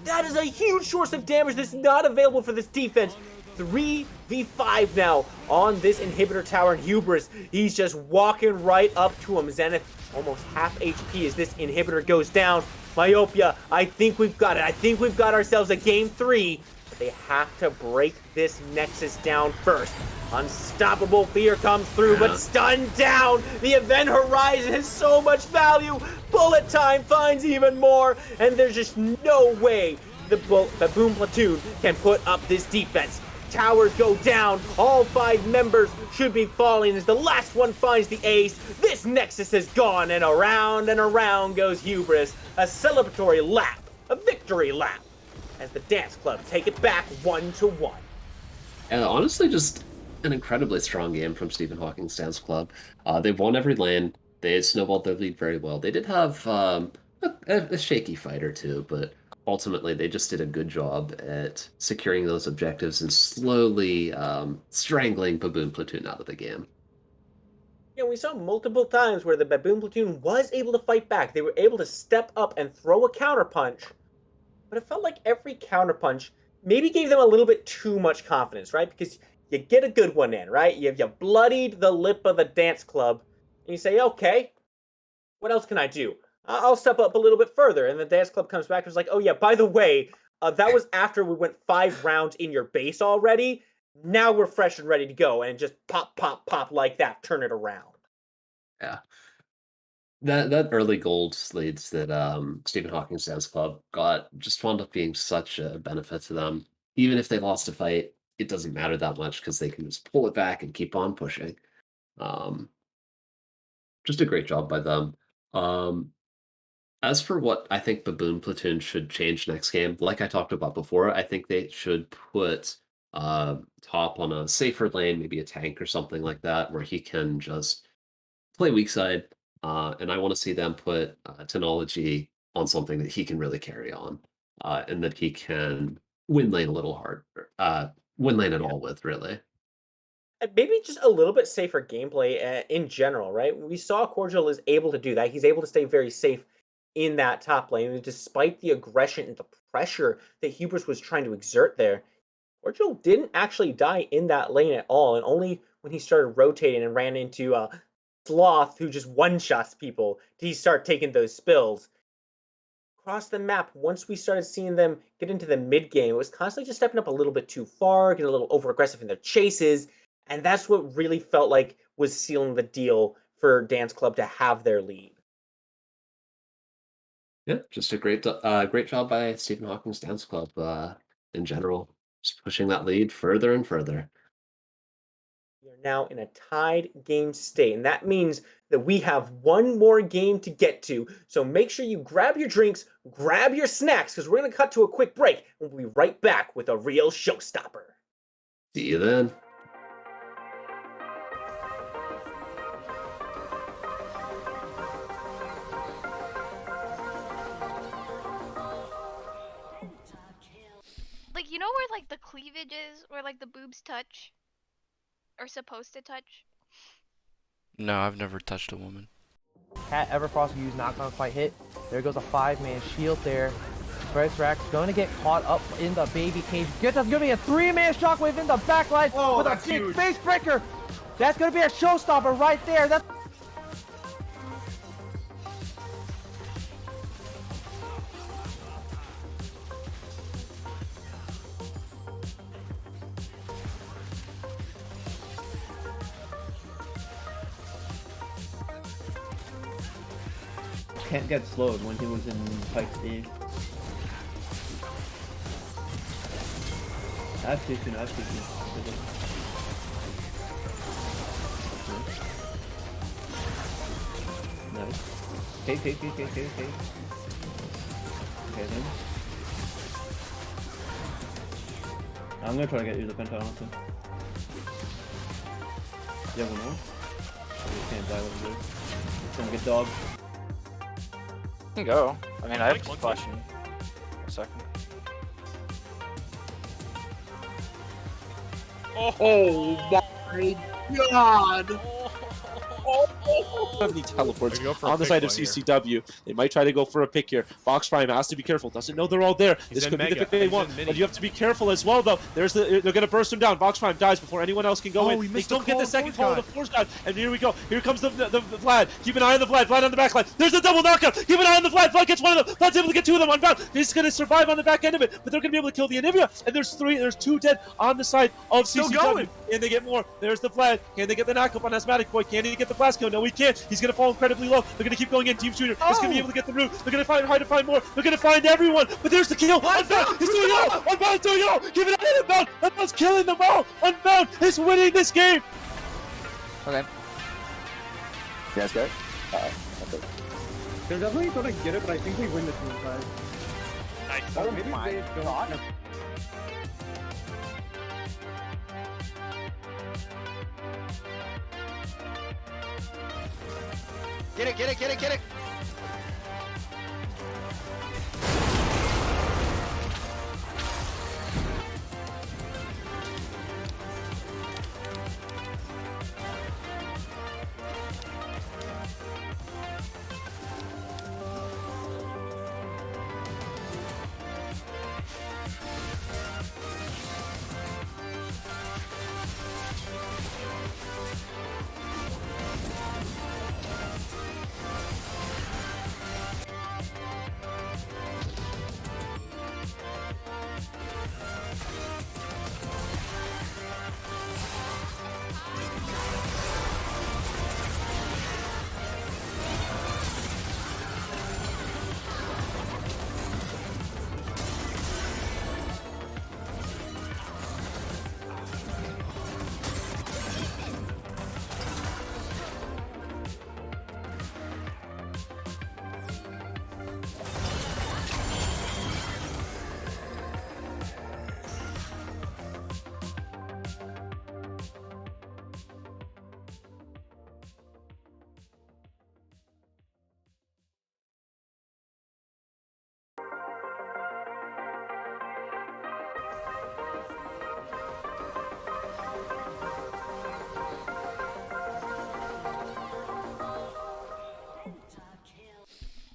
That is a huge source of damage that's not available for this defense. 3v5 now on this inhibitor tower, and Hubris, he's just walking right up to him. Zenith almost half HP as this inhibitor goes down. Myopia, I think we've got it. I think we've got ourselves a game 3. But they have to break this Nexus down first. Unstoppable Fear comes through, but stunned down. The Event Horizon has so much value. Bullet Time finds even more, and there's just no way the Baboon Platoon can put up this defense. Towers go down. All 5 members should be falling as the last one finds the ace. This Nexus is gone, and around goes Hubris. A celebratory lap, a victory lap, as the Dance Club take it back 1-1. And honestly, just an incredibly strong game from Stephen Hawking's Dance Club. They've won every lane. They snowballed their lead very well. They did have a shaky fight or two, but ultimately they just did a good job at securing those objectives and slowly strangling Baboon Platoon out of the game. Yeah, we saw multiple times where the Baboon Platoon was able to fight back. They were able to step up and throw a counterpunch, but it felt like every counterpunch maybe gave them a little bit too much confidence, right? Because you get a good one in, right? You bloodied the lip of the Dance Club, and you say, okay, what else can I do? I'll step up a little bit further. And the Dance Club comes back and is like, oh yeah, by the way, that was after we went 5 rounds in your base already. Now we're fresh and ready to go, and just pop, pop, pop like that, turn it around. Yeah. That early gold leads that Stephen Hawking's Dance Club got just wound up being such a benefit to them. Even if they lost a fight, it doesn't matter that much because they can just pull it back and keep on pushing. Just a great job by them. As for what I think Baboon Platoon should change next game, like I talked about before, I think they should put Top on a safer lane, maybe a tank or something like that, where he can just play weak side. And I want to see them put Technology on something that he can really carry on, and that he can win lane a little harder, win lane at all with, really. And maybe just a little bit safer gameplay in general, right? We saw Cordial is able to do that. He's able to stay very safe in that top lane, and despite the aggression and the pressure that Hubris was trying to exert there, Cordial didn't actually die in that lane at all, and only when he started rotating and ran into Sloth, who just one-shots people, did he start taking those spills. Across the map, once we started seeing them get into the mid-game, it was constantly just stepping up a little bit too far, getting a little over-aggressive in their chases, and that's what really felt like was sealing the deal for Dance Club to have their lead. Yeah, just a great job by Stephen Hawking's Dance Club in general, just pushing that lead further and further. We are now in a tied game state, and that means that we have one more game to get to. So make sure you grab your drinks, grab your snacks, because we're going to cut to a quick break, and we'll be right back with a real showstopper. See you then. Like, you know where, like, the cleavage is? Where, like, the boobs touch? Or supposed to touch? No, I've never touched a woman. Cat Everfrost used not gonna quite hit. There goes a 5-man shield there. Rack's going to get caught up in the baby cage. That's going to be a 3-man shockwave in the backline with a big face breaker. That's going to be a showstopper right there. That's Can't get slowed when he was in Pike's D. I have Platoon, I have Platoon. Nice. Okay. Okay then. I'm gonna try to get you the penta, honestly. You have one more? You can't die with him, dude. Some good dog. Can go. I mean, I have flash in a second. Oh my god! Have any teleports on the side of CCW. They might try to go for a pick here. Box Prime has to be careful. Doesn't know they're all there. This could be the pick they want, but you have to be careful as well, though. They're gonna burst him down. Box Prime dies before anyone else can go in. They don't get the second call of the force shot, and here we go. Here comes the Vlad. Keep an eye on the Vlad. Vlad on the back line. There's a double knockout. Keep an eye on the Vlad. Vlad gets one of them. Vlad's able to get two of them unbound. He's gonna survive on the back end of it, but they're gonna be able to kill the Anivia. And there's two dead on the side of CCW. Can they get more? There's the Vlad. Can they get the knockup on Asthmatic Boy? Can he get the blast kill? No, he can't. He's gonna fall incredibly low. They're gonna keep going in. Team Shooter is gonna be able to get the root. They're gonna try to find more. They're gonna find everyone. But there's the kill. Unbound. He's doing it all. Unbound is doing it all. Give it out. Unbound. Unbound's killing them all. Unbound is winning this game. Okay. Yeah, that's good. Okay. They're definitely gonna get it, but I think we win this one, guys. Nice. Oh my god. Get it, get it, get it, get it!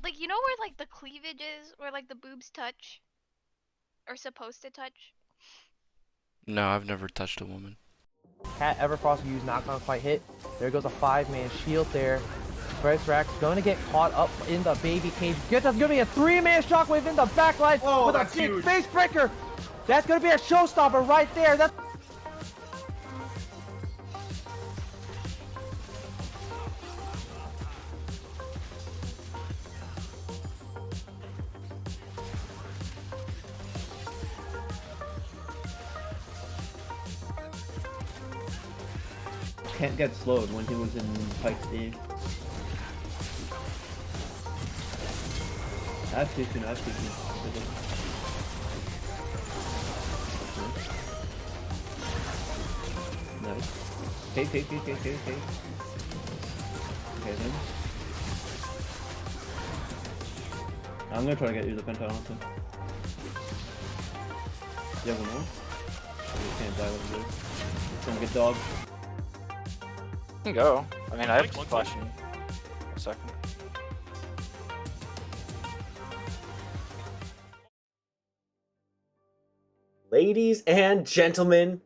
Like, you know where like the cleavage is, where like the boobs touch? Or supposed to touch? No, I've never touched a woman. Cat Everfrost used knock on quite hit. There goes a 5-man shield there. Bryce Rack's going to get caught up in the baby cage. That's going to be a 3-man shockwave in the backline with a big face breaker. That's going to be a showstopper right there. That's Can't get slowed when he was in Pike stage. That's too soon, that's too soon. Nice. Okay. Okay then. I'm gonna try to get you the penta, honestly. You have one more? You can't die with this. It's gonna get dogged. Can go. I mean, I have flash in a second. Ladies and gentlemen,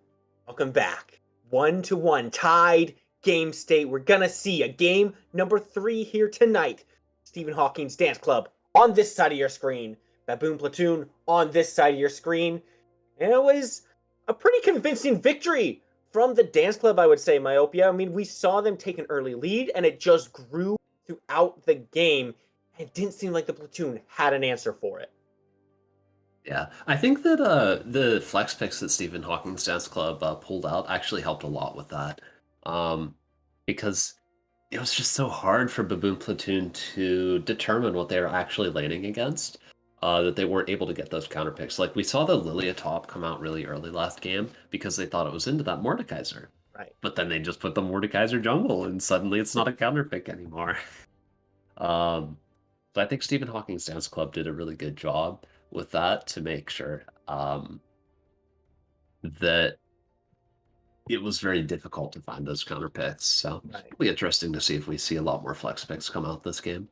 welcome back. 1-1 tied game state. We're gonna see a game number 3 here tonight. Stephen Hawking's Dance Club on this side of your screen. Baboon Platoon on this side of your screen. And it was a pretty convincing victory from the Dance Club, I would say, Myopia. I mean, we saw them take an early lead, and it just grew throughout the game. It didn't seem like the Platoon had an answer for it. Yeah, I think that the flex picks that Stephen Hawking's Dance Club pulled out actually helped a lot with that. Because it was just so hard for Baboon Platoon to determine what they were actually laning against, that they weren't able to get those counter picks. Like, we saw the Lilia top come out really early last game because they thought it was into that Mordekaiser. Right. But then they just put the Mordekaiser jungle, and suddenly it's not a counter pick anymore. So I think Stephen Hawking's Dance Club did a really good job with that to make sure that it was very difficult to find those counter picks. So it'll be interesting to see if we see a lot more flex picks come out this game.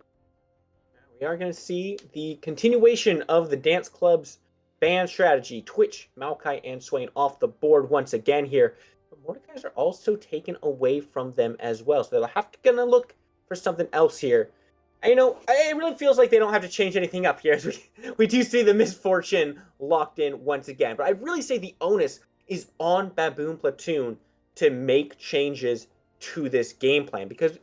We are going to see the continuation of the Dance Club's ban strategy. Twitch, Maokai, and Swain off the board once again here. But Mordekai's are also taken away from them as well. So they'll have to gonna look for something else here. And, it really feels like they don't have to change anything up here as we do see the misfortune locked in once again. But I'd really say the onus is on Baboon Platoon to make changes to this game plan. Because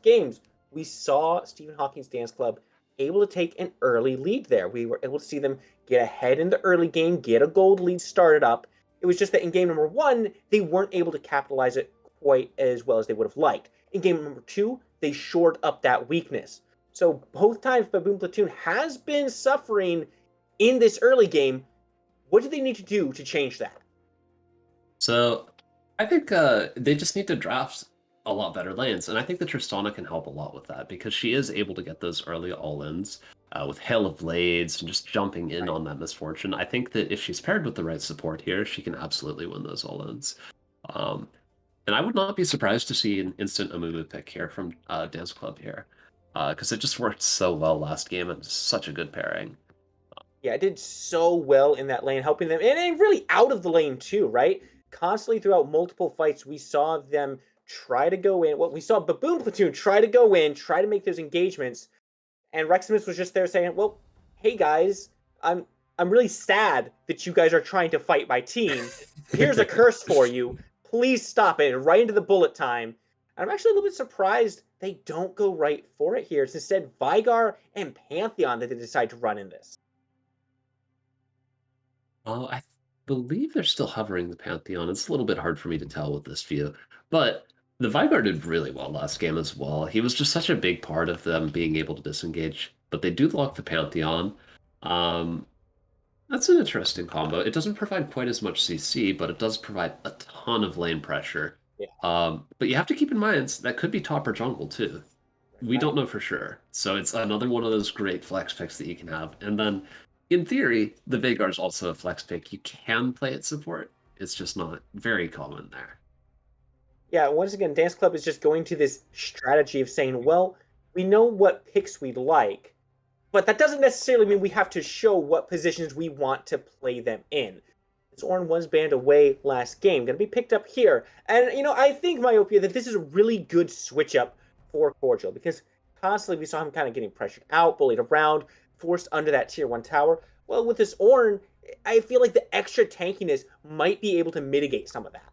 games, we saw Stephen Hawking's Dance Club able to take an early lead there. We were able to see them get ahead in the early game, get a gold lead started up. It was just that in game number 1, they weren't able to capitalize it quite as well as they would have liked. In game number 2, they shored up that weakness. So both times Baboon Platoon has been suffering in this early game. What do they need to do to change that? So I think they just need to draft a lot better lanes, and I think that Tristana can help a lot with that because she is able to get those early all-ins with Hail of Blades and just jumping in on that misfortune. I think that if she's paired with the right support here, she can absolutely win those all-ins. And I would not be surprised to see an instant Amumu pick here from Dance Club here because it just worked so well last game and such a good pairing. Yeah, it did so well in that lane, helping them, and really out of the lane too, right? Constantly throughout multiple fights, we saw them try to go in. Well, we saw Baboon Platoon try to go in, try to make those engagements, and Reximus was just there saying, "Well, hey guys, I'm really sad that you guys are trying to fight my team. Here's a curse for you. Please stop it." And right into the bullet time. And I'm actually a little bit surprised they don't go right for it here. It's instead Vigar and Pantheon that they decide to run in this. I believe they're still hovering the Pantheon. It's a little bit hard for me to tell with this view, but the Vigar did really well last game as well. He was just such a big part of them being able to disengage, but they do lock the Pantheon. That's an interesting combo. It doesn't provide quite as much CC, but it does provide a ton of lane pressure. Yeah. But you have to keep in mind that could be top or jungle too. We don't know for sure. So it's another one of those great flex picks that you can have. And then in theory, the Vagar is also a flex pick. You can play it support. It's just not very common there. Yeah, once again, Dance Club is just going to this strategy of saying, well, we know what picks we'd like, but that doesn't necessarily mean we have to show what positions we want to play them in. Ornn was banned away last game, going to be picked up here. And, I think, Myopia, that this is a really good switch up for Cordial, because constantly we saw him kind of getting pressured out, bullied around, forced under that tier 1 tower. Well, with this Ornn, I feel like the extra tankiness might be able to mitigate some of that.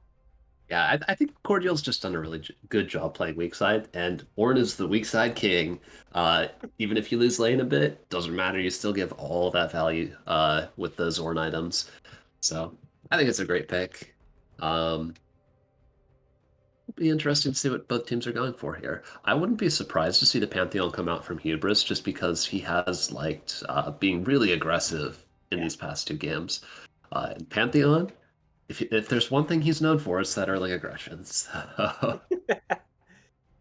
Yeah, I think Cordial's just done a really good job playing weak side, and Ornn is the weak side king. Even if you lose lane a bit, doesn't matter. You still give all that value with those Ornn items. So I think it's a great pick. It'll be interesting to see what both teams are going for here. I wouldn't be surprised to see the Pantheon come out from Hubris just because he has liked being really aggressive in these past 2 games. And Pantheon, if there's one thing he's known for, it's that early aggression. So.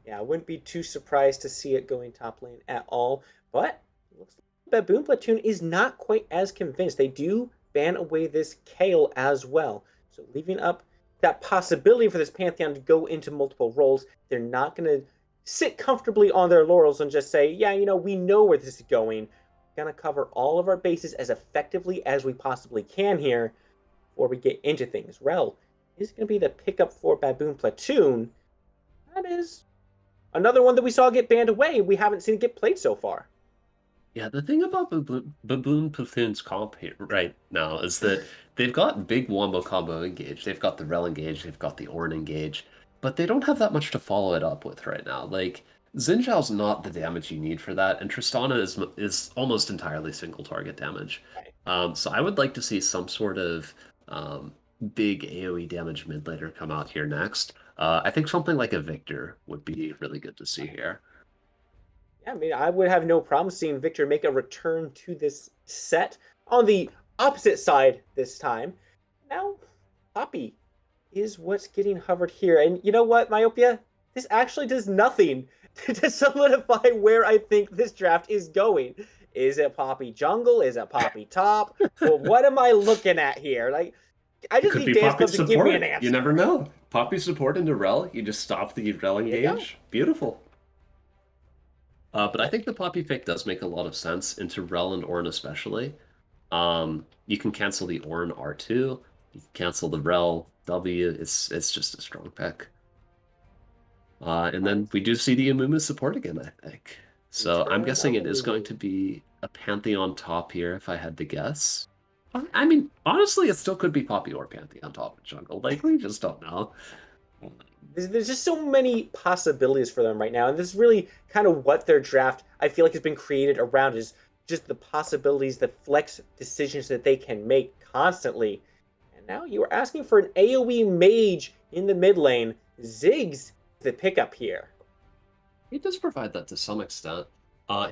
Yeah, I wouldn't be too surprised to see it going top lane at all. But it looks like Baboon Platoon is not quite as convinced. They do ban away this Kale as well. So leaving up that possibility for this Pantheon to go into multiple roles. They're not going to sit comfortably on their laurels and just say, yeah, we know where this is going. We're going to cover all of our bases as effectively as we possibly can here before we get into things. Rel is going to be the pickup for Baboon Platoon. That is another one that we saw get banned away. We haven't seen it get played so far. Yeah, the thing about Baboon Platoon's comp here right now is that they've got big wombo combo engage. They've got the Rel engage. They've got the Ornn engage. But they don't have that much to follow it up with right now. Like, Xin Zhao's not the damage you need for that, and Tristana is almost entirely single target damage. So I would like to see some sort of big AoE damage mid laner come out here next. I think something like a Victor would be really good to see here. Yeah, I mean, I would have no problem seeing Victor make a return to this set on the opposite side this time. Now, Poppy is what's getting hovered here. And you know what, Myopia? This actually does nothing to solidify where I think this draft is going. Is it Poppy jungle? Is it Poppy top? Well, what am I looking at here? Like, I just need Dance Club to give me an answer. You never know. Poppy support into Rel, you just stop the Rel There you go. engage. Beautiful. But I think the Poppy pick does make a lot of sense into Rel and Ornn especially. You can cancel the Ornn R2, you can cancel the Rel W, it's just a strong pick. And then we do see the Amumu support again, I think. So I'm guessing it is going to be a Pantheon top here, if I had to guess. I mean, honestly, it still could be Poppy or Pantheon top in jungle. Like, we just don't know. There's just so many possibilities for them right now, and this is really kind of what their draft, I feel like, has been created around, is just the possibilities, the flex decisions that they can make constantly. And now you are asking for an AoE mage in the mid lane. Ziggs the pickup here. He does provide that to some extent.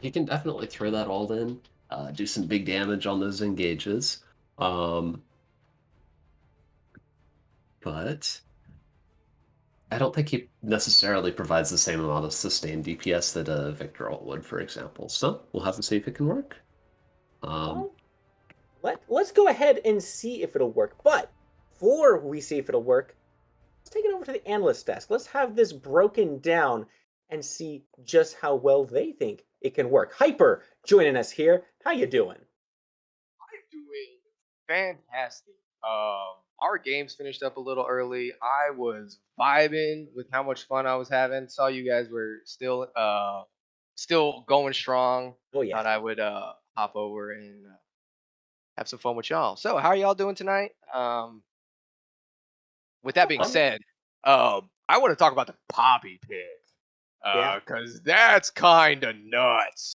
He can definitely throw that all in, do some big damage on those engages. But I don't think he necessarily provides the same amount of sustained DPS that a Victor ult would, for example. So we'll have to see if it can work. Well, let's go ahead and see if it'll work. But before we see if it'll work, let's take it over to the analyst desk. Let's have this broken down and see just how well they think it can work. Hyper joining us here. How you doing? I'm doing fantastic. Our games finished up a little early. I was vibing with how much fun I was having. Saw you guys were still going strong. Oh yeah. Thought I would hop over and have some fun with y'all. So how are y'all doing tonight? With that being said, I want to talk about the Poppy pick. Because that's kind of nuts.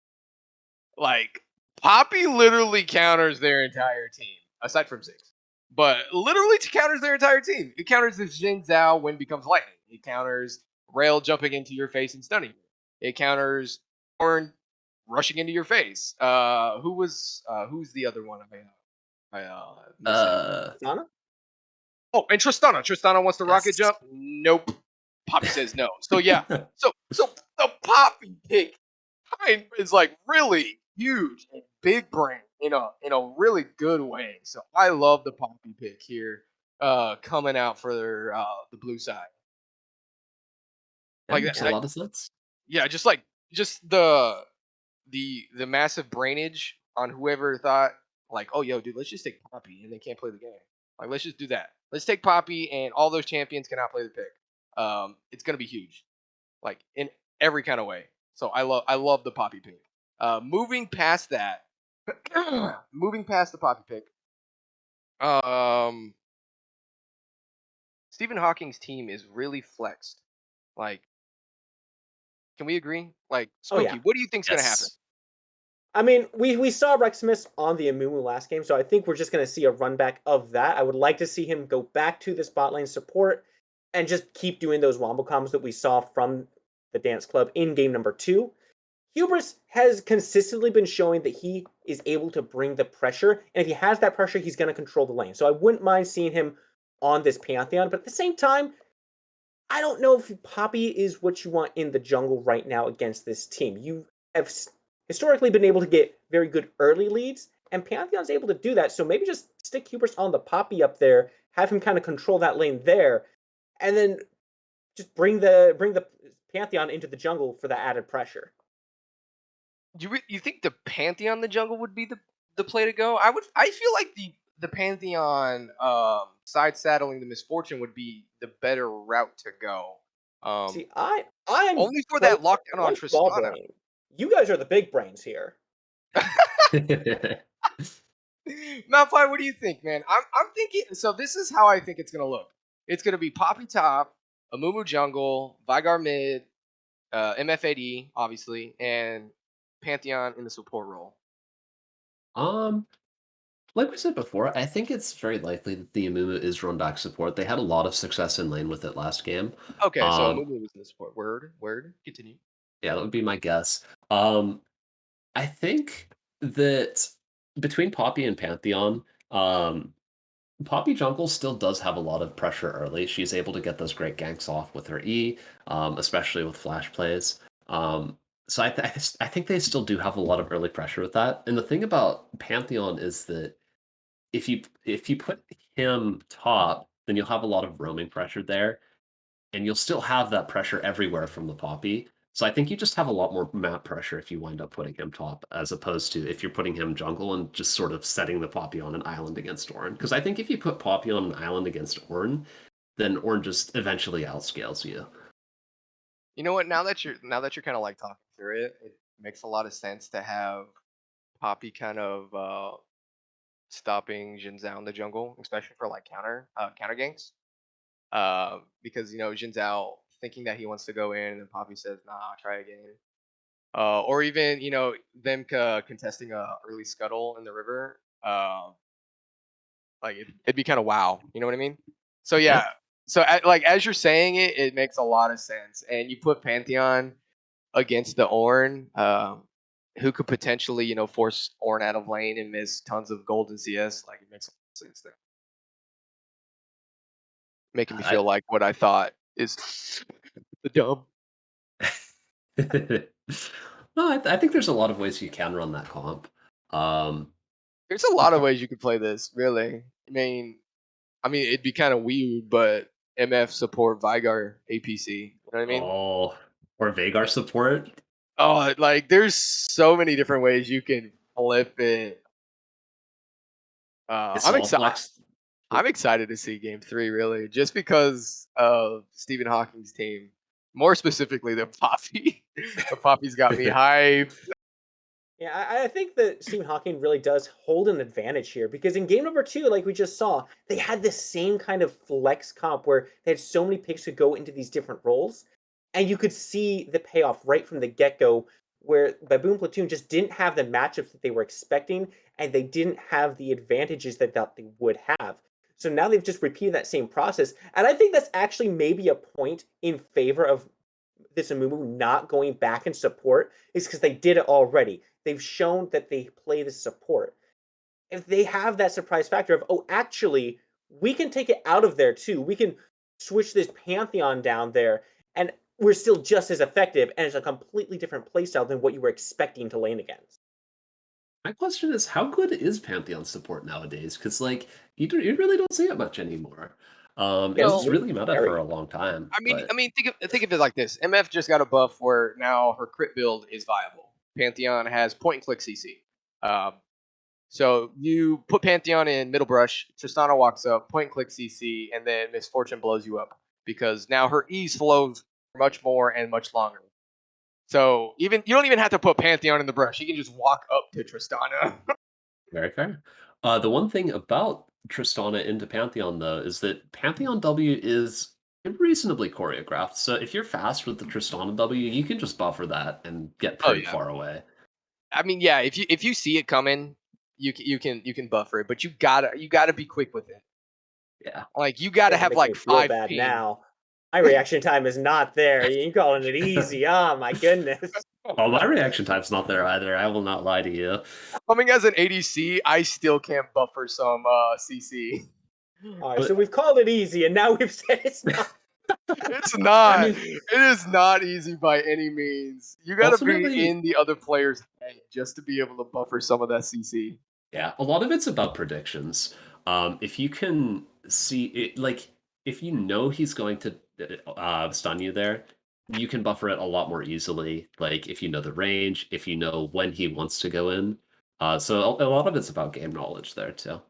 Like, Poppy literally counters their entire team, aside from Ziggs. But literally counters their entire team. It counters the Xin Zhao when becomes lightning. It counters Rail jumping into your face and stunning you. It counters Ornn rushing into your face. Who's the other one? Tristana? Oh, and Tristana. Tristana wants to rocket jump. Nope. Poppy says no. So yeah. So the Poppy pick is like really huge and big brain in a really good way. So I love the Poppy pick here, coming out for the blue side. That makes a lot of sense. Yeah, just the massive brainage on whoever thought like, oh yo, dude, let's just take Poppy and they can't play the game. Like, let's just do that. Let's take Poppy and all those champions cannot play the pick. It's gonna be huge, like in every kind of way. So I love the Poppy pick. Moving past that, moving past the Poppy pick, Stephen Hawking's team is really flexed. Like, can we agree? Like, Spooky, what do you think's gonna happen? I mean, we saw Reximus on the Amumu last game, so I think we're just going to see a run back of that. I would like to see him go back to the spot lane support and just keep doing those wombo combos that we saw from the Dance Club in game number 2. Hubris has consistently been showing that he is able to bring the pressure, and if he has that pressure, he's going to control the lane. So I wouldn't mind seeing him on this Pantheon, but at the same time, I don't know if Poppy is what you want in the jungle right now against this team. You have historically been able to get very good early leads, and Pantheon's able to do that, so maybe just stick Hubris on the Poppy up there, have him kind of control that lane there, and then just bring the Pantheon into the jungle for that added pressure. You think the Pantheon in the jungle would be the play to go? I feel like the Pantheon side saddling the Misfortune would be the better route to go. See, I'm only for that lockdown on Tristana. You guys are the big brains here. Malphite, what do you think, man? I'm thinking. So this is how I think it's gonna look. It's gonna be Poppy top, Amumu jungle, Vigar mid, MFAD obviously, and Pantheon in the support role. Like we said before, I think it's very likely that the Amumu is run back support. They had a lot of success in lane with it last game. Okay, so Amumu was in the support. Word. Continue. Yeah, that would be my guess. I think that between Poppy and Pantheon, Poppy jungle still does have a lot of pressure early. She's able to get those great ganks off with her E, especially with flash plays. So I think they still do have a lot of early pressure with that. And the thing about Pantheon is that if you put him top, then you'll have a lot of roaming pressure there. and you'll still have that pressure everywhere from the Poppy. So I think you just have a lot more map pressure if you wind up putting him top, as opposed to if you're putting him jungle and just sort of setting the Poppy on an island against Ornn. Because I think if you put Poppy on an island against Ornn, then Ornn just eventually outscales you. You know what? Now that you're kind of like talking through it, it makes a lot of sense to have Poppy kind of stopping Jin Zhao in the jungle, especially for like counter ganks. Because Jin Zhao thinking that he wants to go in, and Poppy says, "Nah, try again." Or even them contesting a early scuttle in the river. Like it'd be kind of wow. You know what I mean? So yeah. So like as you're saying it, it makes a lot of sense. And you put Pantheon against the Ornn, who could potentially force Ornn out of lane and miss tons of golden CS. Like it makes a lot of sense there. Making me feel like what I thought is the dumb. No, I think there's a lot of ways you can run that comp. There's a lot of ways you could play this, really. I mean, it'd be kind of weird, but MF support Vigar APC. You know what I mean? Oh, or Vagar support. Oh, like there's so many different ways you can flip it. I'm excited. I'm excited to see Game 3, really, just because of Stephen Hawking's team. More specifically, the Poppy. The Poppy's got me hyped. Yeah, I think that Stephen Hawking really does hold an advantage here because in game number 2, like we just saw, they had this same kind of flex comp where they had so many picks to go into these different roles, and you could see the payoff right from the get-go where Baboon Platoon just didn't have the matchups that they were expecting, and they didn't have the advantages they thought they would have. So now they've just repeated that same process, and I think that's actually maybe a point in favor of this Amumu not going back in support is because they did it already. They've shown that they play the support. If they have that surprise factor of, oh, actually, we can take it out of there too. We can switch this Pantheon down there, and we're still just as effective, and it's a completely different playstyle than what you were expecting to lane against. My question is, how good is Pantheon support nowadays? Because like you really don't see it much anymore. It was really meta for a long time. I mean, think of it like this: MF just got a buff where now her crit build is viable. Pantheon has point and click CC. So you put Pantheon in middle brush, Tristana walks up, point and click CC, and then Misfortune blows you up because now her E slows much more and much longer. So you don't even have to put Pantheon in the brush; you can just walk up to Tristana. Very fair. The one thing about Tristana into Pantheon, though, is that Pantheon W is reasonably choreographed. So if you're fast with the Tristana W, you can just buffer that and get pretty far away. I mean, yeah, if you see it coming, you can buffer it, but you gotta be quick with it. Yeah, like you gotta have like 5 bad ping. now. My reaction time is not there. You're calling it easy. Oh my goodness. Oh, my reaction time's not there either. I will not lie to you. Coming as an ADC, I still can't buffer some CC. All right, so we've called it easy, and now we've said it's not. It's not. It is not easy by any means. You gotta be in the other player's head just to be able to buffer some of that CC. Yeah, a lot of it's about predictions. If you can see it, like if you know he's going to stun you there, you can buffer it a lot more easily. Like if you know the range, if you know when he wants to go in. So a lot of it's about game knowledge there too.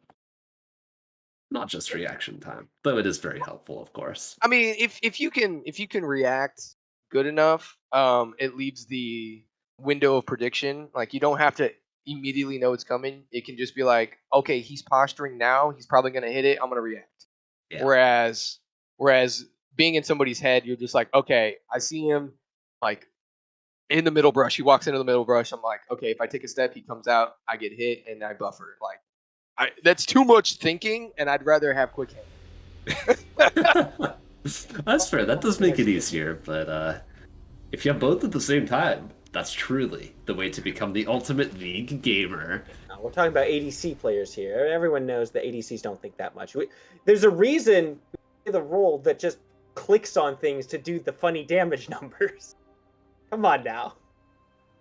Not just reaction time, though it is very helpful, of course. I mean, if you can react good enough, it leaves the window of prediction. Like you don't have to immediately know it's coming. It can just be like, okay, he's posturing now. He's probably gonna hit it. I'm gonna react. Yeah. Whereas being in somebody's head, you're just like, okay, I see him like in the middle brush. He walks into the middle brush. I'm like, okay, if I take a step, he comes out. I get hit and I buffer. Like, that's too much thinking, and I'd rather have quick hit. That's fair. That does make it easier, but if you have both at the same time, that's truly the way to become the ultimate League gamer. We're talking about ADC players here. Everyone knows that ADCs don't think that much. There's a reason the role that just clicks on things to do the funny damage numbers. Come on now.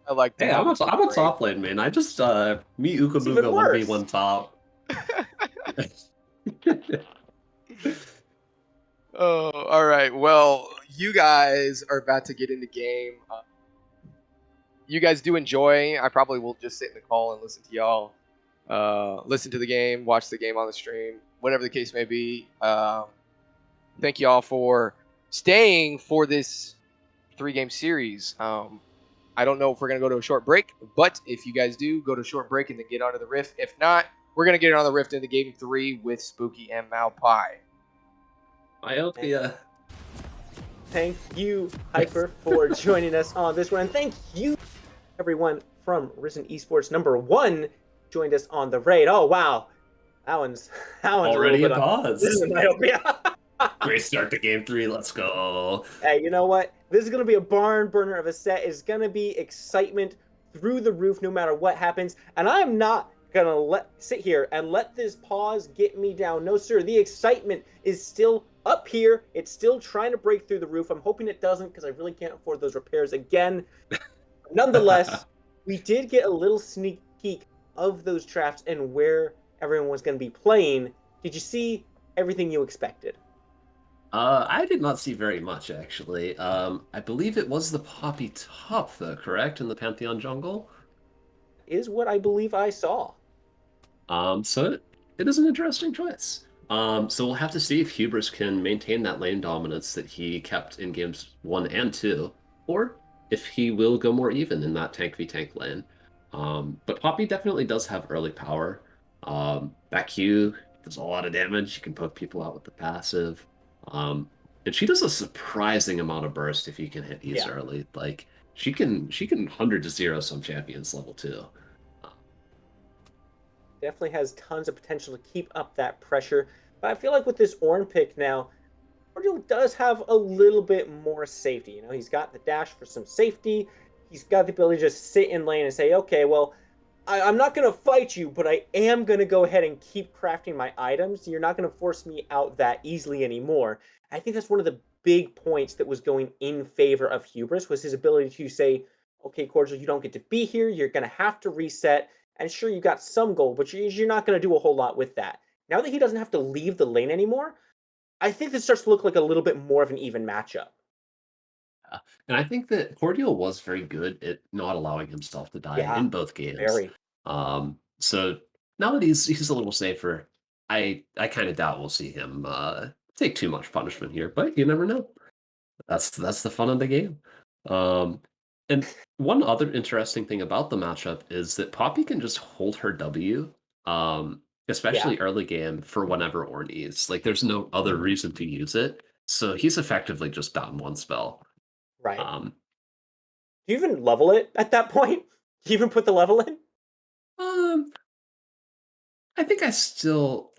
I like that. Hey, I'm a top lane, man. I just me Ukamuga 1v1 top. Oh, all right. Well, you guys are about to get in the game. You guys do enjoy. I probably will just sit in the call and listen to y'all. Listen to the game, watch the game on the stream, whatever the case may be. Thank y'all for staying for this 3-game series. I don't know if we're going to go to a short break, but if you guys do, go to a short break and then get onto the Rift. If not, we're going to get on the Rift in the game 3 with Spooky and Malpie. I hope the Thank you, Hyper, for joining us on this one. And thank you, everyone from Risen Esports #1 joined us on the raid. Oh, wow. That one's already a a little bit pause. This is myopia. Great start to game 3. Let's go. Hey, you know what? This is going to be a barn burner of a set. It's going to be excitement through the roof no matter what happens. And I'm not going to sit here and let this pause get me down. No, sir. The excitement is still up here. It's still trying to break through the roof. I'm hoping it doesn't because I really can't afford those repairs again. Nonetheless, we did get a little sneak peek of those drafts and where everyone was going to be playing. Did you see everything you expected? I did not see very much, actually. I believe it was the Poppy top, though, correct? In the Pantheon jungle? Is what I believe I saw. So it is an interesting choice. So we'll have to see if Hubris can maintain that lane dominance that he kept in games 1 and 2, or if he will go more even in that tank v tank lane. But Poppy definitely does have early power. That Q does a lot of damage. You can poke people out with the passive. And she does a surprising amount of burst if you can hit these early. Like she can 100 to 0 some champions level 2. Definitely has tons of potential to keep up that pressure. But I feel like with this Ornn pick now, Cordial does have a little bit more safety. You know, he's got the dash for some safety. He's got the ability to just sit in lane and say, okay, well, I'm not going to fight you, but I am going to go ahead and keep crafting my items. You're not going to force me out that easily anymore. I think that's one of the big points that was going in favor of Hubris, was his ability to say, okay, Cordial, you don't get to be here. You're going to have to reset. And sure, you got some gold, but you're not going to do a whole lot with that. Now that he doesn't have to leave the lane anymore, I think this starts to look like a little bit more of an even matchup. And I think that Cordial was very good at not allowing himself to die in both games. Very. So now that he's a little safer, I kind of doubt we'll see him take too much punishment here, but you never know. That's the fun of the game. And one other interesting thing about the matchup is that Poppy can just hold her W, especially early game, for whenever Ornn is. Like, there's no other reason to use it, so he's effectively just down one spell. Right. Do you even level it at that point? Do you even put the level in? I think I still,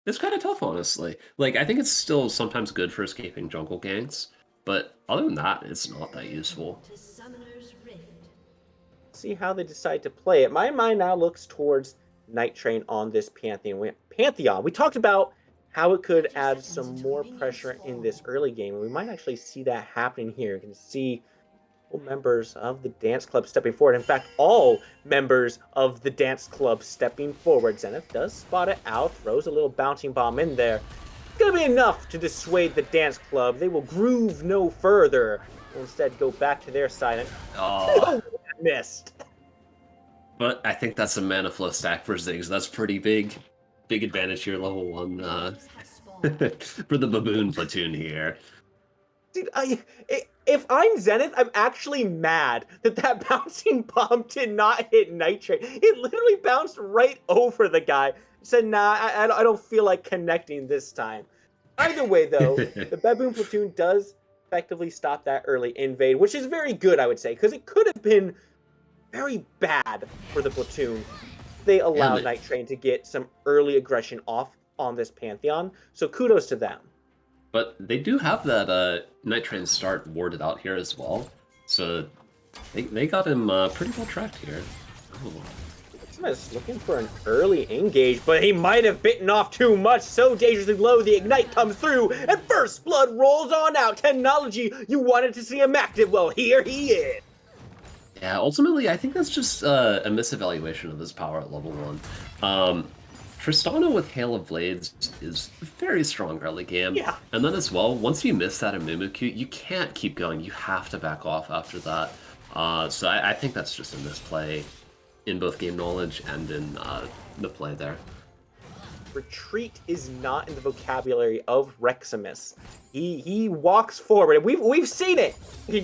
it's kind of tough, honestly. Like, I think it's still sometimes good for escaping jungle ganks, but other than that, it's not that useful. See how they decide to play it. My mind now looks towards Night Train on this Pantheon. We talked about how it could add some more pressure in this early game, and we might actually see that happening here. You can see members of the dance club stepping forward. In fact, all members of the dance club stepping forward. Zenith does spot it out, throws a little bouncing bomb in there. It's going to be enough to dissuade the dance club. They will groove no further. We'll instead go back to their side and missed. But I think that's a mana flow stack for Ziggs. That's pretty big advantage here, level 1 for the Baboon Platoon here. Dude, if I'm Zenith, I'm actually mad that bouncing bomb did not hit Night Train. It literally bounced right over the guy. Said, nah, I don't feel like connecting this time. Either way, though, the Baboon Platoon does effectively stop that early invade, which is very good, I would say, because it could have been very bad for the Platoon. They allowed Night Train to get some early aggression off on this Pantheon, so kudos to them. But they do have that Night Train start warded out here as well, so they got him pretty well tracked here. Maximus looking for an early engage, but he might have bitten off too much. So dangerously low, the Ignite comes through, and First Blood rolls on out. Technology, you wanted to see him active, well, here he is. Yeah, ultimately, I think that's just a misevaluation of his power at level 1. Tristana with Hail of Blades is very strong early game. Yeah. And then as well, once you miss that Amumu you can't keep going. You have to back off after that. So I think that's just a misplay in both game knowledge and in the play there. Retreat is not in the vocabulary of Reximus. He walks forward. We've seen it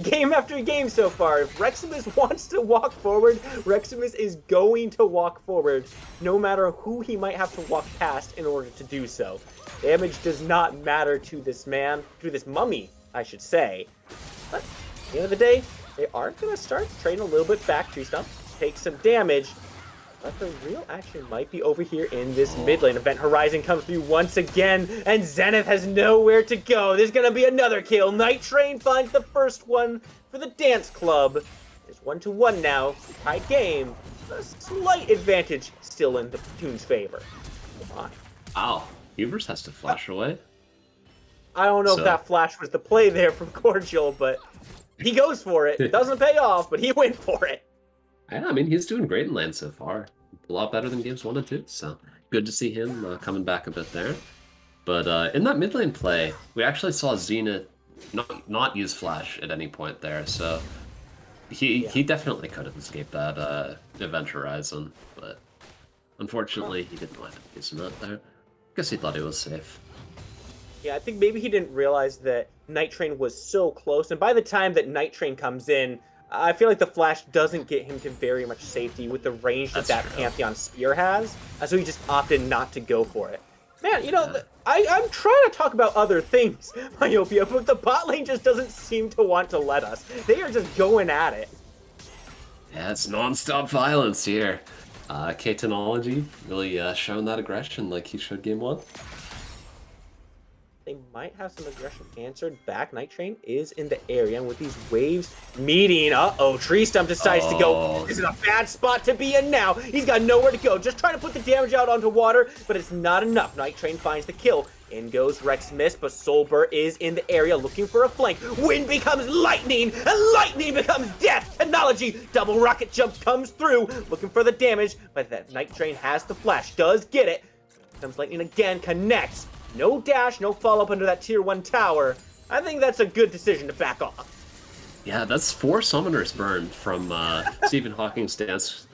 game after game so far. If Reximus wants to walk forward, Reximus is going to walk forward, no matter who he might have to walk past in order to do so. Damage does not matter to this man, to this mummy, I should say. But at the end of the day, they are going to start trading a little bit back. Tree Stump takes some damage. But the real action might be over here in this mid lane. Event Horizon comes through once again, and Zenith has nowhere to go. There's going to be another kill. Night Train finds the first one for the Dance Club. It's 1-1 now. Tied game. A slight advantage still in the Platoon's favor. Come on. Ow. Hubris has to flash away. I don't know if that flash was the play there from Cordial, but he goes for it. It doesn't pay off, but he went for it. Yeah, I mean, he's doing great in lane so far. A lot better than games 1 and 2, so good to see him coming back a bit there. But in that mid lane play, we actually saw Zenith not use flash at any point there, so he definitely could have escaped that Event Horizon, but unfortunately he didn't wind up using that there. Guess he thought he was safe. Yeah, I think maybe he didn't realize that Night Train was so close, and by the time that Night Train comes in, I feel like the flash doesn't get him to very much safety with the range that Pantheon Spear has, so he just opted not to go for it. Man, you know, I'm trying to talk about other things, Myopia, but the bot lane just doesn't seem to want to let us. They are just going at it. Yeah, it's non-stop violence here. K-Technology really showing that aggression like he showed game 1. They might have some aggression answered back. Night Train is in the area, and with these waves meeting, Tree Stump decides to go. This is a bad spot to be in now. He's got nowhere to go. Just trying to put the damage out onto water, but it's not enough. Night Train finds the kill. In goes Reximus, but Soulbur is in the area looking for a flank. Wind becomes lightning, and lightning becomes death. Technology, double rocket jump comes through, looking for the damage, but that Night Train has the flash, does get it. Comes lightning again, connects. No dash, no follow-up under that tier 1 tower. I think that's a good decision to back off. Yeah, that's 4 summoners burned from Stephen Hawking's Dance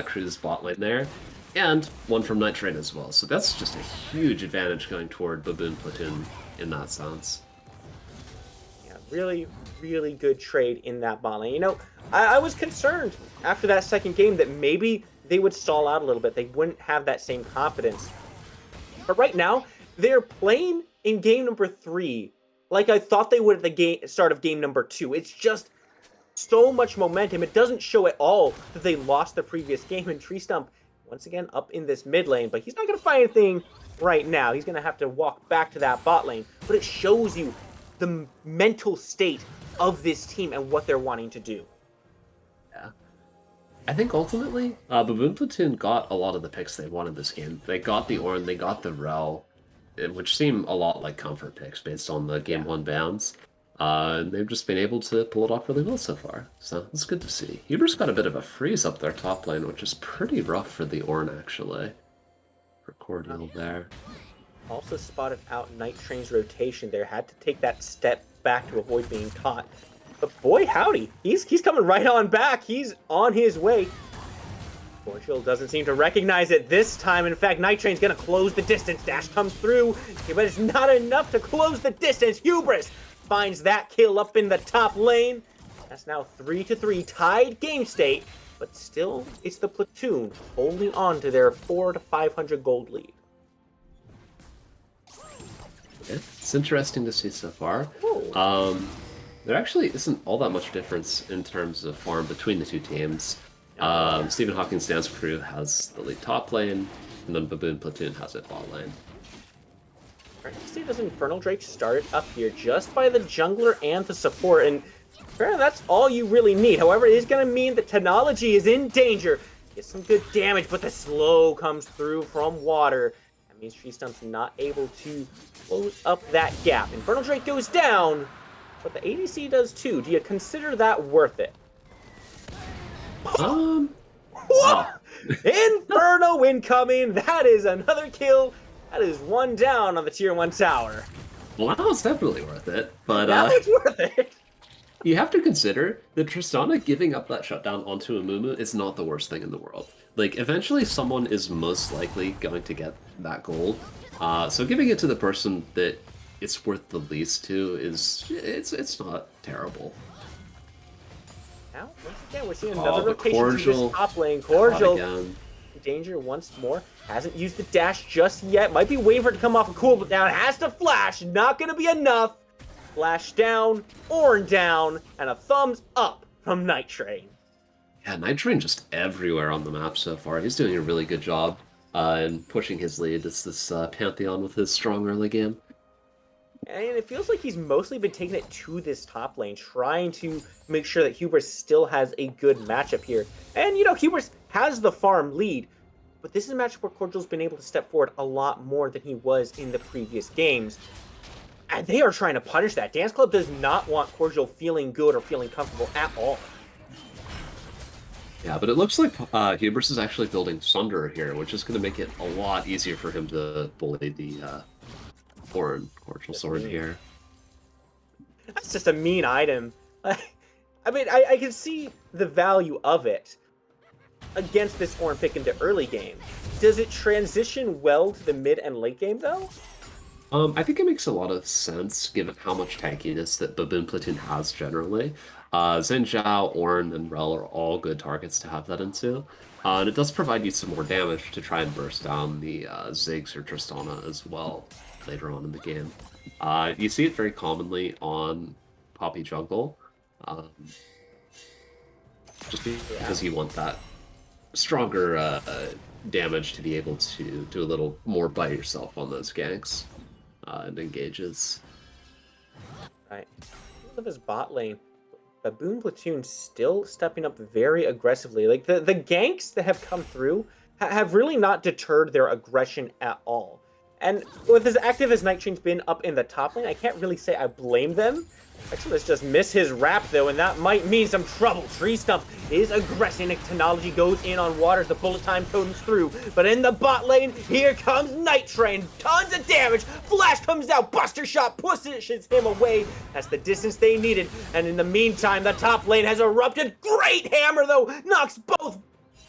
Crew's bot lane there, and 1 from Night Train as well. So that's just a huge advantage going toward Baboon Platoon in that sense. Yeah, really, really good trade in that bot lane. You know, I was concerned after that second game that maybe they would stall out a little bit. They wouldn't have that same confidence. But right now, they're playing in game number 3 like I thought they would at the start of game number 2. It's just so much momentum. It doesn't show at all that they lost the previous game. And Tree Stump, once again, up in this mid lane. But he's not going to find anything right now. He's going to have to walk back to that bot lane. But it shows you the mental state of this team and what they're wanting to do. Yeah. I think ultimately, Baboon Platoon got a lot of the picks they wanted this game. They got the Ornn, they got the Rel, which seem a lot like comfort picks based on the game 1 bounds. And they've just been able to pull it off really well so far. So it's good to see. Hubris got a bit of a freeze up their top lane, which is pretty rough for the Ornn, actually. For Cordial there. Also spotted out Night Train's rotation there. Had to take that step back to avoid being caught. But boy, howdy. He's coming right on back. He's on his way. Cordial doesn't seem to recognize it this time. In fact, Night Train's going to close the distance. Dash comes through, but it's not enough to close the distance. Hubris finds that kill up in the top lane. That's now 3-3, tied game state, but still, it's the Platoon holding on to their 400 to 500 gold lead. It's interesting to see so far. There actually isn't all that much difference in terms of farm between the two teams. Stephen Hawking's Dance Crew has the lead top lane, and then Baboon Platoon has it bot lane. See, does Infernal Drake start up here just by the jungler and the support, and that's all you really need. However, it is going to mean that Technology is in danger. Gets some good damage, but the slow comes through from water. That means Tree Stump's not able to close up that gap. Infernal Drake goes down, but the ADC does too. Do you consider that worth it? Wow. Inferno incoming. That is another kill. That is one down on the tier 1 tower. Well, that was definitely worth it, but That was worth it. you have to consider that Tristana giving up that shutdown onto a Mumu is not the worst thing in the world. Like, eventually someone is most likely going to get that gold. So giving it to the person that it's worth the least to it's not terrible. Now, once again, we're seeing another rotation to Cordial. this top lane. Cordial in danger once more. Hasn't used the dash just yet. Might be waiting for it to come off a cooldown. Has to flash. Not going to be enough. Flash down, Ornn down, and a thumbs up from Night Train. Yeah, Night Train just everywhere on the map so far. He's doing a really good job in pushing his lead. It's this Pantheon with his strong early game. And it feels like he's mostly been taking it to this top lane, trying to make sure that Hubris still has a good matchup here. And, you know, Hubris has the farm lead, but this is a matchup where Cordial's been able to step forward a lot more than he was in the previous games. And they are trying to punish that. Dance Club does not want Cordial feeling good or feeling comfortable at all. Yeah, but it looks like Hubris is actually building Sunder here, which is going to make it a lot easier for him to bully the Ornn Cordial Sword here. That's just a mean item. I mean, I can see the value of it against this Ornn pick into early game. Does it transition well to the mid and late game, though? I think it makes a lot of sense, given how much tankiness that Baboon Platoon has generally. Xin Zhao, Ornn, and Rel are all good targets to have that into. And it does provide you some more damage to try and burst down the Ziggs or Tristana as well later on in the game. You see it very commonly on Poppy Jungle, just because you want that stronger damage to be able to do a little more by yourself on those ganks and engages. Right. Look at this bot lane. Baboon Platoon still stepping up very aggressively. Like, the ganks that have come through have really not deterred their aggression at all. And with as active as Night Train's been up in the top lane, I can't really say I blame them. Actually, let's just miss his wrap, though, and that might mean some trouble. Tree Stump is aggressing. Technology goes in on Waters. The bullet time totems through. But in the bot lane, here comes Night Train. Tons of damage. Flash comes out. Buster Shot pushes him away. That's the distance they needed. And in the meantime, the top lane has erupted. Great hammer, though. Knocks both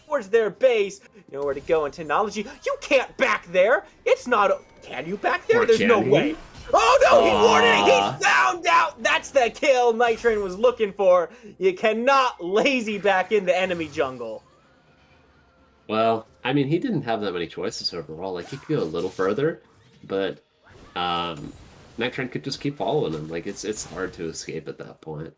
towards their base. Nowhere to go. And Technology, you can't back there. It's not... Can you back there? There's no way. Oh no, he warded it! He found out! That's the kill Night Train was looking for. You cannot lazy back in the enemy jungle. Well, I mean, he didn't have that many choices overall. Like, he could go a little further, but Night Train could just keep following him. Like, it's hard to escape at that point.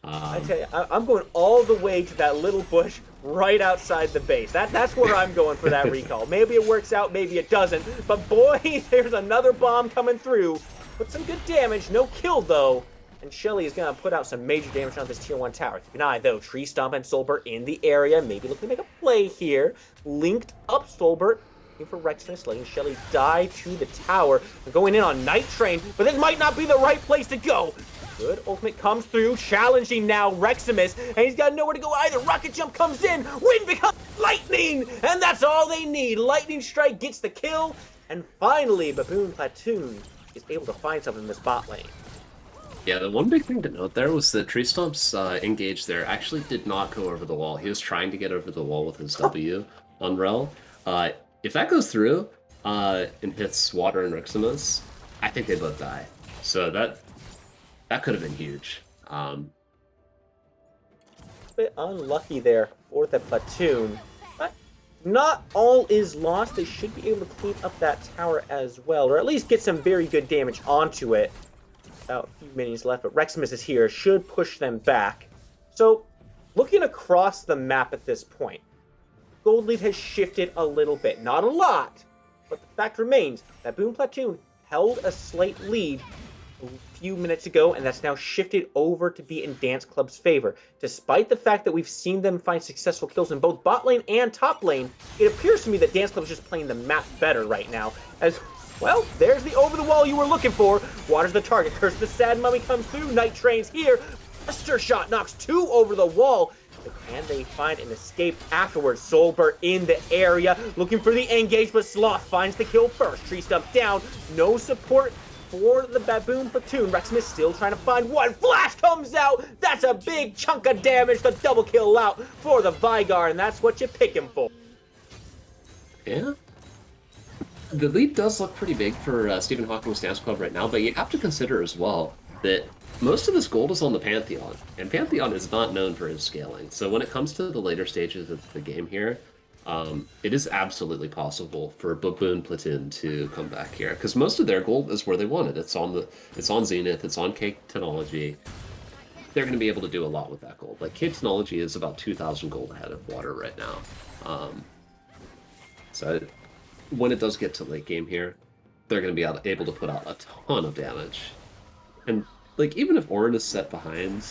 I tell you, I'm going all the way to that little bush right outside the base. That's where I'm going for that recall. Maybe it works out, maybe it doesn't. But boy, there's another bomb coming through. Put some good damage, no kill though. And Shelly is going to put out some major damage on this tier 1 tower. Keep an eye though, Tree Stomp and Solbert in the area. Maybe looking to make a play here. Linked up Solbert. For Reximus, letting Shelly die to the tower. We're going in on Night Train, but this might not be the right place to go. Good ultimate comes through, challenging now Reximus, and he's got nowhere to go either. Rocket Jump comes in, Wind becomes Lightning, and that's all they need. Lightning Strike gets the kill, and finally Baboon Platoon is able to find something in this bot lane. Yeah, the one big thing to note there was that Tree Stomp's engage there actually did not go over the wall. He was trying to get over the wall with his W on Rel. If that goes through and hits Water and Reximus, I think they both die. So that could have been huge. A bit unlucky there for the Platoon. But not all is lost. They should be able to clean up that tower as well, or at least get some very good damage onto it. About a few minions left, but Reximus is here. Should push them back. So, looking across the map at this point, gold lead has shifted a little bit. Not a lot, but the fact remains that Baboon Platoon held a slight lead a few minutes ago, and that's now shifted over to be in Dance Club's favor. Despite the fact that we've seen them find successful kills in both bot lane and top lane, it appears to me that Dance Club is just playing the map better right now. As, well, there's the over-the-wall you were looking for. Water's the target. Curse the Sad Mummy comes through. Night Train's here. Buster Shot knocks 2 over the wall. But can they find an escape afterwards? Solbert in the area, looking for the engage, but Sloth finds the kill first. Tree Stump down, no support for the Baboon Platoon. Rexmas still trying to find one. Flash comes out! That's a big chunk of damage. The double kill out for the Vygar, and that's what you pick him for. Yeah. The lead does look pretty big for Stephen Hawking's Dance Club right now, but you have to consider as well that most of this gold is on the Pantheon, and Pantheon is not known for his scaling. So when it comes to the later stages of the game here, it is absolutely possible for Baboon Platoon to come back here, because most of their gold is where they want it. It's on Zenith, it's on Cake Technology. They're going to be able to do a lot with that gold. Like, Cake Technology is about 2,000 gold ahead of Water right now. So when it does get to late game here, they're going to be able to put out a ton of damage. And, like, even if Orin is set behind,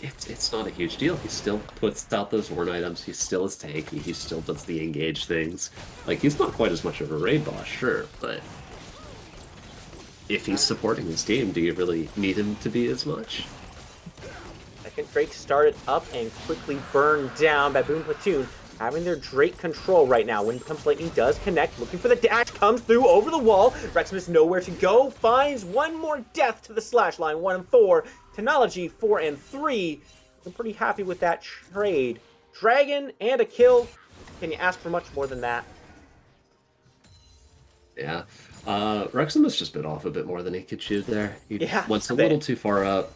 it's not a huge deal. He still puts out those Orin items, he still is tanky, he still does the engage things. Like, he's not quite as much of a raid boss, sure, but if he's supporting his team, do you really need him to be as much? Second Drake started up and quickly burned down. Baboon Platoon having their Drake control right now. When Comes Lightning does connect, looking for the dash, comes through over the wall. Rexmas nowhere to go, finds one more death to the slash line, 1 and 4. Technology, 4 and 3. I'm pretty happy with that trade. Dragon and a kill. Can you ask for much more than that? Yeah. Reximus just bit off a bit more than he could chew there. He went a bit. little too far up.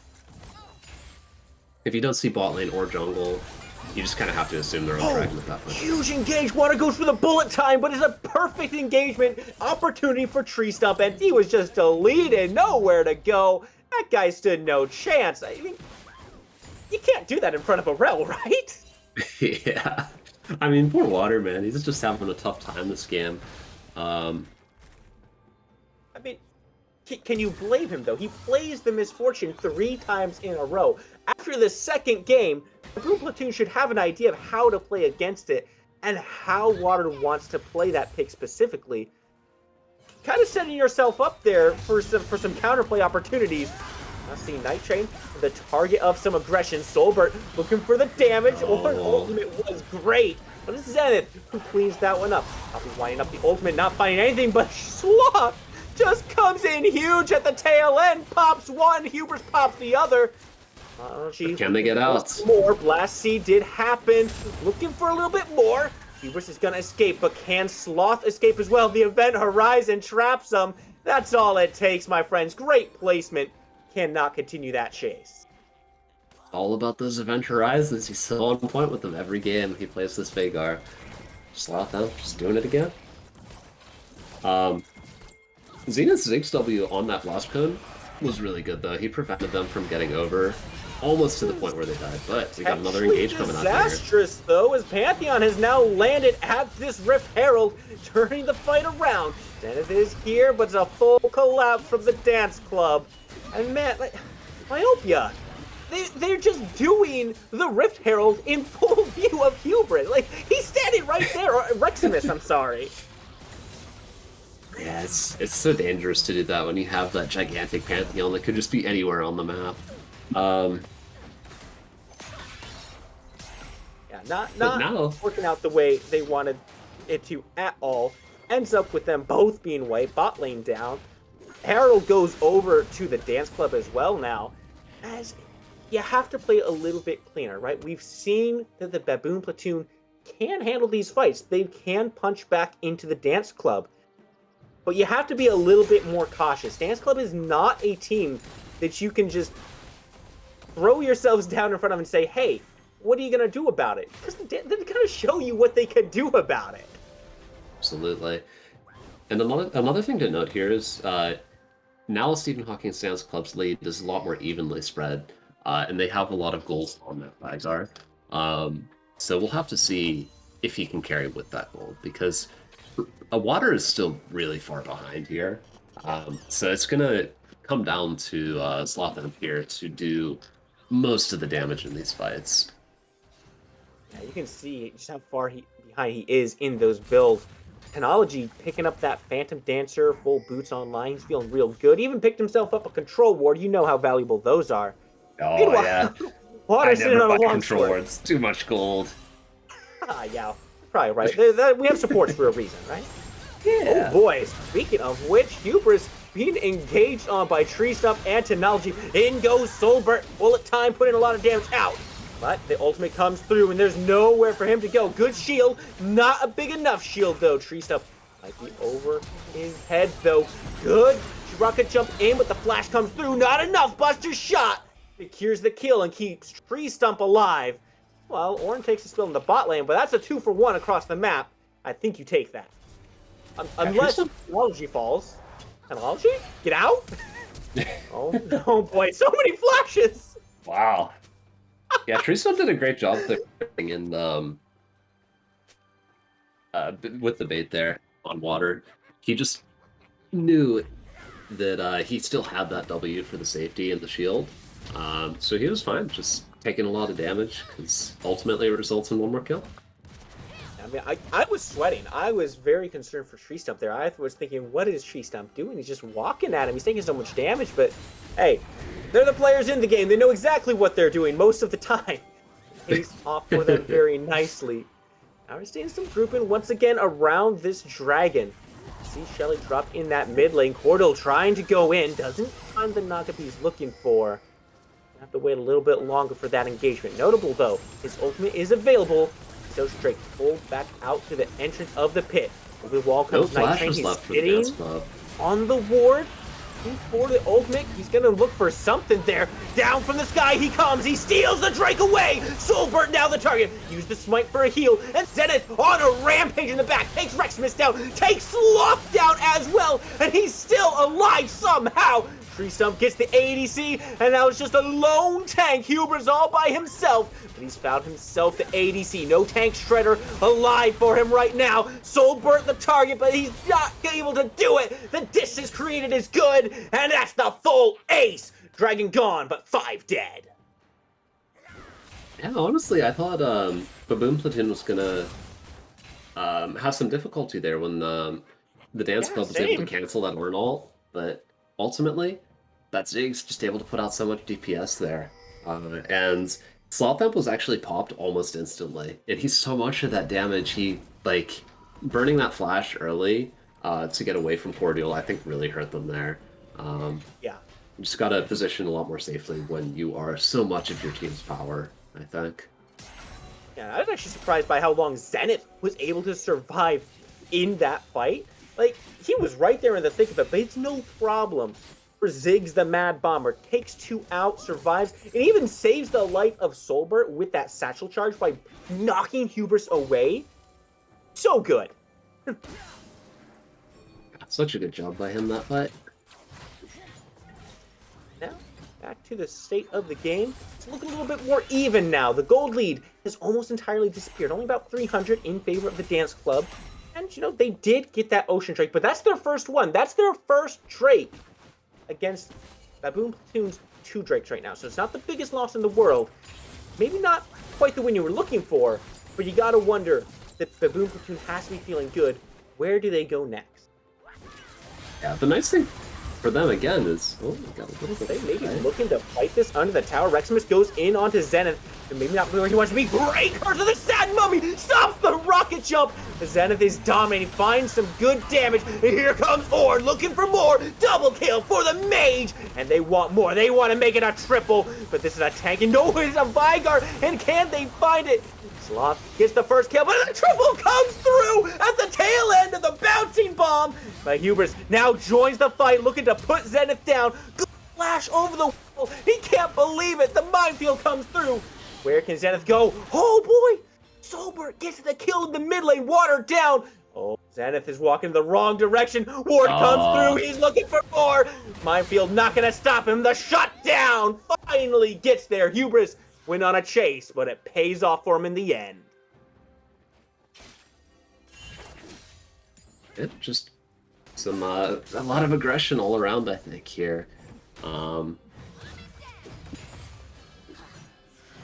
If you don't see bot lane or jungle, you just kind of have to assume they're on Dragon at that point. Huge engage. Water goes for the bullet time, but it's a perfect engagement opportunity for Tree Stump, and he was just deleted. Nowhere to go. That guy stood no chance. I mean, you can't do that in front of a Rel, right? Yeah. I mean, poor Water, man. He's just having a tough time this game. I mean, can you blame him, though? He plays the Misfortune 3 times in a row. After the second game, the Baboon Platoon should have an idea of how to play against it and how Water wants to play that pick specifically. Kind of setting yourself up there for some counterplay opportunities. Now see Night Train, the target of some aggression. Solbert looking for the damage. Or ultimate was great. But it's Zenith who cleans that one up. I'll be winding up the ultimate, not finding anything, but Sloth just comes in huge at the tail end. Pops one, Hubris pops the other. Can they get out? More. Blast Seed did happen. Looking for a little bit more. Hubris is going to escape, but can Sloth escape as well? The Event Horizon traps him. That's all it takes, my friends. Great placement. Cannot continue that chase. All about those Event Horizons. He's so on point with them every game he plays this Vagar. Sloth out, just doing it again. Zenith's ZXW on that Blast Cone was really good, though. He prevented them from getting over almost to the point where they died, but we got another engage coming out here. Disastrous, though, as Pantheon has now landed at this Rift Herald, turning the fight around. Zenith is here, but it's a full collapse from the Dance Club. And man, like, Myopia, they're just doing the Rift Herald in full view of Hubris. Like, he's standing right there, or Reximus, I'm sorry. Yeah, it's so dangerous to do that when you have that gigantic Pantheon that could just be anywhere on the map. Yeah, not working out the way they wanted it to at all. Ends up with them both being white, bot lane down. Herald goes over to the Dance Club as well now, as you have to play a little bit cleaner, right? We've seen that the Baboon Platoon can handle these fights. They can punch back into the Dance Club. But you have to be a little bit more cautious. Dance Club is not a team that you can just throw yourselves down in front of and say, hey, what are you going to do about it? Because they're going to show you what they can do about it. Absolutely. And another thing to note here is now Stephen Hawking's Dance Club's lead is a lot more evenly spread, and they have a lot of goals on that Vygar. So we'll have to see if he can carry with that goal, because Water is still really far behind here. So it's going to come down to Sloth and here to do most of the damage in these fights. Yeah, you can see just how far behind he is in those builds. Technology picking up that Phantom Dancer, full boots online. He's feeling real good. Even picked himself up a control ward. You know how valuable those are. Oh, Meanwhile, yeah. Water I sitting never on a buy long controller. sword. It's too much gold. Ah, yeah, probably right. We have supports for a reason, right? Yeah. Oh boy, speaking of which, Hubris being engaged on by Tree Stump and Technology. In goes Solbert. Bullet time, putting a lot of damage out. But the ultimate comes through, and there's nowhere for him to go. Good shield. Not a big enough shield, though. Tree Stump might be over his head, though. Good. Rocket jump in, but the flash comes through. Not enough. Buster shot. Secures the kill and keeps Tree Stump alive. Well, Orin takes a spill in the bot lane, but that's a 2-for-1 across the map. I think you take that. Unless Technology falls. Technology? Get out? Oh, no, boy. So many flashes! Wow. Yeah, Tristan did a great job there in with the bait there on water. He just knew that he still had that W for the safety and the shield. So he was fine, just taking a lot of damage, because ultimately it results in one more kill. I mean, I was sweating. I was very concerned for Tree Stump there. I was thinking, what is Tree Stump doing? He's just walking at him. He's taking so much damage, but hey, they're the players in the game. They know exactly what they're doing most of the time. Pays off for them very nicely. Now we're seeing some grouping once again around this dragon. See Shelly drop in that mid lane. Cordell trying to go in. Doesn't find the knock-up he's looking for. Have to wait a little bit longer for that engagement. Notable though, his ultimate is available. So Drake pulled back out to the entrance of the pit. The wall comes Night Train. He's sitting on the ward. For the ultimate, he's gonna look for something there. Down from the sky he comes. He steals the Drake away. Soulbert now the target. Use the smite for a heal. And Zenith on a rampage in the back. Takes Rexmus down. Takes Sloth down as well. And he's still alive somehow. Tree Stump gets the ADC, and now it's just a lone tank. Huber's all by himself, but he's found himself the ADC. No tank shredder alive for him right now. Soulbert the target, but he's not able to do it. The distance created is good, and that's the full ace. Dragon gone, but 5 dead. Yeah, honestly, I thought Baboon Platoon was gonna have some difficulty there when the Dance Club was able to cancel that Orn ult, but ultimately, that Zig's just able to put out so much DPS there. And Slothvamp was actually popped almost instantly. And he's so much of that damage, he, like, burning that flash early to get away from Cordial, I think really hurt them there. Yeah. You just gotta position a lot more safely when you are so much of your team's power, I think. Yeah, I was actually surprised by how long Zenith was able to survive in that fight. Like, he was right there in the thick of it, but it's no problem for Ziggs the Mad Bomber. Takes 2 out, survives, and even saves the life of Soulbert with that satchel charge by knocking Hubris away. So good. Such a good job by him that fight. Now, back to the state of the game. It's looking a little bit more even now. The gold lead has almost entirely disappeared. Only about 300 in favor of the Dance Club. And, you know, they did get that Ocean Drake, but that's their first one. That's their first Drake against Baboon Platoon's 2 Drakes right now. So it's not the biggest loss in the world. Maybe not quite the win you were looking for, but you gotta wonder that Baboon Platoon has to be feeling good. Where do they go next? Yeah, the nice thing for them again is, oh, we got a little bit. They may be looking to fight this under the tower. Reximus goes in onto Zenith, and maybe not where he wants to be. Great curse of the Sad Mummy! Stops the rocket jump! The Zenith is dominating, finds some good damage, and here comes Orn looking for more! Double kill for the Mage! And they want more, they want to make it a triple, but this is a tank, and no, it's a Vygar, and can they find it? Sloth gets the first kill, but the triple comes through at the tail end of the bouncing bomb. But Hubris now joins the fight, looking to put Zenith down. Good flash over the wall. He can't believe it. The minefield comes through. Where can Zenith go? Oh boy! Soulbert gets the kill in the mid lane, watered down. Oh, Zenith is walking the wrong direction. Ward comes through. He's looking for more. Minefield not going to stop him. The shutdown finally gets there. Hubris went on a chase, but it pays off for him in the end. Yeah, just some a lot of aggression all around, I think, here.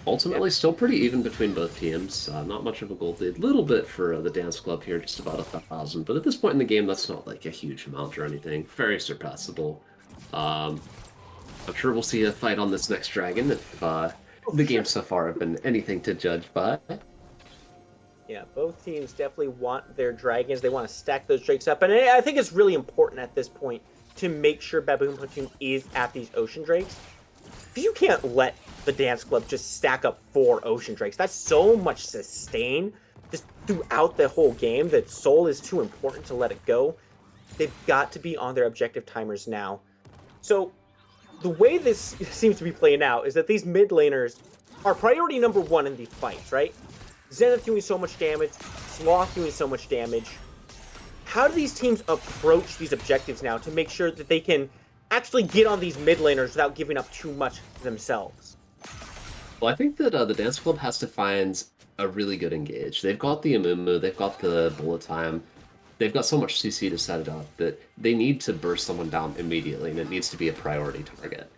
Ultimately, still pretty even between both teams. Not much of a gold lead. Little bit for the Dance Club here, just about 1,000. But at this point in the game, that's not like a huge amount or anything. Very surpassable. I'm sure we'll see a fight on this next dragon if the games so far have been anything to judge by. Yeah, both teams definitely want their dragons. They want to stack those drakes up. And I think it's really important at this point to make sure Baboon Platoon is at these ocean drakes. Because you can't let the dance club just stack up 4 ocean drakes. That's so much sustain just throughout the whole game that Soul is too important to let it go. They've got to be on their objective timers now. So the way this seems to be playing out is that these mid laners are priority number 1 in these fights, right? Zenith doing so much damage, Sloth doing so much damage. How do these teams approach these objectives now to make sure that they can actually get on these mid laners without giving up too much themselves? Well, I think that the Dance Club has to find a really good engage. They've got the Amumu, they've got the bullet time, they've got so much CC to set it up that they need to burst someone down immediately, and it needs to be a priority target.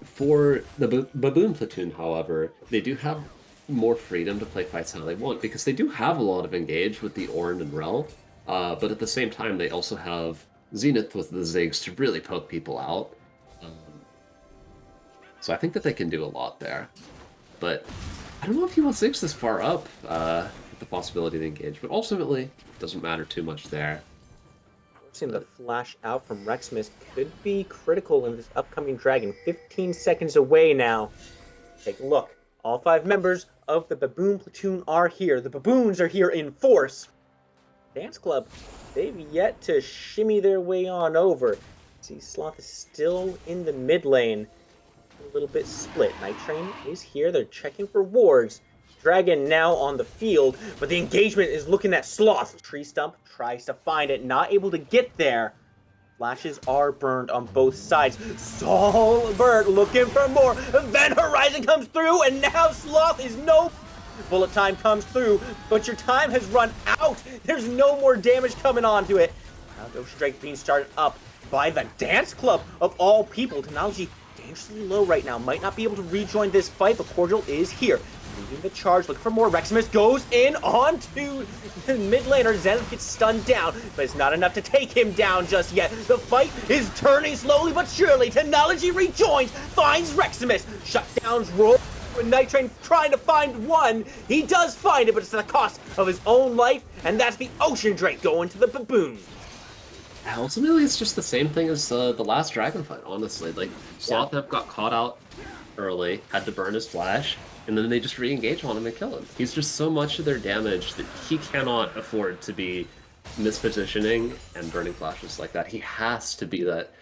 For the Baboon Platoon, however, they do have more freedom to play fights how they want, because they do have a lot of engage with the Ornn and Rel, but at the same time they also have Zenith with the Ziggs to really poke people out. So I think that they can do a lot there. But I don't know if you want Ziggs this far up with the possibility to engage, but ultimately it doesn't matter too much there. Seeing the flash out from Rexmas could be critical in this upcoming dragon. 15 seconds away now. Take a look. All 5 members of the Baboon Platoon are here. The Baboons are here in force. Dance Club, they've yet to shimmy their way on over. See, Sloth is still in the mid lane. A little bit split. Night Train is here. They're checking for wards. Dragon now on the field, but the engagement is looking at Sloth. Tree Stump tries to find it, not able to get there. Flashes are burned on both sides. Solbert looking for more. Then Horizon comes through, and now Sloth is no... Bullet time comes through, but your time has run out. There's no more damage coming onto it. Now the Ocean Drake being started up by the Dance Club of all people. Technology dangerously low right now. Might not be able to rejoin this fight, but Cordial is here. Leading the charge, looking for more. Reximus goes in onto the mid laner. Zenith gets stunned down, but it's not enough to take him down just yet. The fight is turning slowly but surely. Technology rejoins, finds Reximus. Shutdowns roll. Night Train trying to find one. He does find it, but it's at the cost of his own life, and that's the Ocean Drake going to the Baboon. Ultimately, it's just the same thing as the last dragon fight, honestly. Like, Sloth got caught out early, had to burn his flash, and then they just re-engage on him and kill him. He's just so much of their damage that he cannot afford to be mispositioning and burning flashes like that. He has to be that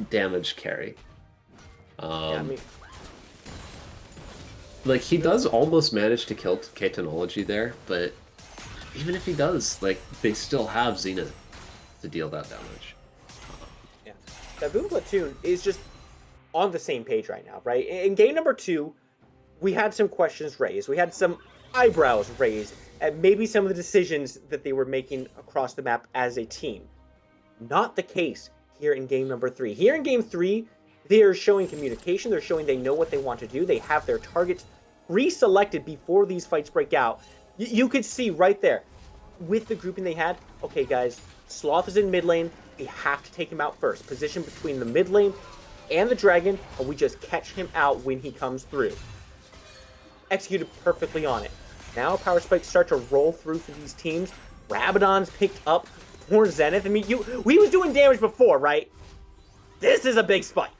damage carry. Like, he does almost manage to kill K-Technology there, but even if he does, like, they still have Zenith to deal that damage. Yeah. Baboon Platoon is just on the same page right now, right? In game number 2, we had some questions raised. We had some eyebrows raised at maybe some of the decisions that they were making across the map as a team. Not the case here in game number 3. Here in game 3, they are showing communication. They're showing they know what they want to do. They have their targets pre-selected before these fights break out. You could see right there, with the grouping they had, okay guys, Sloth is in mid lane. We have to take him out first. Position between the mid lane and the dragon, and we just catch him out when he comes through. Executed perfectly on it. Now power spikes start to roll through for these teams. Rabadon's picked up for Zenith. I mean, we was doing damage before, right? This is a big spike.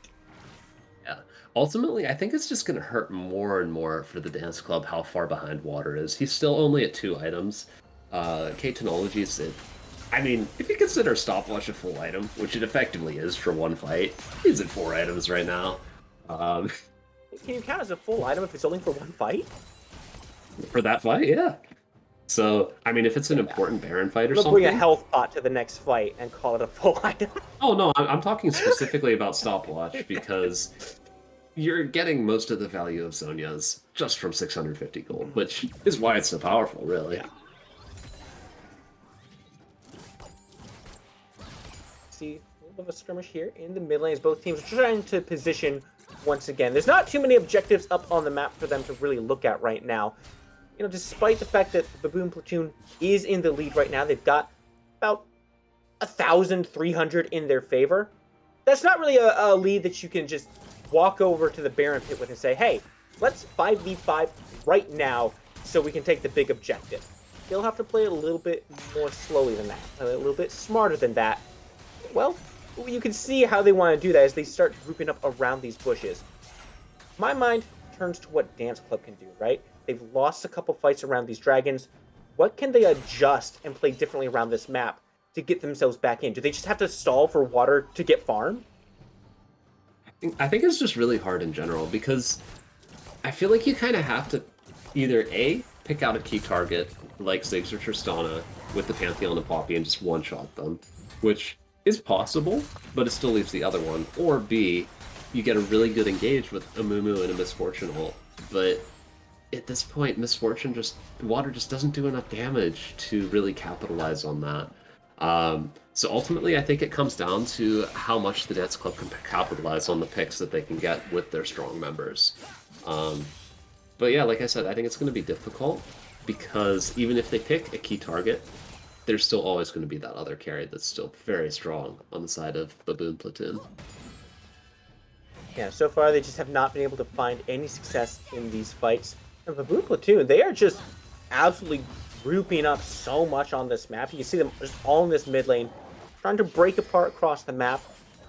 Yeah. Ultimately, I think it's just going to hurt more and more for the Dance Club how far behind Water is. He's still only at 2 items. K-Technology is at... I mean, if you consider Stopwatch a full item, which it effectively is for one fight, he's at 4 items right now. Can you count as a full item if it's only for one fight? For that fight, yeah. So, I mean, if it's an important Baron fight or We'll something... bring a health pot to the next fight and call it a full item. Oh, no, I'm talking specifically about Stopwatch, because you're getting most of the value of Zhonya's just from 650 gold, which is why it's so powerful, really. Yeah. See a little bit of a skirmish here in the mid lanes. Both teams are trying to position once again. There's not too many objectives up on the map for them to really look at right now. You know, despite the fact that the Baboon Platoon is in the lead right now, they've got about 1,300 in their favor. That's not really a lead that you can just walk over to the Baron pit with and say, hey, let's 5v5 right now so we can take the big objective. He'll have to play it a little bit more slowly than that, a little bit smarter than that. Well, you can see how they want to do that as they start grouping up around these bushes. My mind turns to what Dance Club can do, right? They've lost a couple fights around these dragons. What can they adjust and play differently around this map to get themselves back in? Do they just have to stall for water to get farm? I think it's just really hard in general because I feel like you kind of have to either A, pick out a key target like Ziggs or Tristana with the Pantheon and Poppy and just one-shot them, which is possible, but it still leaves the other one. Or B, you get a really good engage with a Mumu and a Misfortune ult, but at this point, Water just doesn't do enough damage to really capitalize on that. So ultimately, I think it comes down to how much the Dance Club can capitalize on the picks that they can get with their strong members. But yeah, like I said, I think it's going to be difficult because even if they pick a key target, there's still always going to be that other carry that's still very strong on the side of Baboon Platoon. Yeah, so far they just have not been able to find any success in these fights. And Baboon Platoon, they are just absolutely grouping up so much on this map. You can see them just all in this mid lane, trying to break apart across the map,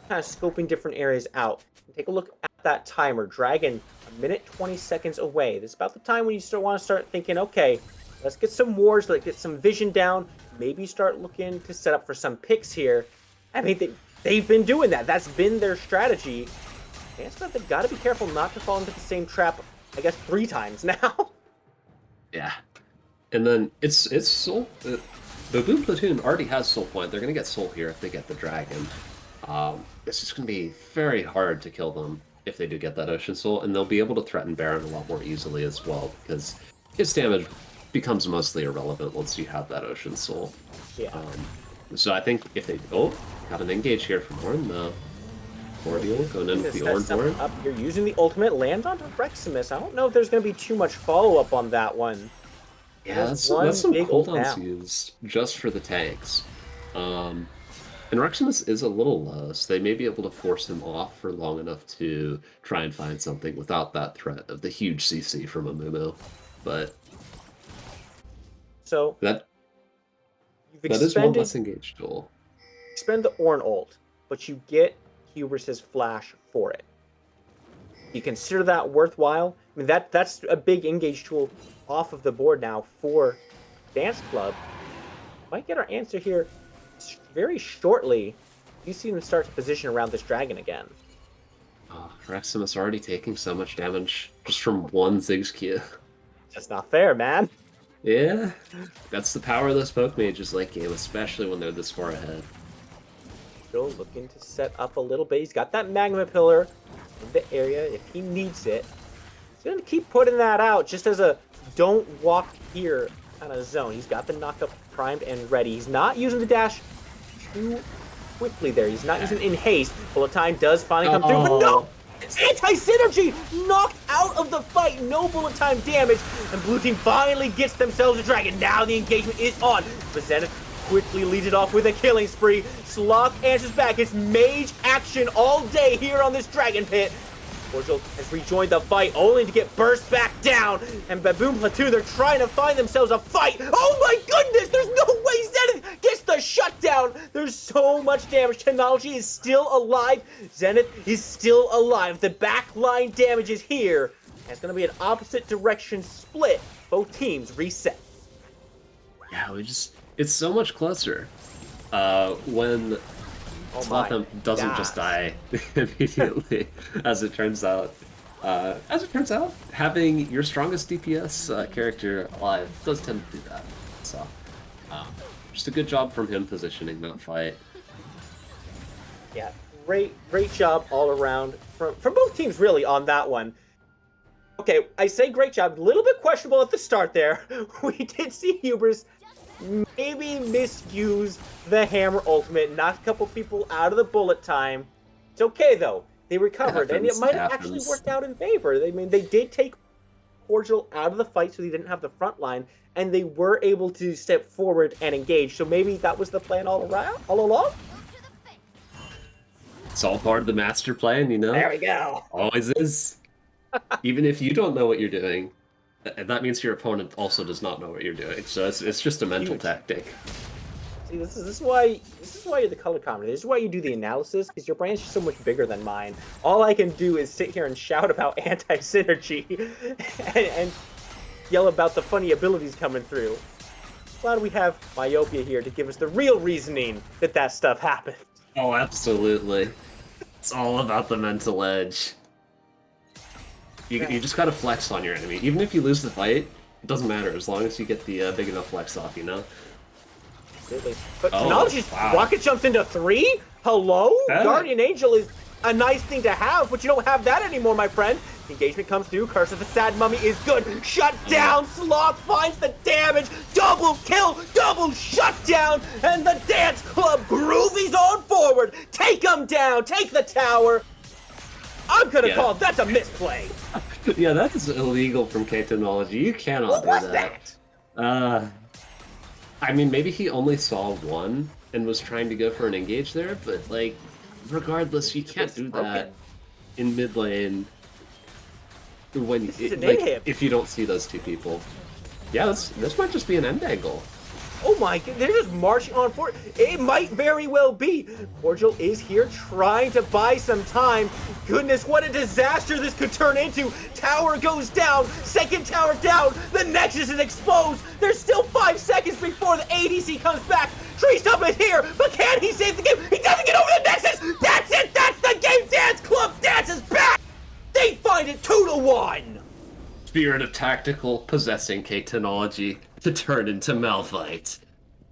kind of scoping different areas out. And take a look at that timer. Dragon, 1:20 seconds away. This is about the time when you still want to start thinking, okay, let's get some wards, let's get some vision down, maybe start looking to set up for some picks here. I mean, they've been doing that. That's been their strategy. And they've got to be careful not to fall into the same trap, I guess, 3 times now. Yeah. And then it's Soul. Baboon Platoon already has Soul Point. They're going to get Soul here if they get the Dragon. It's just going to be very hard to kill them if they do get that Ocean Soul, and they'll be able to threaten Baron a lot more easily as well, because his damage becomes mostly irrelevant once you have that Ocean Soul. Yeah. So I think if they... Oh, got an engage here from Horn, though. Ordeal going in with the Ornborn. Up, you're using the ultimate, land onto Reximus. I don't know if there's going to be too much follow-up on that one. Yeah, that's some cooldowns used just for the tanks. And Reximus is a little low, so they may be able to force him off for long enough to try and find something without that threat of the huge CC from a Mumu. But so that is one less engaged tool. Spend the Ornn ult, but you get Hubris' flash for it. You consider that worthwhile? I mean, that's a big engage tool off of the board now for Dance Club. Might get our answer here very shortly. You see them start to position around this dragon again. Oh, Reximus already taking so much damage just from one Ziggs Q. That's not fair, man. Yeah, that's the power of those poke mages late game, especially when they're this far ahead. Still looking to set up a little bit. He's got that magma pillar in the area if he needs it. He's going to keep putting that out just as a don't walk here kind of zone. He's got the knockup primed and ready. He's not using the dash too quickly there. He's not using it in haste. Bullet time does finally come through, but no! It's anti-synergy! Knocked out of the fight. No bullet time damage. And blue team finally gets themselves a dragon. Now the engagement is on. But Zenith quickly leads it off with a killing spree. Sloth answers back. It's mage action all day here on this dragon pit. Cordial has rejoined the fight only to get burst back down. And Baboon Platoon, they're trying to find themselves a fight. Oh my goodness, there's no way Zenith gets the shutdown. There's so much damage. Technology is still alive. Zenith is still alive. The backline damage is here. And it's going to be an opposite direction split. Both teams reset. Yeah, it's so much closer. When Slotham doesn't just die immediately, as it turns out. Having your strongest DPS character alive does tend to do that. So, just a good job from him positioning that fight. Yeah, great job all around from both teams really on that one. Okay, I say great job. A little bit questionable at the start there. We did see Hubris maybe misuse the hammer ultimate, knocked a couple people out of the bullet time. It's okay though. They recovered, and it might have actually worked out in favor. I mean, they did take Cordial out of the fight, so he didn't have the front line, and they were able to step forward and engage. So maybe that was the plan all along. It's all part of the master plan, you know? There we go. Always is. Even if you don't know what you're doing, that means your opponent also does not know what you're doing. So it's just a mental tactic. See, this is why you're the color commentator. This is why you do the analysis, because your brain's just so much bigger than mine. All I can do is sit here and shout about anti-synergy and yell about the funny abilities coming through. Glad we have Myopia here to give us the real reasoning that stuff happened. Oh, absolutely. It's all about the mental edge. You just gotta flex on your enemy. Even if you lose the fight, it doesn't matter as long as you get the big enough flex off, you know? Absolutely. But Technology's rocket jumps into 3? Hello? Guardian Angel is a nice thing to have, but you don't have that anymore, my friend. Engagement comes through. Curse of the Sad Mummy is good. Shut down. Sloth finds the damage. Double kill. Double shutdown. And the Dance Club groovies on forward. Take him down. Take the tower. I'm gonna call it. That's a misplay. Yeah, that is illegal from K-Technology. You cannot do that. I mean, maybe he only saw one and was trying to go for an engage there, but, like, regardless, you can't do that in mid lane when if you don't see those two people. Yeah, this might just be an end angle. Oh my god, they're just marching on forward. It might very well be. Cordial is here trying to buy some time. Goodness, what a disaster this could turn into. Tower goes down, second tower down, the Nexus is exposed. There's still 5 seconds before the ADC comes back. Tree Stump is here, but can he save the game? He doesn't get over the Nexus! That's it! That's the game! Dance Club Dance is back! They find it 2-1! Spirit of Tactical possessing K-Technology to turn into Malphite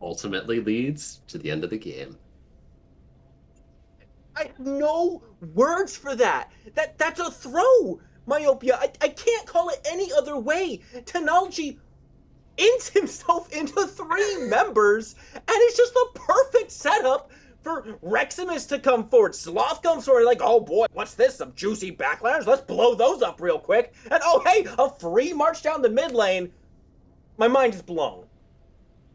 ultimately leads to the end of the game. I have no words for that. That's a throw, Myopia. I can't call it any other way. Technology ints himself into 3 members, and it's just the perfect setup for Reximus to come forward. Sloth comes forward like, oh boy, what's this? Some juicy backliners? Let's blow those up real quick. And oh hey, a free march down the mid lane. My mind is blown.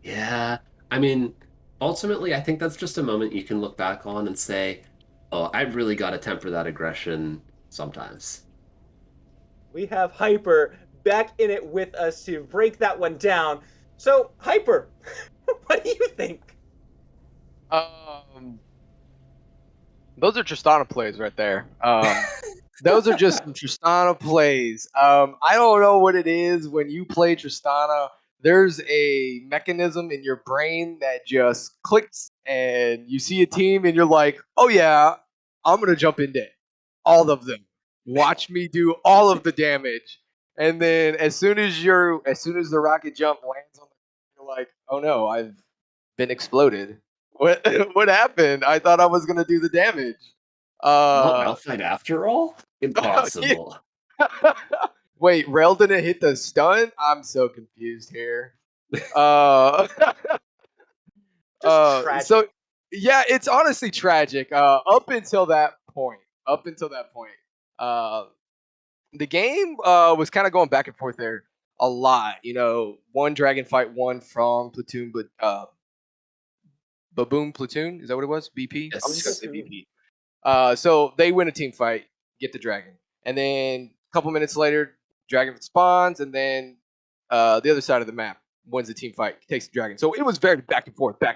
Yeah, I mean, ultimately, I think that's just a moment you can look back on and say, oh, I really got to temper that aggression sometimes. We have Hyper back in it with us to break that one down. So, Hyper, what do you think? Those are Tristana plays right there. Those are just some Tristana plays. I don't know what it is when you play Tristana. There's a mechanism in your brain that just clicks, and you see a team, and you're like, "Oh yeah, I'm gonna jump into all of them. Watch me do all of the damage." And then as soon as the rocket jump lands on the, you're like, "Oh no, I've been exploded. What happened? I thought I was gonna do the damage." Malphite after all? Impossible. Wait, Rail didn't hit the stun? I'm so confused here. So yeah, it's honestly tragic. Up until that point, the game was kind of going back and forth there a lot. You know, one dragon fight, one from Platoon, but Baboon Platoon, is that what it was? BP? Yes. I'm just gonna say BP. So they win a team fight, get the dragon, and then a couple minutes later, dragon spawns, and then the other side of the map wins the team fight, takes the dragon. So it was very back and forth, and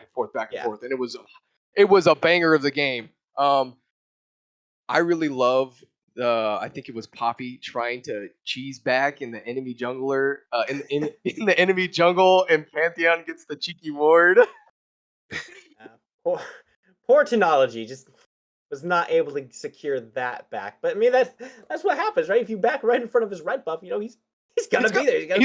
it was a banger of the game. I really love I think it was Poppy trying to cheese back in the enemy jungler in the enemy jungle, and Pantheon gets the cheeky ward. Poor Technology just was not able to secure that back. But I mean, that's what happens, right? If you back right in front of his red buff, you know he's gonna be there.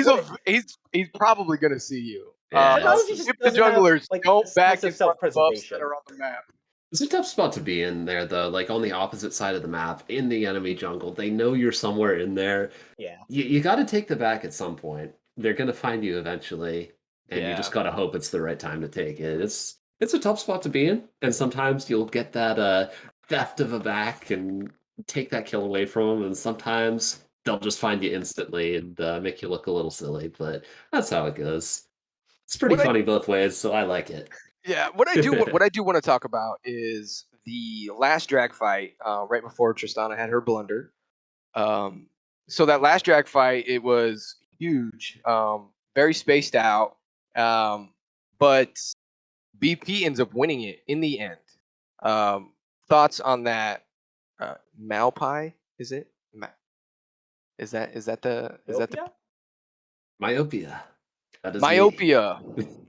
He's probably gonna see you. Technology just if the junglers have, like, don't back in front of buffs self-preservation that are on the map. It's a tough spot to be in there, though. Like, on the opposite side of the map, in the enemy jungle, they know you're somewhere in there. Yeah. You got to take the back at some point. They're going to find you eventually, and you just got to hope it's the right time to take it. It's a tough spot to be in, and sometimes you'll get that theft of a back and take that kill away from them, and sometimes they'll just find you instantly and make you look a little silly, but that's how it goes. It's pretty funny both ways, so I like it. Yeah, what I do want to talk about is the last drag fight, right before Tristana had her blunder. So that last drag fight, it was huge, very spaced out, but BP ends up winning it in the end. Thoughts on that? Malpai, is it? Is that the Myopia. That is me. myopia?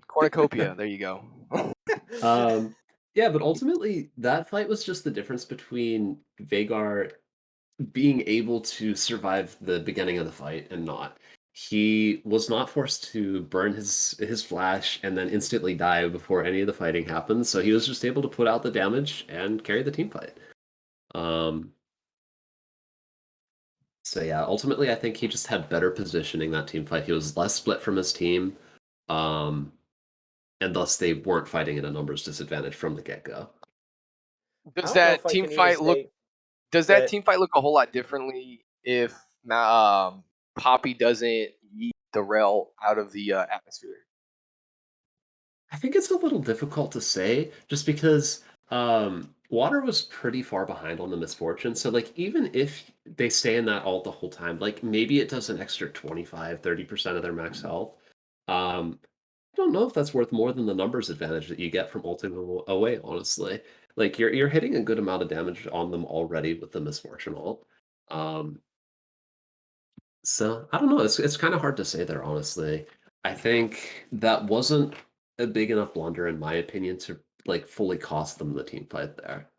Cornucopia. There you go. Yeah, but ultimately, that fight was just the difference between Vagar being able to survive the beginning of the fight and not. He was not forced to burn his flash and then instantly die before any of the fighting happened, so he was just able to put out the damage and carry the team fight. So yeah, ultimately I think he just had better positioning that team fight. He was less split from his team, and thus they weren't fighting at a numbers disadvantage from the get-go. Does that team fight look? Does that team fight look a whole lot differently if Poppy doesn't yeet the rail out of the atmosphere? I think it's a little difficult to say, just because Water was pretty far behind on the Misfortune. So like even if they stay in that ult the whole time, like maybe it does an extra 25-30% of their max health. I don't know if that's worth more than the numbers advantage that you get from ulting away, honestly. Like you're hitting a good amount of damage on them already with the Misfortune ult. So I don't know. It's kind of hard to say there, honestly. I think that wasn't a big enough blunder, in my opinion, to like fully cost them the team fight there.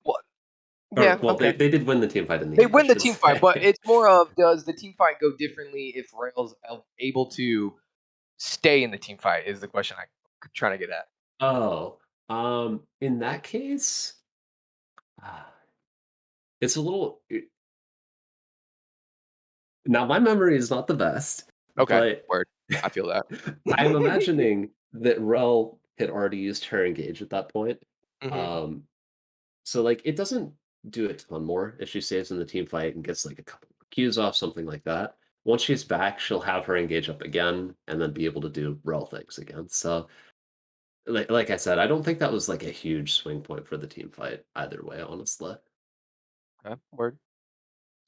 Well, Or, yeah, okay. They did win the team fight in the They end. win the team fight, but it's more of, does the team fight go differently if Rail's able to stay in the team fight? Is the question I'm trying to get at. Oh, in that case, it's a little. Now my memory is not the best. Okay, but word. I feel that. I'm imagining that Rel had already used her engage at that point. Mhm. So like it doesn't do a ton more if she stays in the team fight and gets like a couple of cues off, something like that. Once she's back, she'll have her engage up again and then be able to do Rel things again. So like I said, I don't think that was like a huge swing point for the team fight either way, honestly. Okay, word.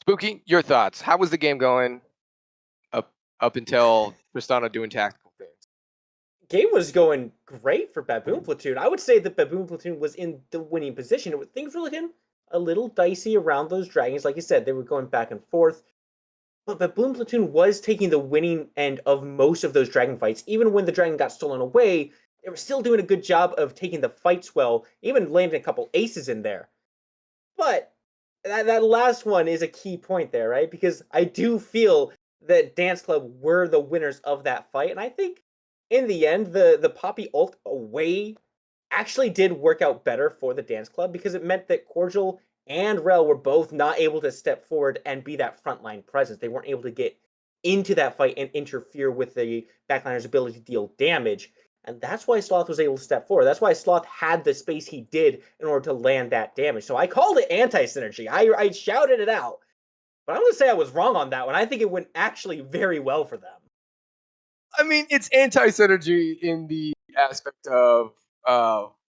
Spooky, your thoughts? How was the game going up until Tristana doing tactical things? Game was going great for Baboon Platoon. I would say that Baboon Platoon was in the winning position. Things were looking a little dicey around those dragons. Like you said, they were going back and forth. But Baboon Platoon was taking the winning end of most of those dragon fights. Even when the dragon got stolen away, they were still doing a good job of taking the fights well, even landing a couple aces in there. But that last one is a key point there, right? Because I do feel that Dance Club were the winners of that fight, and I think in the end, the Poppy ult away actually did work out better for the Dance Club because it meant that Cordial and Rel were both not able to step forward and be that frontline presence. They weren't able to get into that fight and interfere with the backliner's ability to deal damage. And that's why Sloth was able to step forward. That's why Sloth had the space he did in order to land that damage. So I called it anti-synergy. I shouted it out. But I'm going to say I was wrong on that one. I think it went actually very well for them. I mean, it's anti-synergy in the aspect of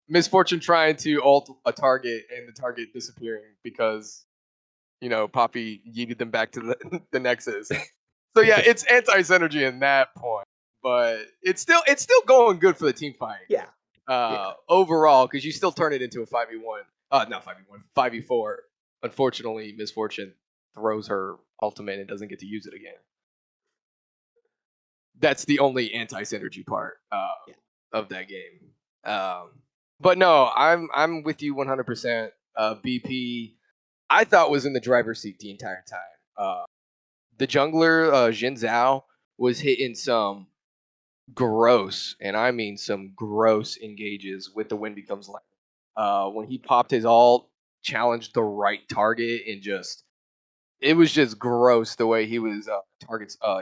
Misfortune trying to ult a target and the target disappearing because, Poppy yeeted them back to the Nexus. So yeah, it's anti-synergy in that point, but it's still going good for the team fight. Yeah. Overall, because you still turn it into a 5v1. Not 5v1, 5v4. Unfortunately, Misfortune throws her ultimate and doesn't get to use it again. That's the only anti-synergy part of that game. But no, I'm with you 100%. BP, I thought was in the driver's seat the entire time. The jungler Jin Zhao was hitting some gross, and I mean some gross engages with the Wind Becomes Light. When he popped his ult, challenged the right target, and it was just gross the way he was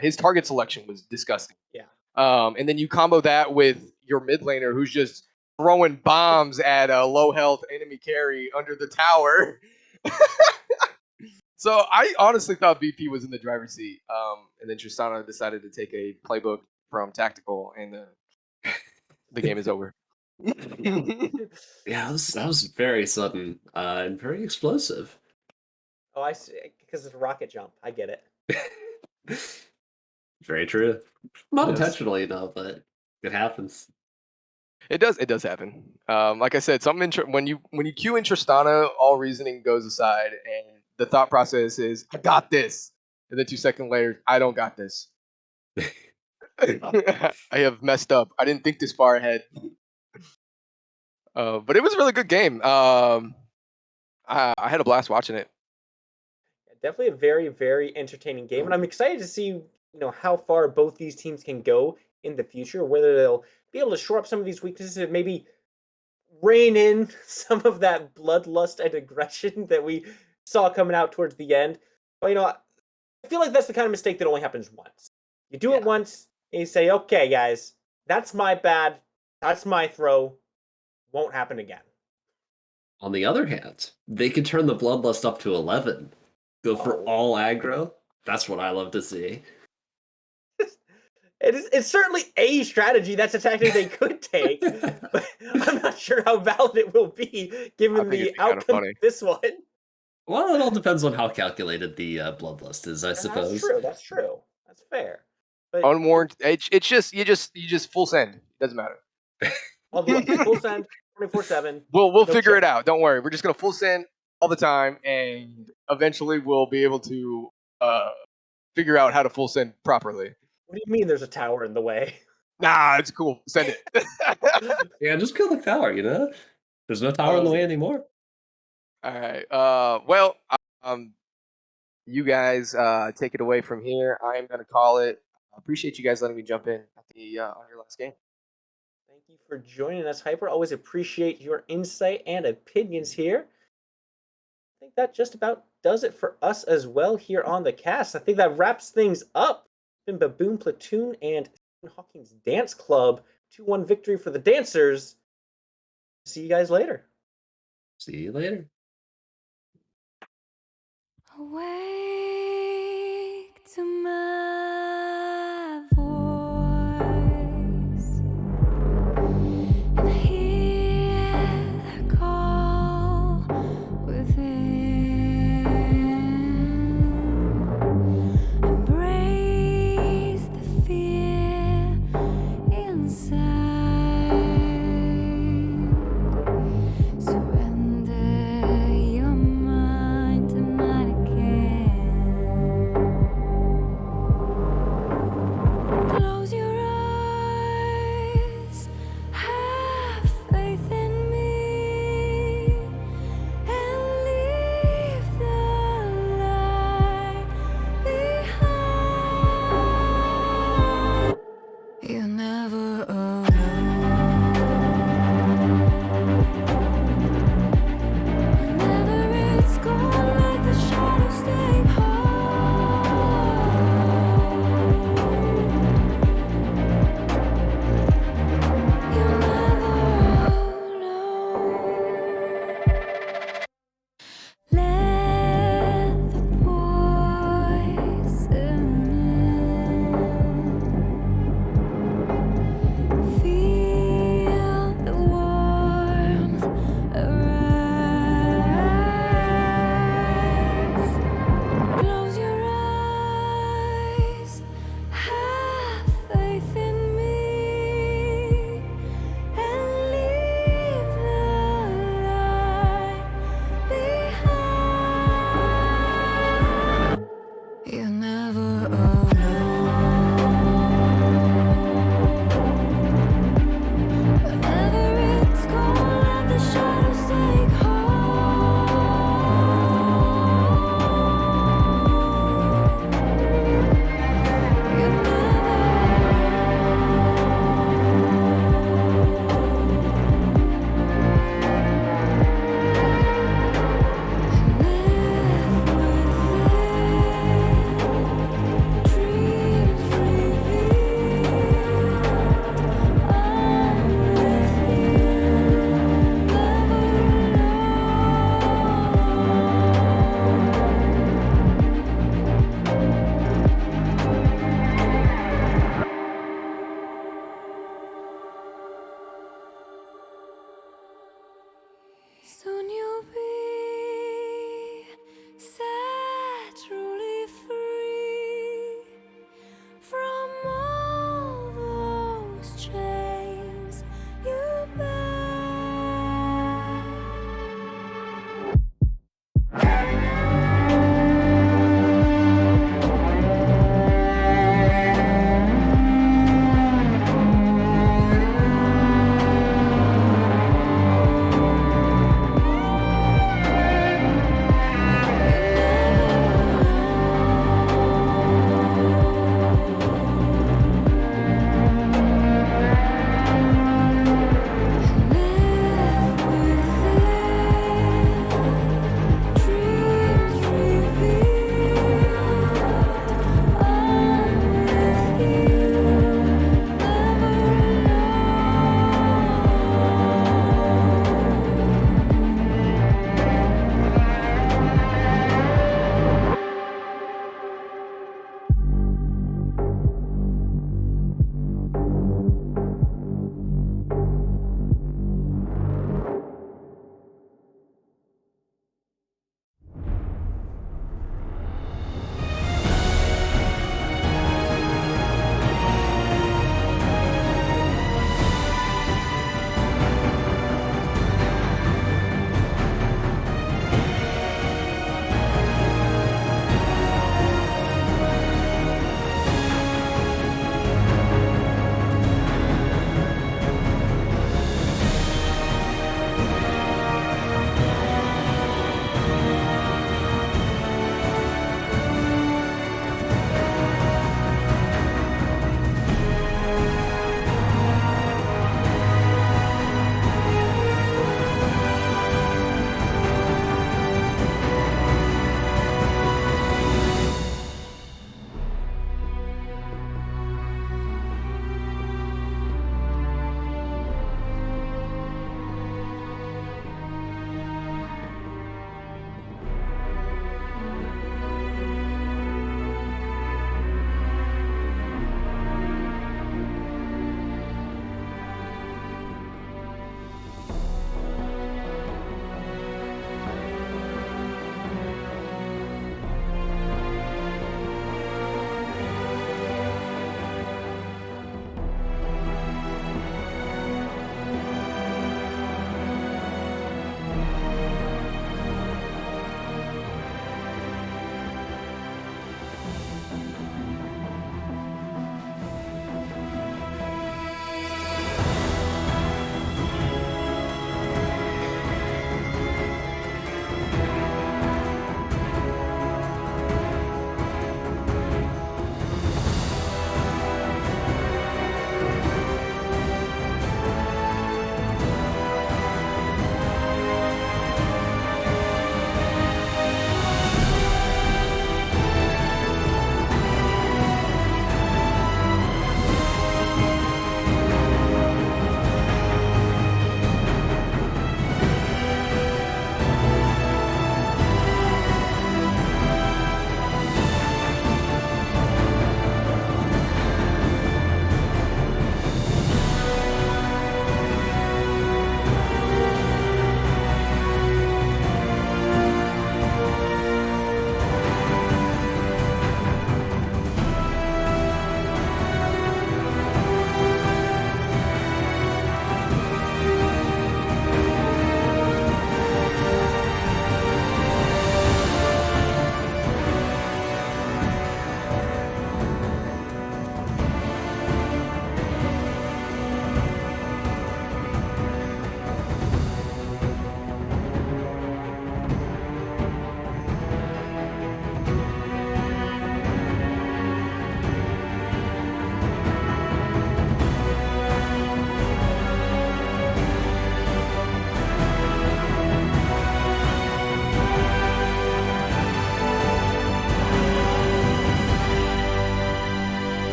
his target selection was disgusting. Yeah. And then you combo that with your mid laner who's just throwing bombs at a low health enemy carry under the tower. So I honestly thought BP was in the driver's seat. And then Tristana decided to take a playbook from tactical, and the game is over. Yeah, that was very sudden and very explosive. Oh, I see. Because it's a rocket jump. I get it. Very true. Not Yes. intentionally, no, but it happens. It does happen. Like I said, when you cue in Tristana, all reasoning goes aside, and the thought process is, "I got this," and then 2 seconds later, "I don't got this." I have messed up. I didn't think this far ahead. But it was a really good game. I had a blast watching it. Definitely a very, very entertaining game, and I'm excited to see how far both these teams can go in the future. Whether they'll be able to shore up some of these weaknesses and maybe rein in some of that bloodlust and aggression that we saw coming out towards the end. But I feel like that's the kind of mistake that only happens once. You do it once, and you say, "Okay, guys, that's my bad. That's my throw. Won't happen again." On the other hand, they could turn the bloodlust up to 11. Go for all aggro. That's what I love to see. It's certainly a strategy. That's a tactic they could take, but I'm not sure how valid it will be given the outcome of this one. Well, it all depends on how calculated the bloodlust is, I suppose. That's true. That's true. That's fair. But Unwarranted. It's just you just full send. Doesn't matter. I'll do it. Full send, 24/7. We'll figure it out. Don't worry. We're just gonna full send all the time, and eventually we'll be able to figure out how to full send properly. What do you mean? There's a tower in the way? Nah, it's cool. Send it. Yeah, just kill the tower. There's no tower in the way anymore. All right. Well, you guys take it away from here. I am gonna call it. I appreciate you guys letting me jump in at the on your last game. Thank you for joining us, Hyper. Always appreciate your insight and opinions here. I think that just about does it for us as well here on the cast. I think that wraps things up. It's been Baboon, Platoon, and Stephen Hawking's Dance Club. 2-1 victory for the dancers. See you guys later. See you later. Awake to my